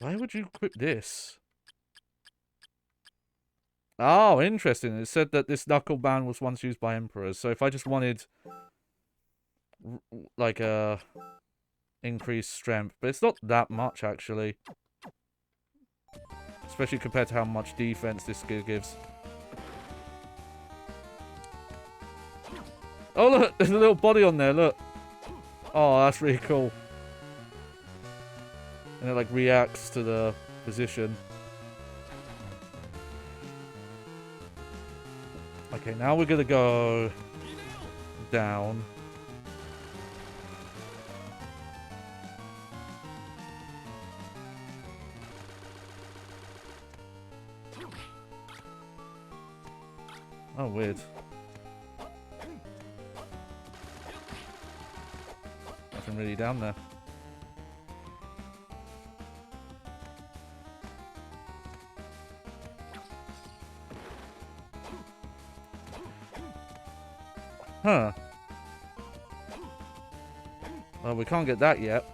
Why would you equip this? Oh, interesting. It said that this knuckle band was once used by emperors. So if I just wanted, like, increased strength. But it's not that much, actually. Especially compared to how much defense this skill gives. Oh, look! There's a little body on there, look. Oh, that's really cool. And it, like, reacts to the position. Okay, now we're gonna go down. Oh, weird. Nothing really down there. Huh. Well, we can't get that yet.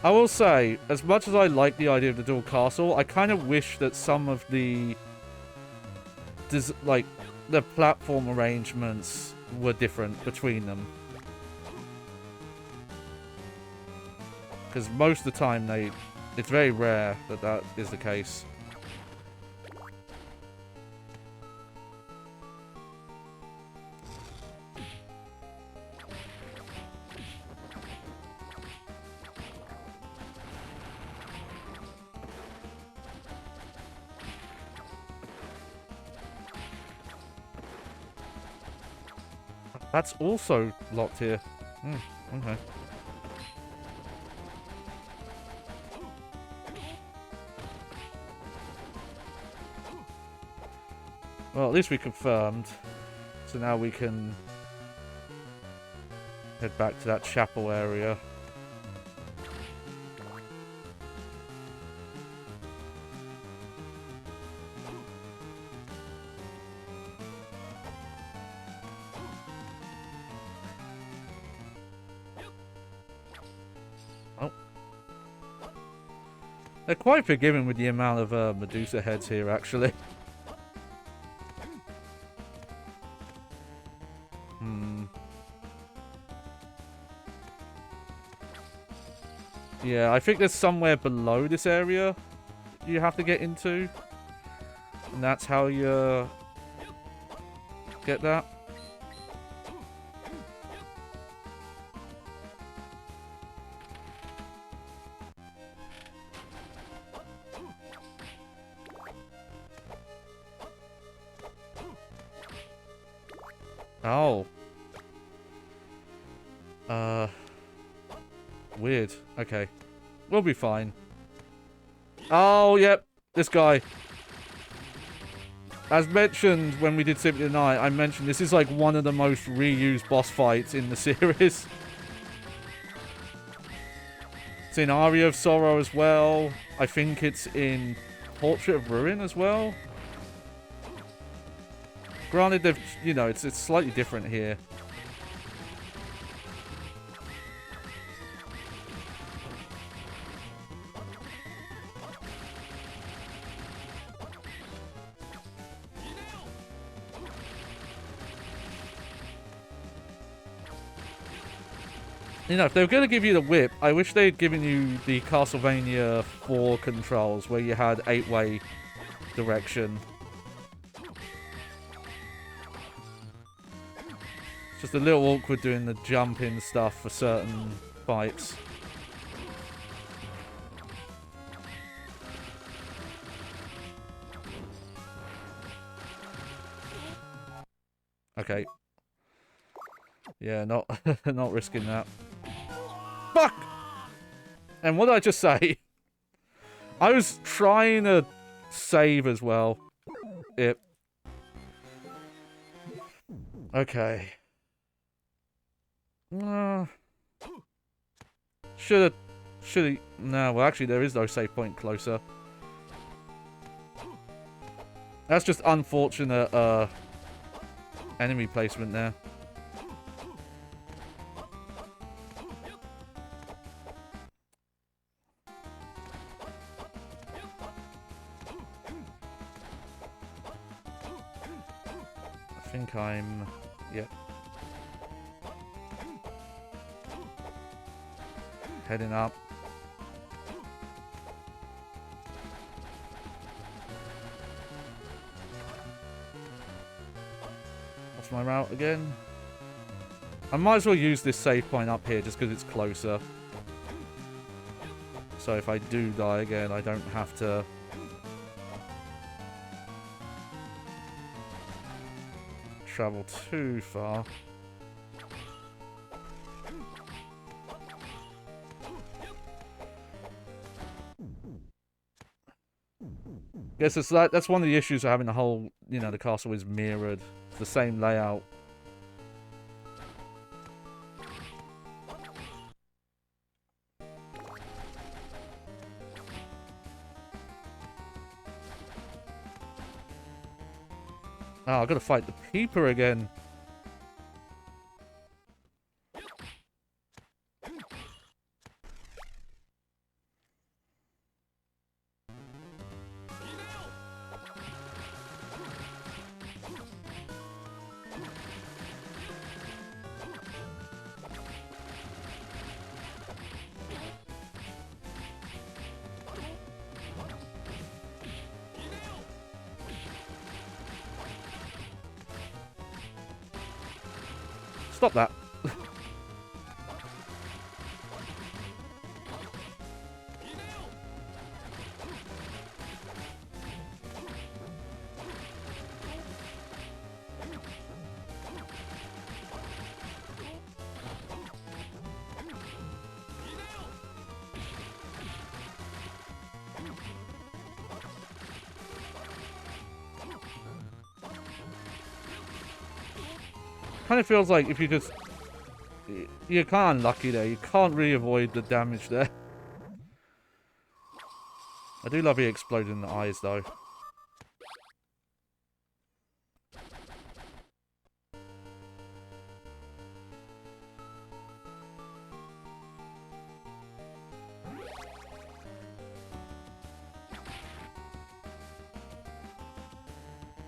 I will say, as much as I like the idea of the dual castle, I kind of wish that some of the like the platform arrangements were different between them. Because most of the time it's very rare that that is the case. That's also locked here. Okay. Well, at least we confirmed. So now we can head back to that chapel area. Oh. They're quite forgiving with the amount of Medusa heads here, actually. Yeah, I think there's somewhere below this area you have to get into. And that's how you get that. Oh. Weird. Okay. We'll be fine. Oh, yep. This guy. As mentioned when we did Symphony of the Night, I mentioned this is like one of the most reused boss fights in the series. It's in Aria of Sorrow as well. I think it's in Portrait of Ruin as well. Granted, they've, you know, it's slightly different here. You know, if they were going to give you the whip, I wish they'd given you the Castlevania 4 controls where you had 8-way direction. It's just a little awkward doing the jumping stuff for certain fights. Okay. Yeah, not not risking that. Fuck! And what did I just say? I was trying to save as well. Yep. Okay. Should have... No, well actually there is no save point closer. That's just unfortunate enemy placement there. I think I'm... Yep. Heading up. What's my route again? I might as well use this save point up here just because it's closer. So if I do die again, I don't have to... travel too far. Guess it's like that's one of the issues of having the whole, you know, the castle is mirrored. It's the same layout. Oh, I've got to fight the Peeper again. Stop that. kind of feels like if you just... You're kind of unlucky there. You can't really avoid the damage there. I do love it exploding in the eyes, though.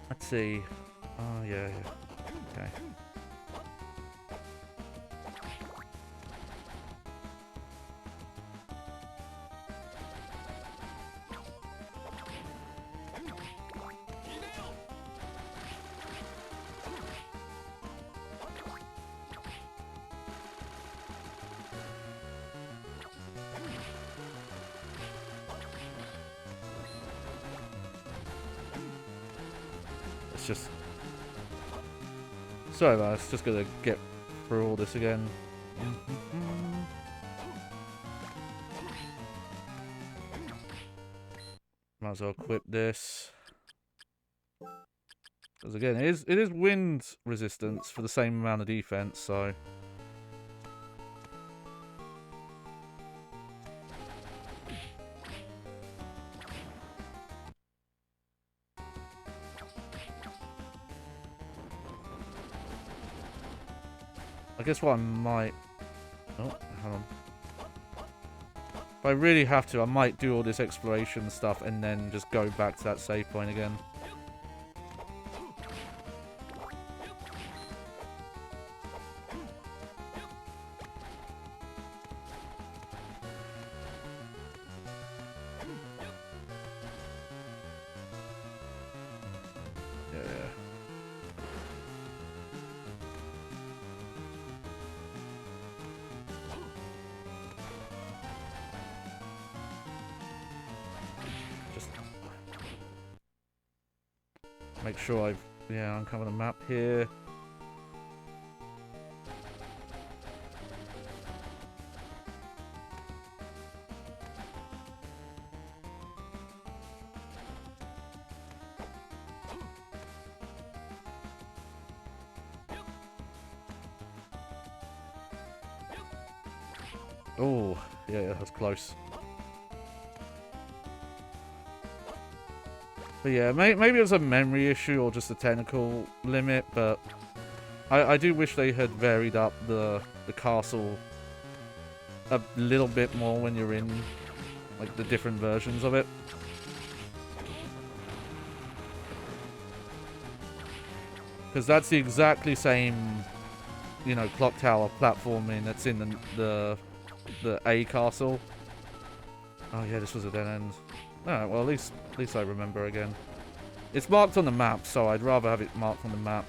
Let's see. Oh, yeah. Okay. Just sorry about this, just gonna get through all this again. Might as well equip this. Because again, it is wind resistance for the same amount of defense, so I guess what I might... Oh, hold on. If I really have to, I might do all this exploration stuff and then just go back to that save point again. Make sure I've... Yeah, uncover the map here. Oh, yeah, that was close. But yeah, maybe it was a memory issue or just a technical limit, but I do wish they had varied up the castle a little bit more when you're in like the different versions of it. Because that's the exactly same, you know, clock tower platforming that's in the A castle. Oh yeah, this was a dead end. Alright, well at least I remember again. It's marked on the map, so I'd rather have it marked on the map.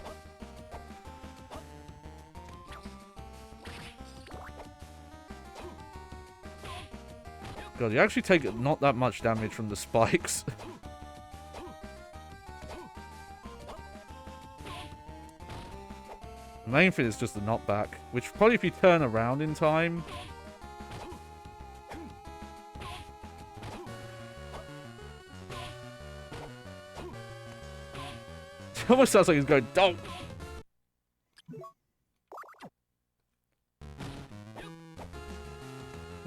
God, you actually take not that much damage from the spikes. The main thing is just the knockback, which probably if you turn around in time... It almost sounds like he's going, don't!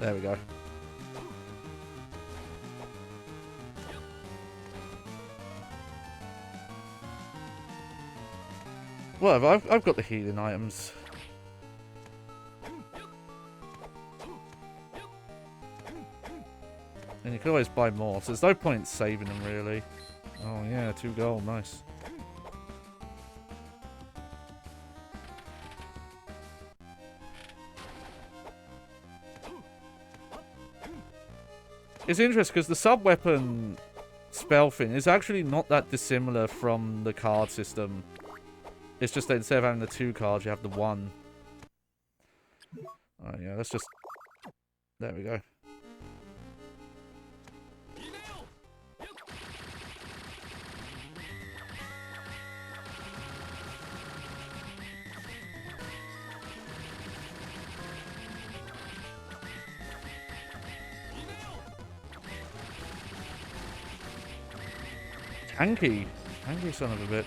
There we go. Whatever, I've got the healing items. And you can always buy more, so there's no point saving them really. Oh yeah, 2 gold, nice. It's interesting because the sub-weapon spell thing is actually not that dissimilar from the card system. It's just that instead of having the 2 cards, you have the 1. Oh yeah, let's just... There we go. Tanky. Tanky son of a bitch.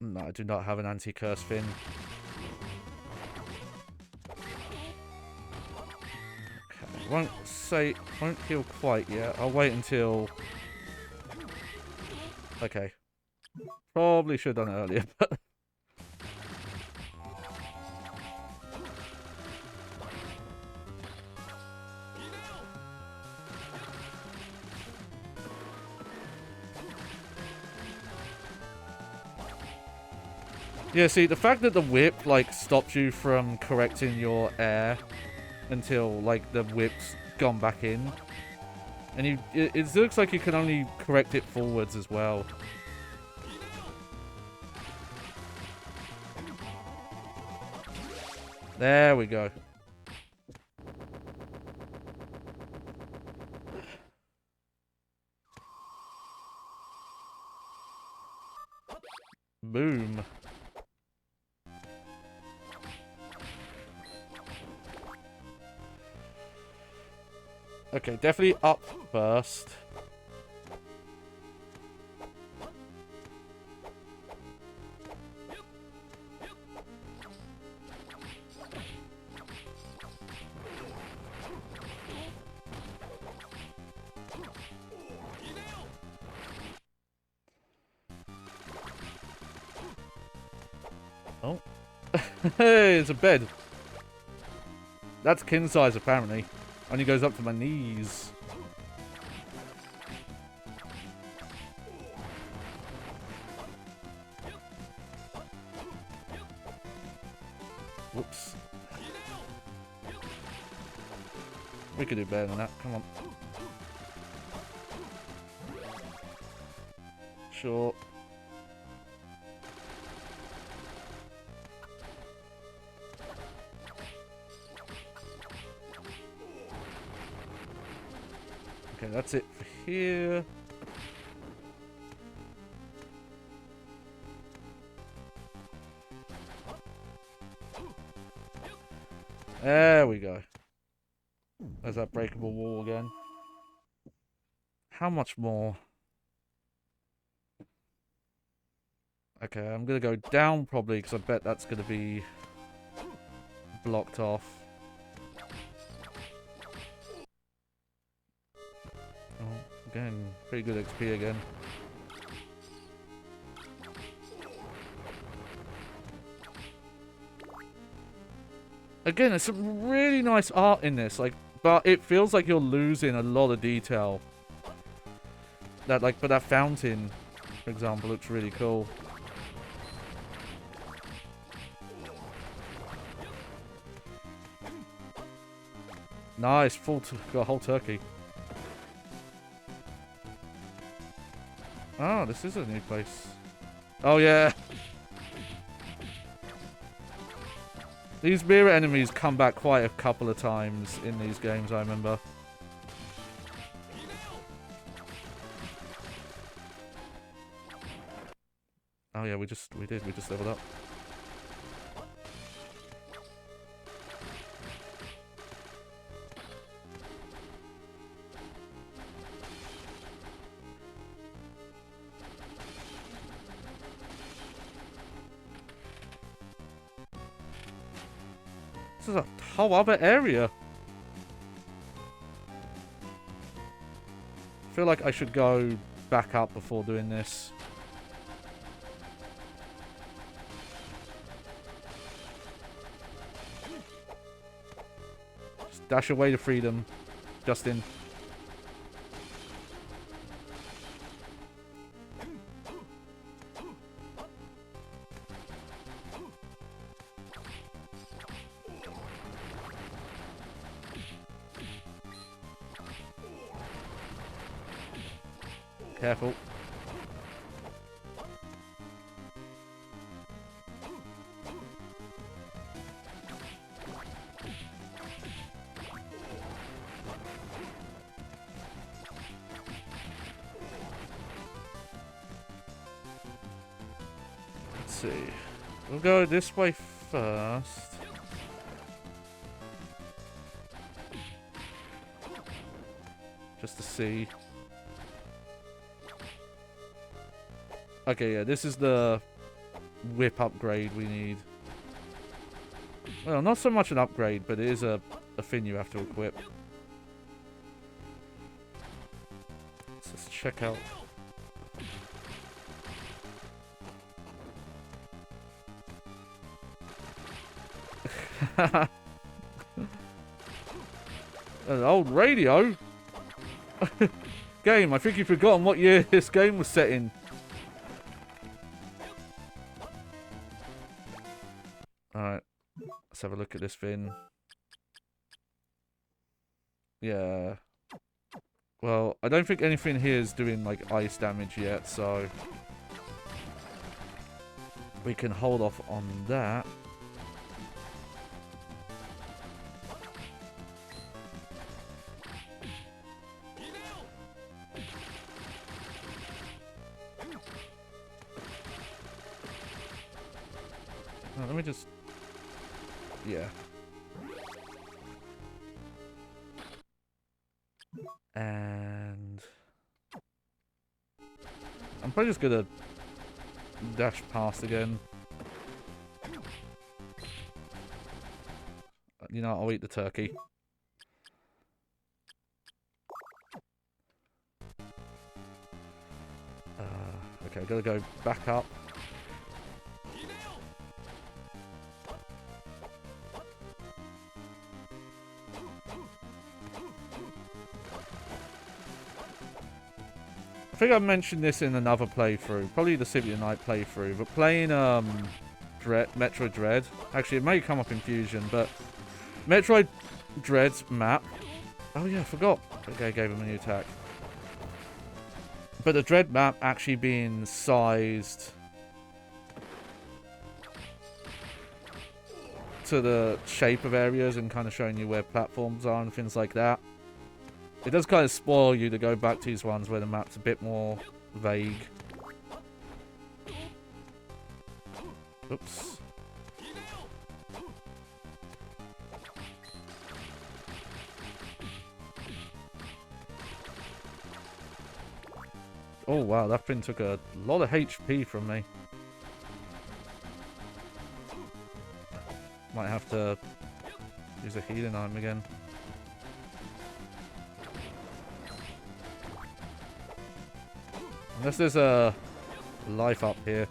No, I do not have an anti-curse fin. Okay, won't heal quite yet. I'll wait until... Okay. Probably should have done it earlier, but... Yeah, see, the fact that the whip, like, stops you from correcting your air until, like, the whip's gone back in. And it looks like you can only correct it forwards as well. There we go. Boom. Okay, definitely up first. Oh. Hey, it's a bed. That's king size, apparently. Only goes up to my knees. Whoops. We could do better than that. Come on. Sure. Okay, that's it for here. There we go. There's that breakable wall again. How much more? Okay, I'm gonna go down probably because I bet that's gonna be blocked off. Oh, again, pretty good XP again. Again, there's some really nice art in this, like, but it feels like you're losing a lot of detail. But that fountain, for example, looks really cool. Nice, got a whole turkey. Oh, this is a new place. Oh, yeah. These mirror enemies come back quite a couple of times in these games, I remember. Oh yeah, we just leveled up. This is a whole other area. I feel like I should go back up before doing this. Just dash away to freedom, Justin. Careful. Let's see. We'll go this way first. Just to see. Okay, yeah, this is the whip upgrade we need. Well, not so much an upgrade, but it is a thing you have to equip. Let's just check out. An old radio? Game, I think you've forgotten what year this game was set in. Alright. Let's have a look at this thing. Yeah. Well, I don't think anything here is doing, like, ice damage yet, so... we can hold off on that. Let me just... yeah. And... I'm probably just gonna dash past again. You know, I'll eat the turkey. Okay, gotta go back up. I think I've mentioned this in another playthrough, probably the City of Night playthrough, but playing Metroid Dread, actually it may come up in Fusion, but Metroid Dread's map, oh yeah, I forgot, okay, I gave him a new attack, but the Dread map actually being sized to the shape of areas and kind of showing you where platforms are and things like that. It does kind of spoil you to go back to these ones where the map's a bit more vague. Oops. Oh wow, that thing took a lot of HP from me. Might have to use a healing item again. Unless there's a life up here.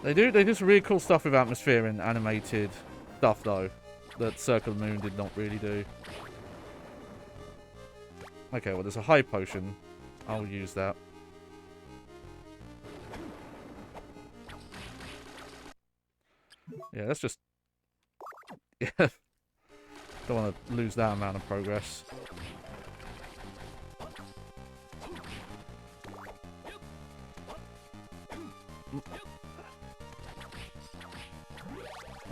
They do some really cool stuff with atmosphere and animated stuff though, that Circle of the Moon did not really do. Okay, well there's a high potion. I'll use that. Yeah, let's just... yeah. Don't want to lose that amount of progress.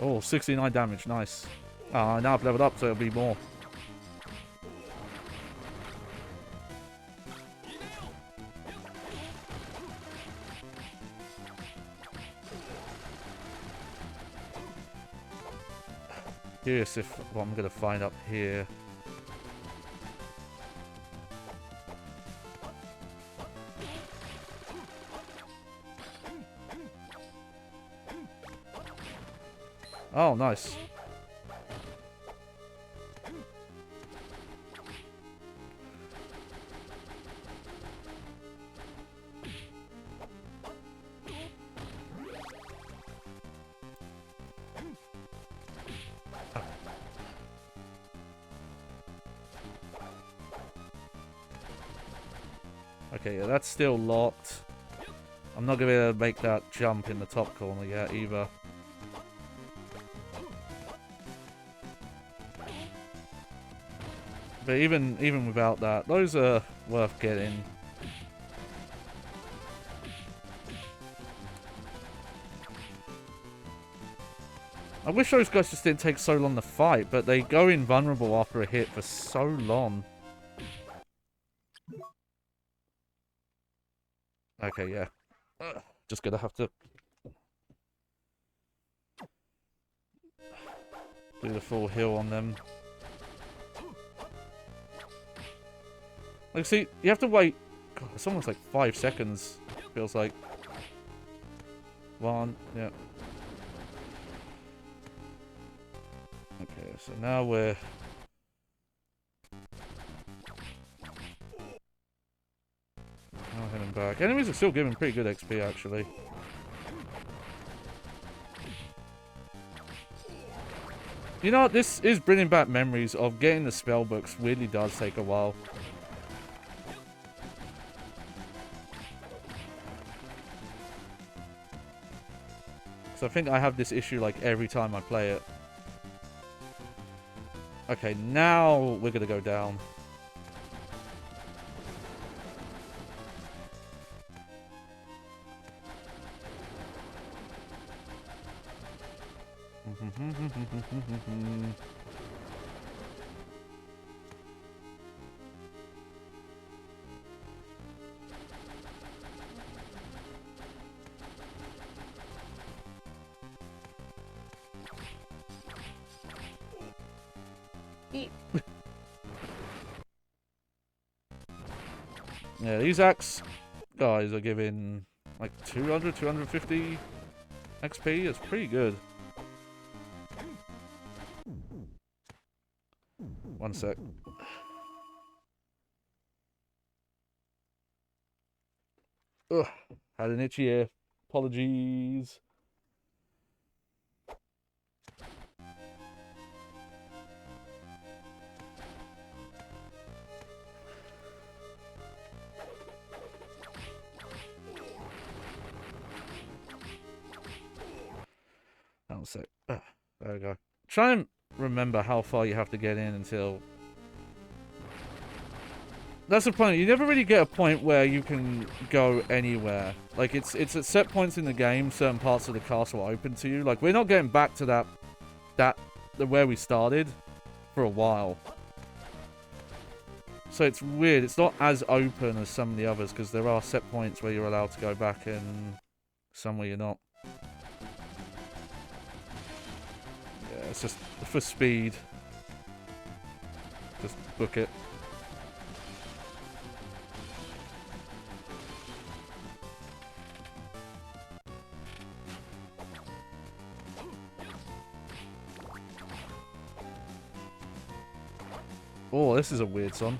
Oh, 69 damage, nice. Now I've leveled up, so it'll be more. Curious if what I'm gonna find up here. Oh, nice. Okay, yeah, that's still locked. I'm not going to be able to make that jump in the top corner yet either. But even without that, those are worth getting. I wish those guys just didn't take so long to fight, but they go invulnerable after a hit for so long. Okay, yeah. Just gonna have to do the full heal on them. Like, see, you have to wait. God, it's almost like 5 seconds. Feels like. 1, yeah. Okay, so now we're... Now heading back. Enemies are still giving pretty good XP, actually. You know what? This is bringing back memories of getting the spell books. Weirdly does take a while. So I think I have this issue like every time I play it. Okay, now we're gonna go down. Yeah, these axe guys are giving like 200, 250 XP. It's pretty good. One sec. Ugh, had an itchy ear. Apologies. One sec. There we go. Try and remember how far you have to get in until... That's the point. You never really get a point where you can go anywhere. Like, it's at set points in the game, certain parts of the castle are open to you. Like, we're not getting back to where we started for a while. So it's weird. It's not as open as some of the others, because there are set points where you're allowed to go back and some where you're not. Yeah, it's just for speed. Just book it. Oh, this is a weird song.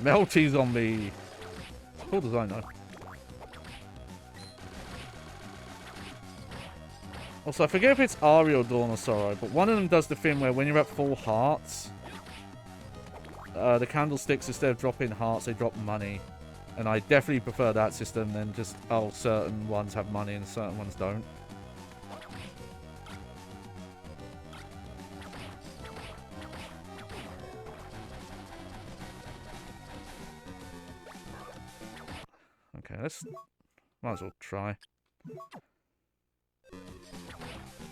Melty zombie. Cool design though. Also, I forget if it's Ari or Dawn or Sorrow, but one of them does the thing where when you're at full hearts, the candlesticks, instead of dropping hearts, they drop money. And I definitely prefer that system than just, oh, certain ones have money and certain ones don't. Okay, let's... Might as well try.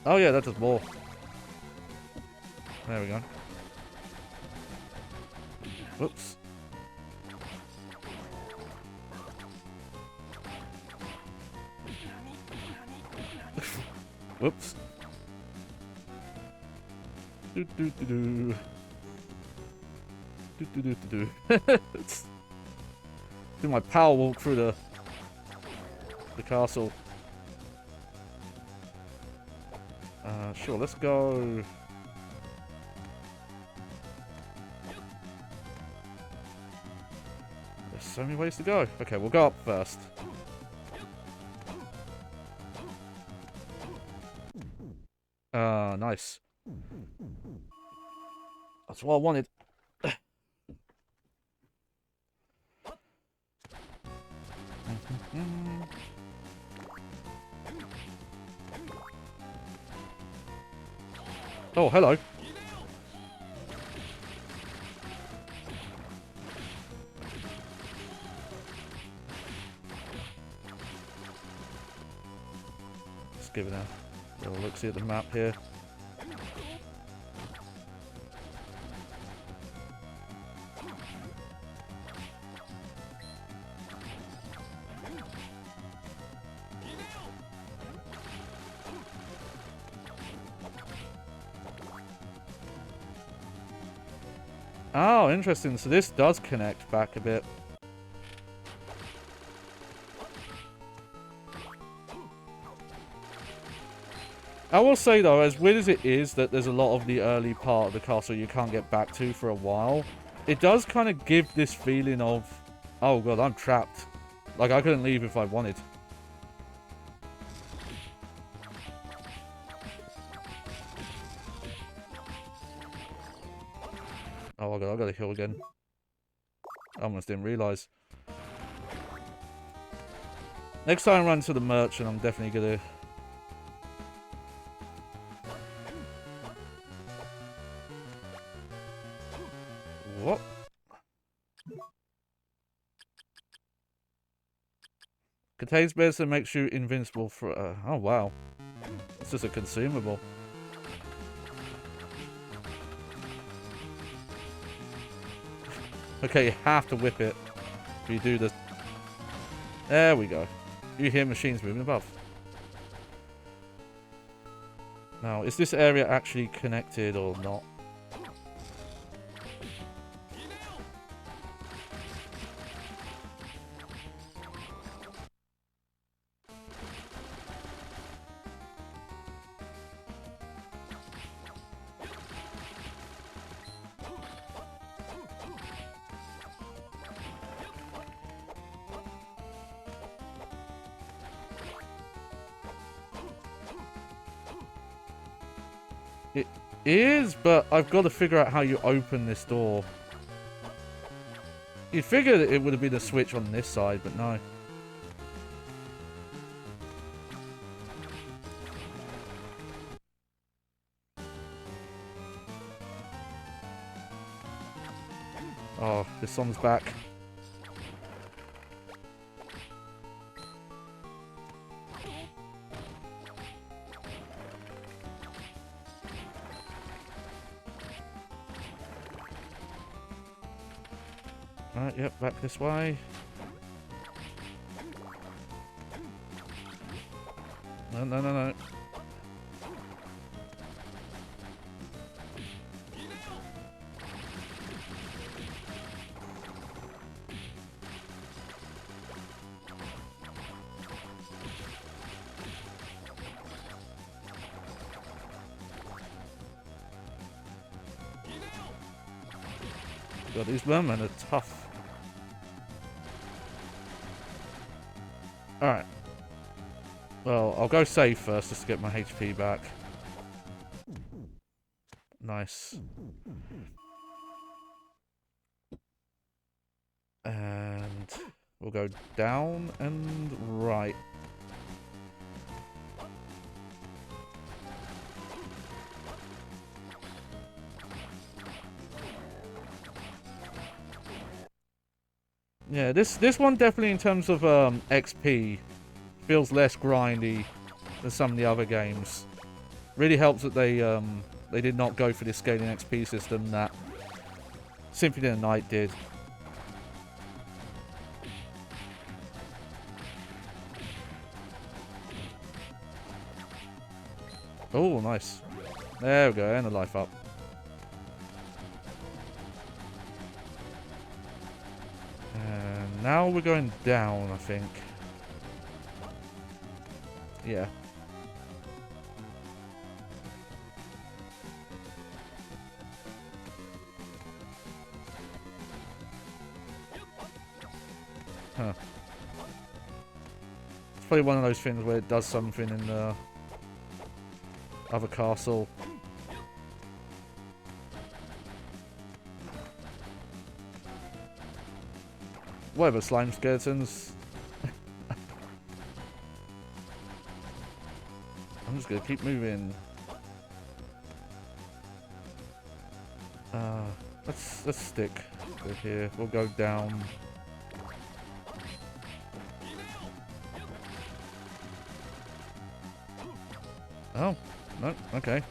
Oh yeah, that does more. There we go. Whoops. Whoops. Do do do do. Do do do do do. Do my power walk through the castle. Sure, let's go. There's so many ways to go. Okay, we'll go up first. Nice. That's what I wanted. Oh, hello. Let's give it a little look-see at the map here. Oh, interesting. So this does connect back a bit. I will say, though, as weird as it is that there's a lot of the early part of the castle you can't get back to for a while, it does kind of give this feeling of, oh god, I'm trapped. Like, I couldn't leave if I wanted. Oh god, I gotta heal again. I almost didn't realise. Next time I run to the merchant, I'm definitely gonna... What? Contains medicine, makes you invincible for... oh wow. It's just a consumable. Okay, you have to whip it. If you do this. There we go. You hear machines moving above. Now, is this area actually connected or not? It is, but I've got to figure out how you open this door. You'd figure that it would have been a switch on this side, but no. Oh, this song's back. Alright, yep, back this way. No, no, no, no. God, these mermen are tough. Alright. Well, I'll go save first just to get my HP back. Nice. And we'll go down and right. Yeah, this one definitely in terms of XP feels less grindy than some of the other games. Really helps that they did not go for this scaling XP system that Symphony of the Night did. Oh, nice. There we go, and a life up. And now we're going down, I think. Yeah. Huh. It's probably one of those things where it does something in the other castle. Whatever, slime skeletons. I'm just gonna keep moving. Let's stick with here. We'll go down. Oh, no, okay.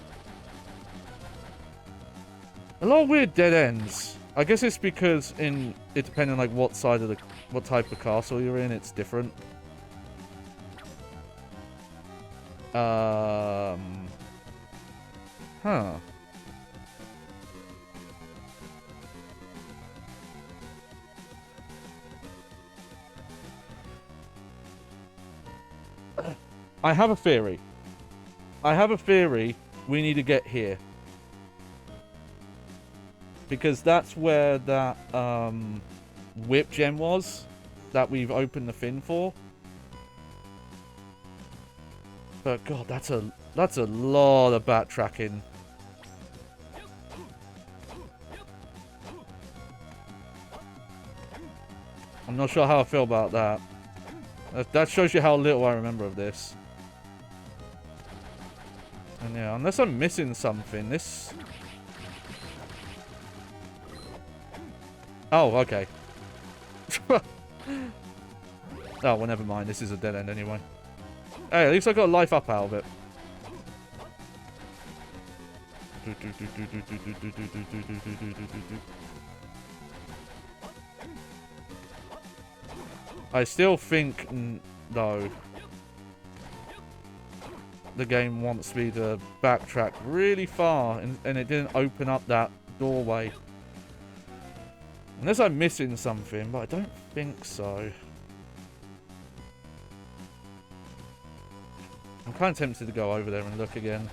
A lot of weird dead ends. I guess it's because it depends on like what side of what type of castle you're in, it's different. Huh. I have a theory. I have a theory we need to get here. Because that's where that whip gem was that we've opened the thing for. But god, that's a lot of backtracking. I'm not sure how I feel about that. That shows you how little I remember of this. And yeah, unless I'm missing something, this... Oh, okay. Oh, well, never mind. This is a dead end anyway. Hey, at least I got a life up out of it. I still think, though, the game wants me to backtrack really far, and it didn't open up that doorway. Unless I'm missing something, but I don't think so. I'm kind of tempted to go over there and look again.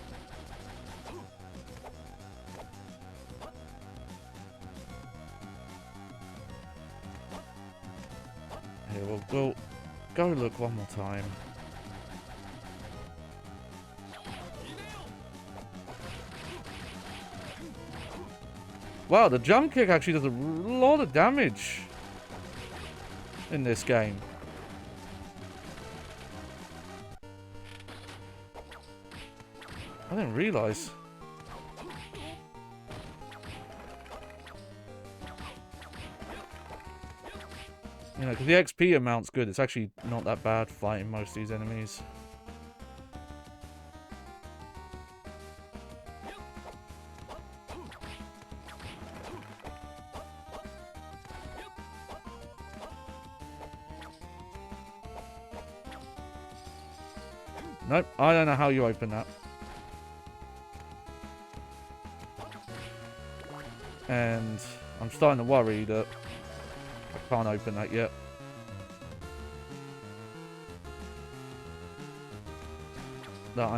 Here, we'll go look one more time. Wow, the jump kick actually does a lot of damage in this game. I didn't realise. You know, because the XP amount's good. It's actually not that bad fighting most of these enemies. Nope, I don't know how you open that. And I'm starting to worry that I can't open that yet. That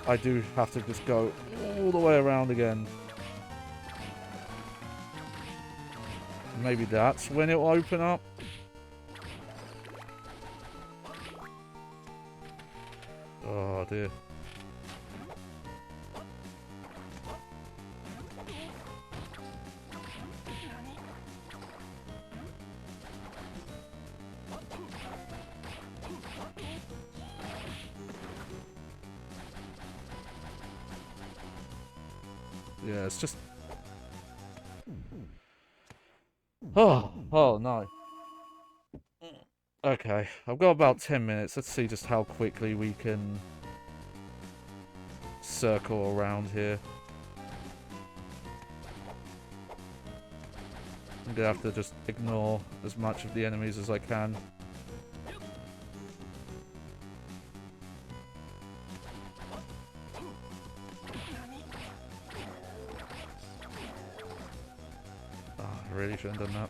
I do have to just go all the way around again. Maybe that's when it will open up. Oh dear. Yeah, it's just... Oh no. Okay, I've got about 10 minutes. Let's see just how quickly we can circle around here. I'm gonna have to just ignore as much of the enemies as I can. Oh, I really shouldn't have done that.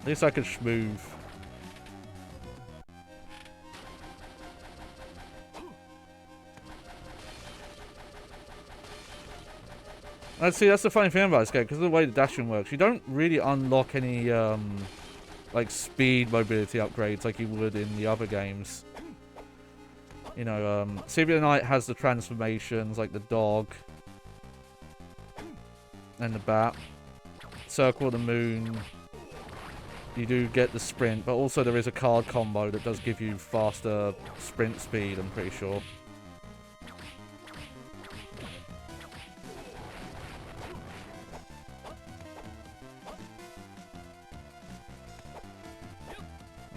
At least I could schmoove. Let's see, that's the funny thing about this game, because of the way the dashing works, you don't really unlock any, like, speed mobility upgrades like you would in the other games. You know, Symphony of the Night has the transformations, like the dog and the bat. Circle of the Moon, you do get the sprint, but also there is a card combo that does give you faster sprint speed, I'm pretty sure.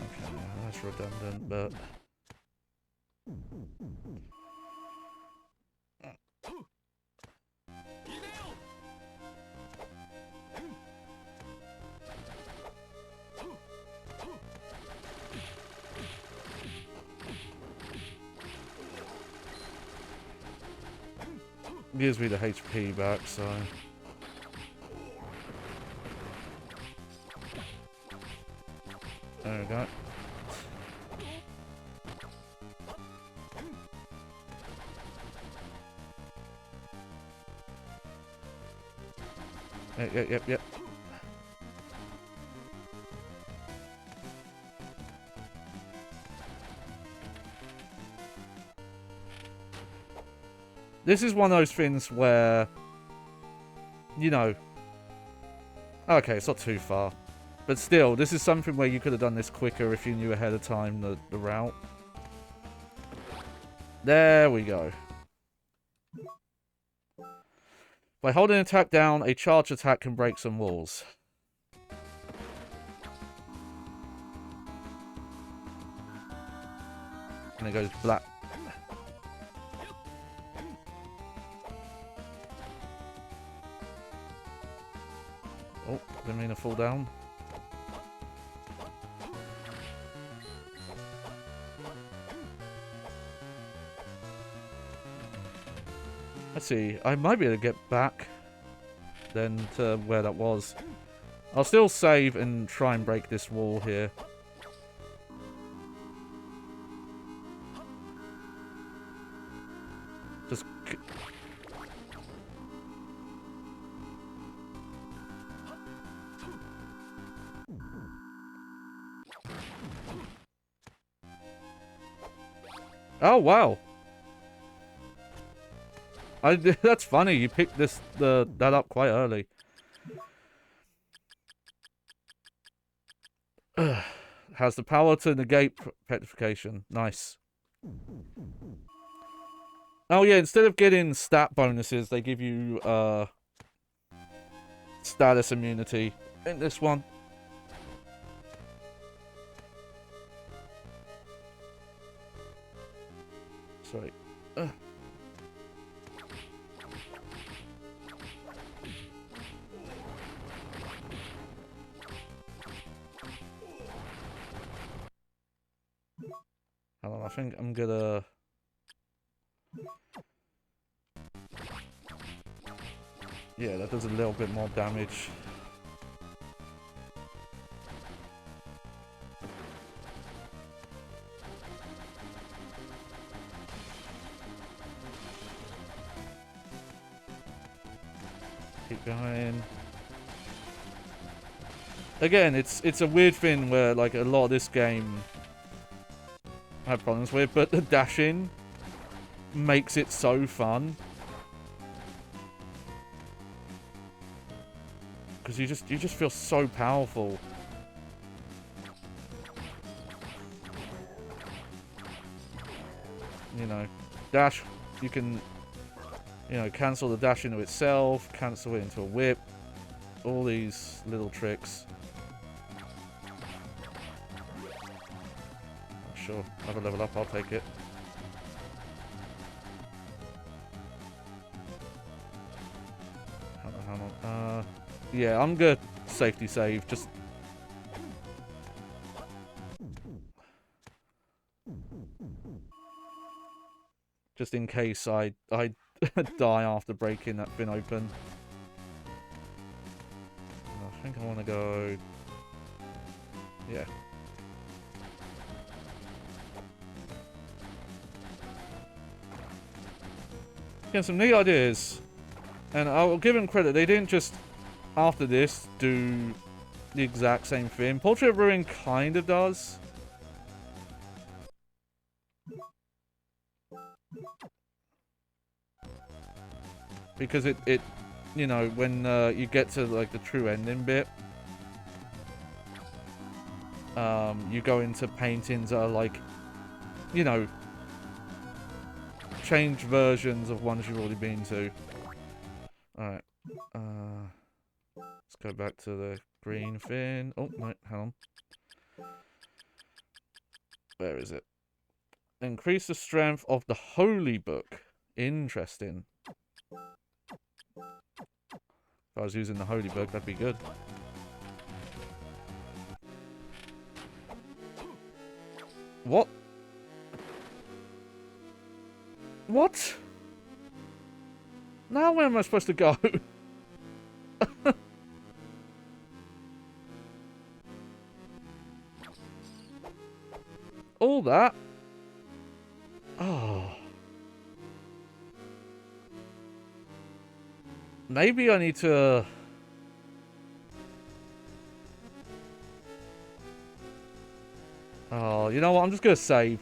Okay, that's redundant, but... gives me the HP back, so... There we go. Yep. This is one of those things where, you know... Okay, it's not too far. But still, this is something where you could have done this quicker if you knew ahead of time the route. There we go. By holding an attack down, a charge attack can break some walls. And it goes black. Oh, didn't mean to fall down. Let's see, I might be able to get back then to where that was. I'll still save and try and break this wall here. Just... Oh, wow. That's funny. You picked that up quite early. Has the power to negate petrification. Nice. Oh yeah, instead of getting stat bonuses, they give you status immunity in this one. Sorry. Hold on, I think I'm gonna... Yeah, that does a little bit more damage. Keep going. Again, it's a weird thing where, like, a lot of this game I have problems with, but the dash-in makes it so fun. Because you just feel so powerful. You know, dash, you can, you know, cancel the dash into itself, cancel it into a whip, all these little tricks. Sure, have a level up, I'll take it. Hang on. Yeah, I'm good. Safety save, just... Just in case I die after breaking that thing open. I think I want to go... Yeah. Yeah, some neat ideas. And I'll give them credit, they didn't just, after this, do the exact same thing. Portrait of Ruin kind of does. Because it you know, when you get to, like, the true ending bit, you go into paintings that are, like, you know, changed versions of ones you've already been to. Alright. Let's go back to the green thing. Oh, no, hang on. Where is it? Increase the strength of the Holy Book. Interesting. If I was using the Holy Book, that'd be good. What? What? Now where am I supposed to go? All that? Oh. Maybe I need to... Oh, you know what? I'm just going to save.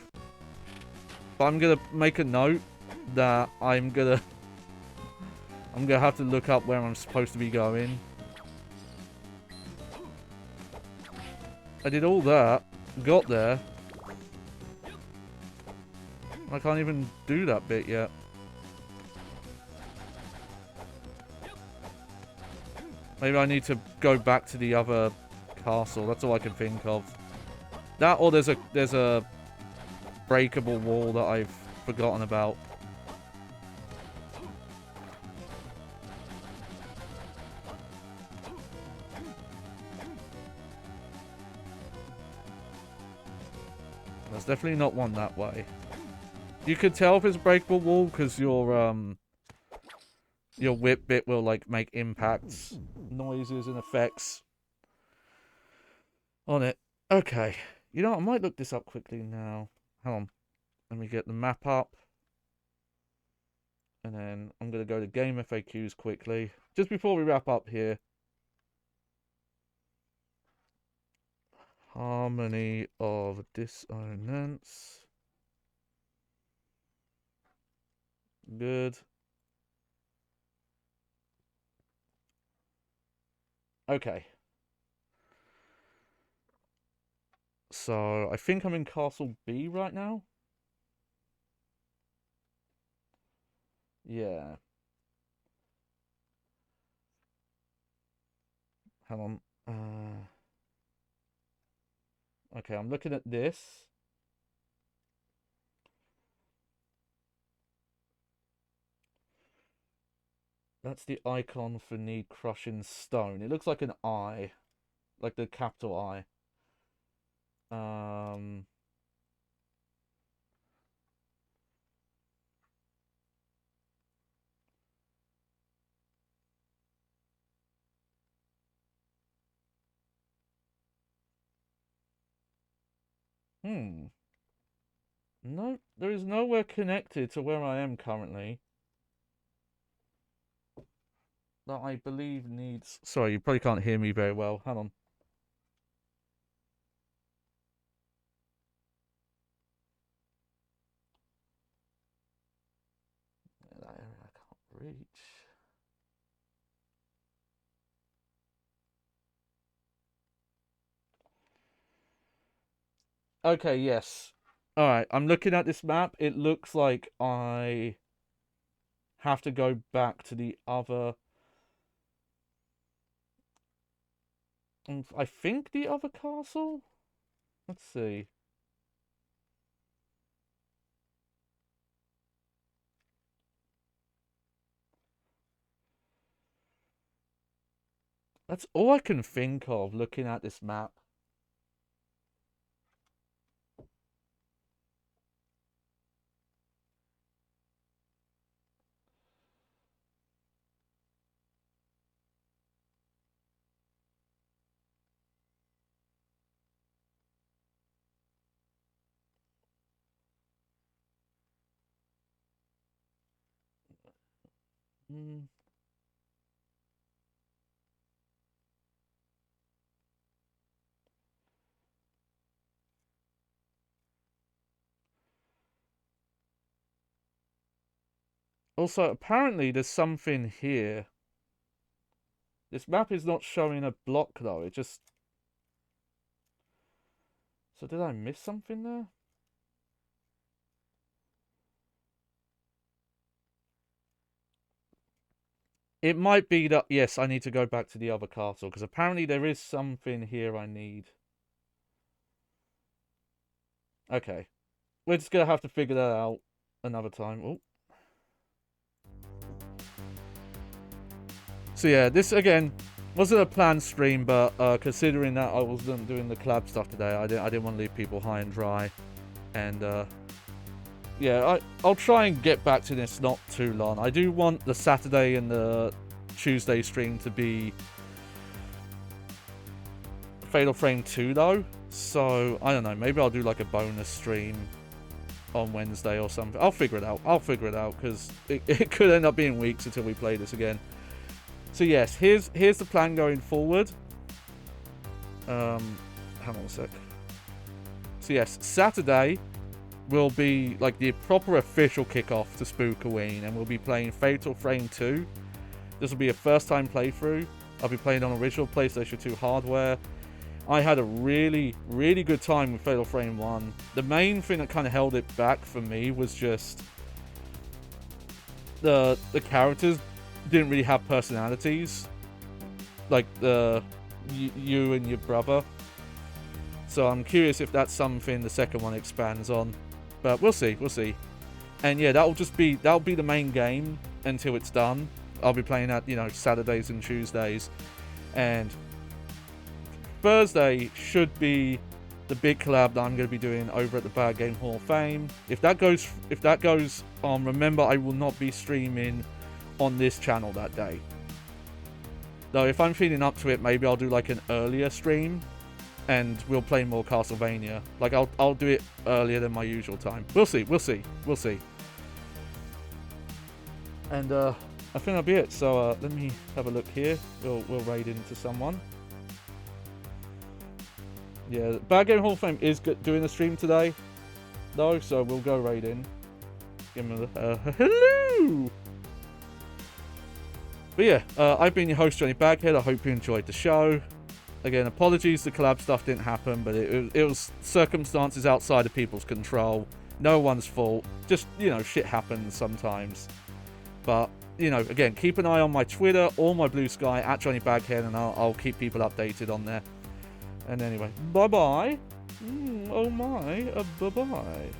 But I'm going to make a note that I'm going to have to look up where I'm supposed to be going. I did all that. Got there. I can't even do that bit yet. Maybe I need to go back to the other castle. That's all I can think of. That or there's a breakable wall that I've forgotten about. There's definitely not one that way. You could tell if it's a breakable wall because your whip bit will like make impacts, noises and effects on it. Okay. You know what? I might look this up quickly now. Hang on. Let me get the map up. And then I'm going to go to game FAQs quickly. Just before we wrap up here. Harmony of Dissonance. Good. Okay. So, I think I'm in Castle B right now. Yeah. Hang on. Okay, I'm looking at this. That's the icon for need crushing stone. It looks like an eye. Like the capital I. No, there is nowhere connected to where I am currently that I believe needs... Sorry, you probably can't hear me very well. Hang on. That area I can't reach. Okay, yes. Alright, I'm looking at this map. It looks like I have to go back to the other... I think the other castle? Let's see. That's all I can think of looking at this map. Also, apparently there's something here. This map is not showing a block though, it just... So did I miss something there? It might be that, yes, I need to go back to the other castle, because apparently there is something here I need. Okay. We're just going to have to figure that out another time. Oh. So yeah, this, again, wasn't a planned stream, but considering that I wasn't doing the collab stuff today, I didn't want to leave people high and dry. And yeah, I'll try and get back to this not too long. I do want the Saturday and the Tuesday stream to be Fatal Frame 2 though. So, I don't know, maybe I'll do like a bonus stream on Wednesday or something. I'll figure it out. Because it could end up being weeks until we play this again. So yes, here's the plan going forward. Hang on a sec. So yes, Saturday will be like the proper official kickoff to Spookoween, and we'll be playing Fatal Frame 2. This will be a first time playthrough. I'll be playing on original PlayStation 2 hardware. I had a really, really good time with Fatal Frame 1. The main thing that kind of held it back for me was just the characters didn't really have personalities. Like you and your brother. So I'm curious if that's something the second one expands on. But we'll see. And yeah, that'll be the main game until it's done. I'll be playing that, Saturdays and Tuesdays. And Thursday should be the big collab that I'm going to be doing over at the Bad Game Hall of Fame. If that goes on, remember I will not be streaming on this channel that day. Though if I'm feeling up to it, maybe I'll do like an earlier stream and we'll play more Castlevania. Like I'll do it earlier than my usual time. We'll see. And I think that'll be it. So let me have a look here. We'll raid into someone. Yeah, Bad Game Hall of Fame is doing a stream today, though, so we'll go raid in. Give him a hello! But yeah, I've been your host, Johnny Baghead. I hope you enjoyed the show. Again, apologies the collab stuff didn't happen, but it was circumstances outside of people's control. No one's fault. Just, shit happens sometimes. But, again, keep an eye on my Twitter or my Blue Sky at Johnny Baghead, and I'll keep people updated on there. And anyway, bye-bye. Oh my, bye-bye.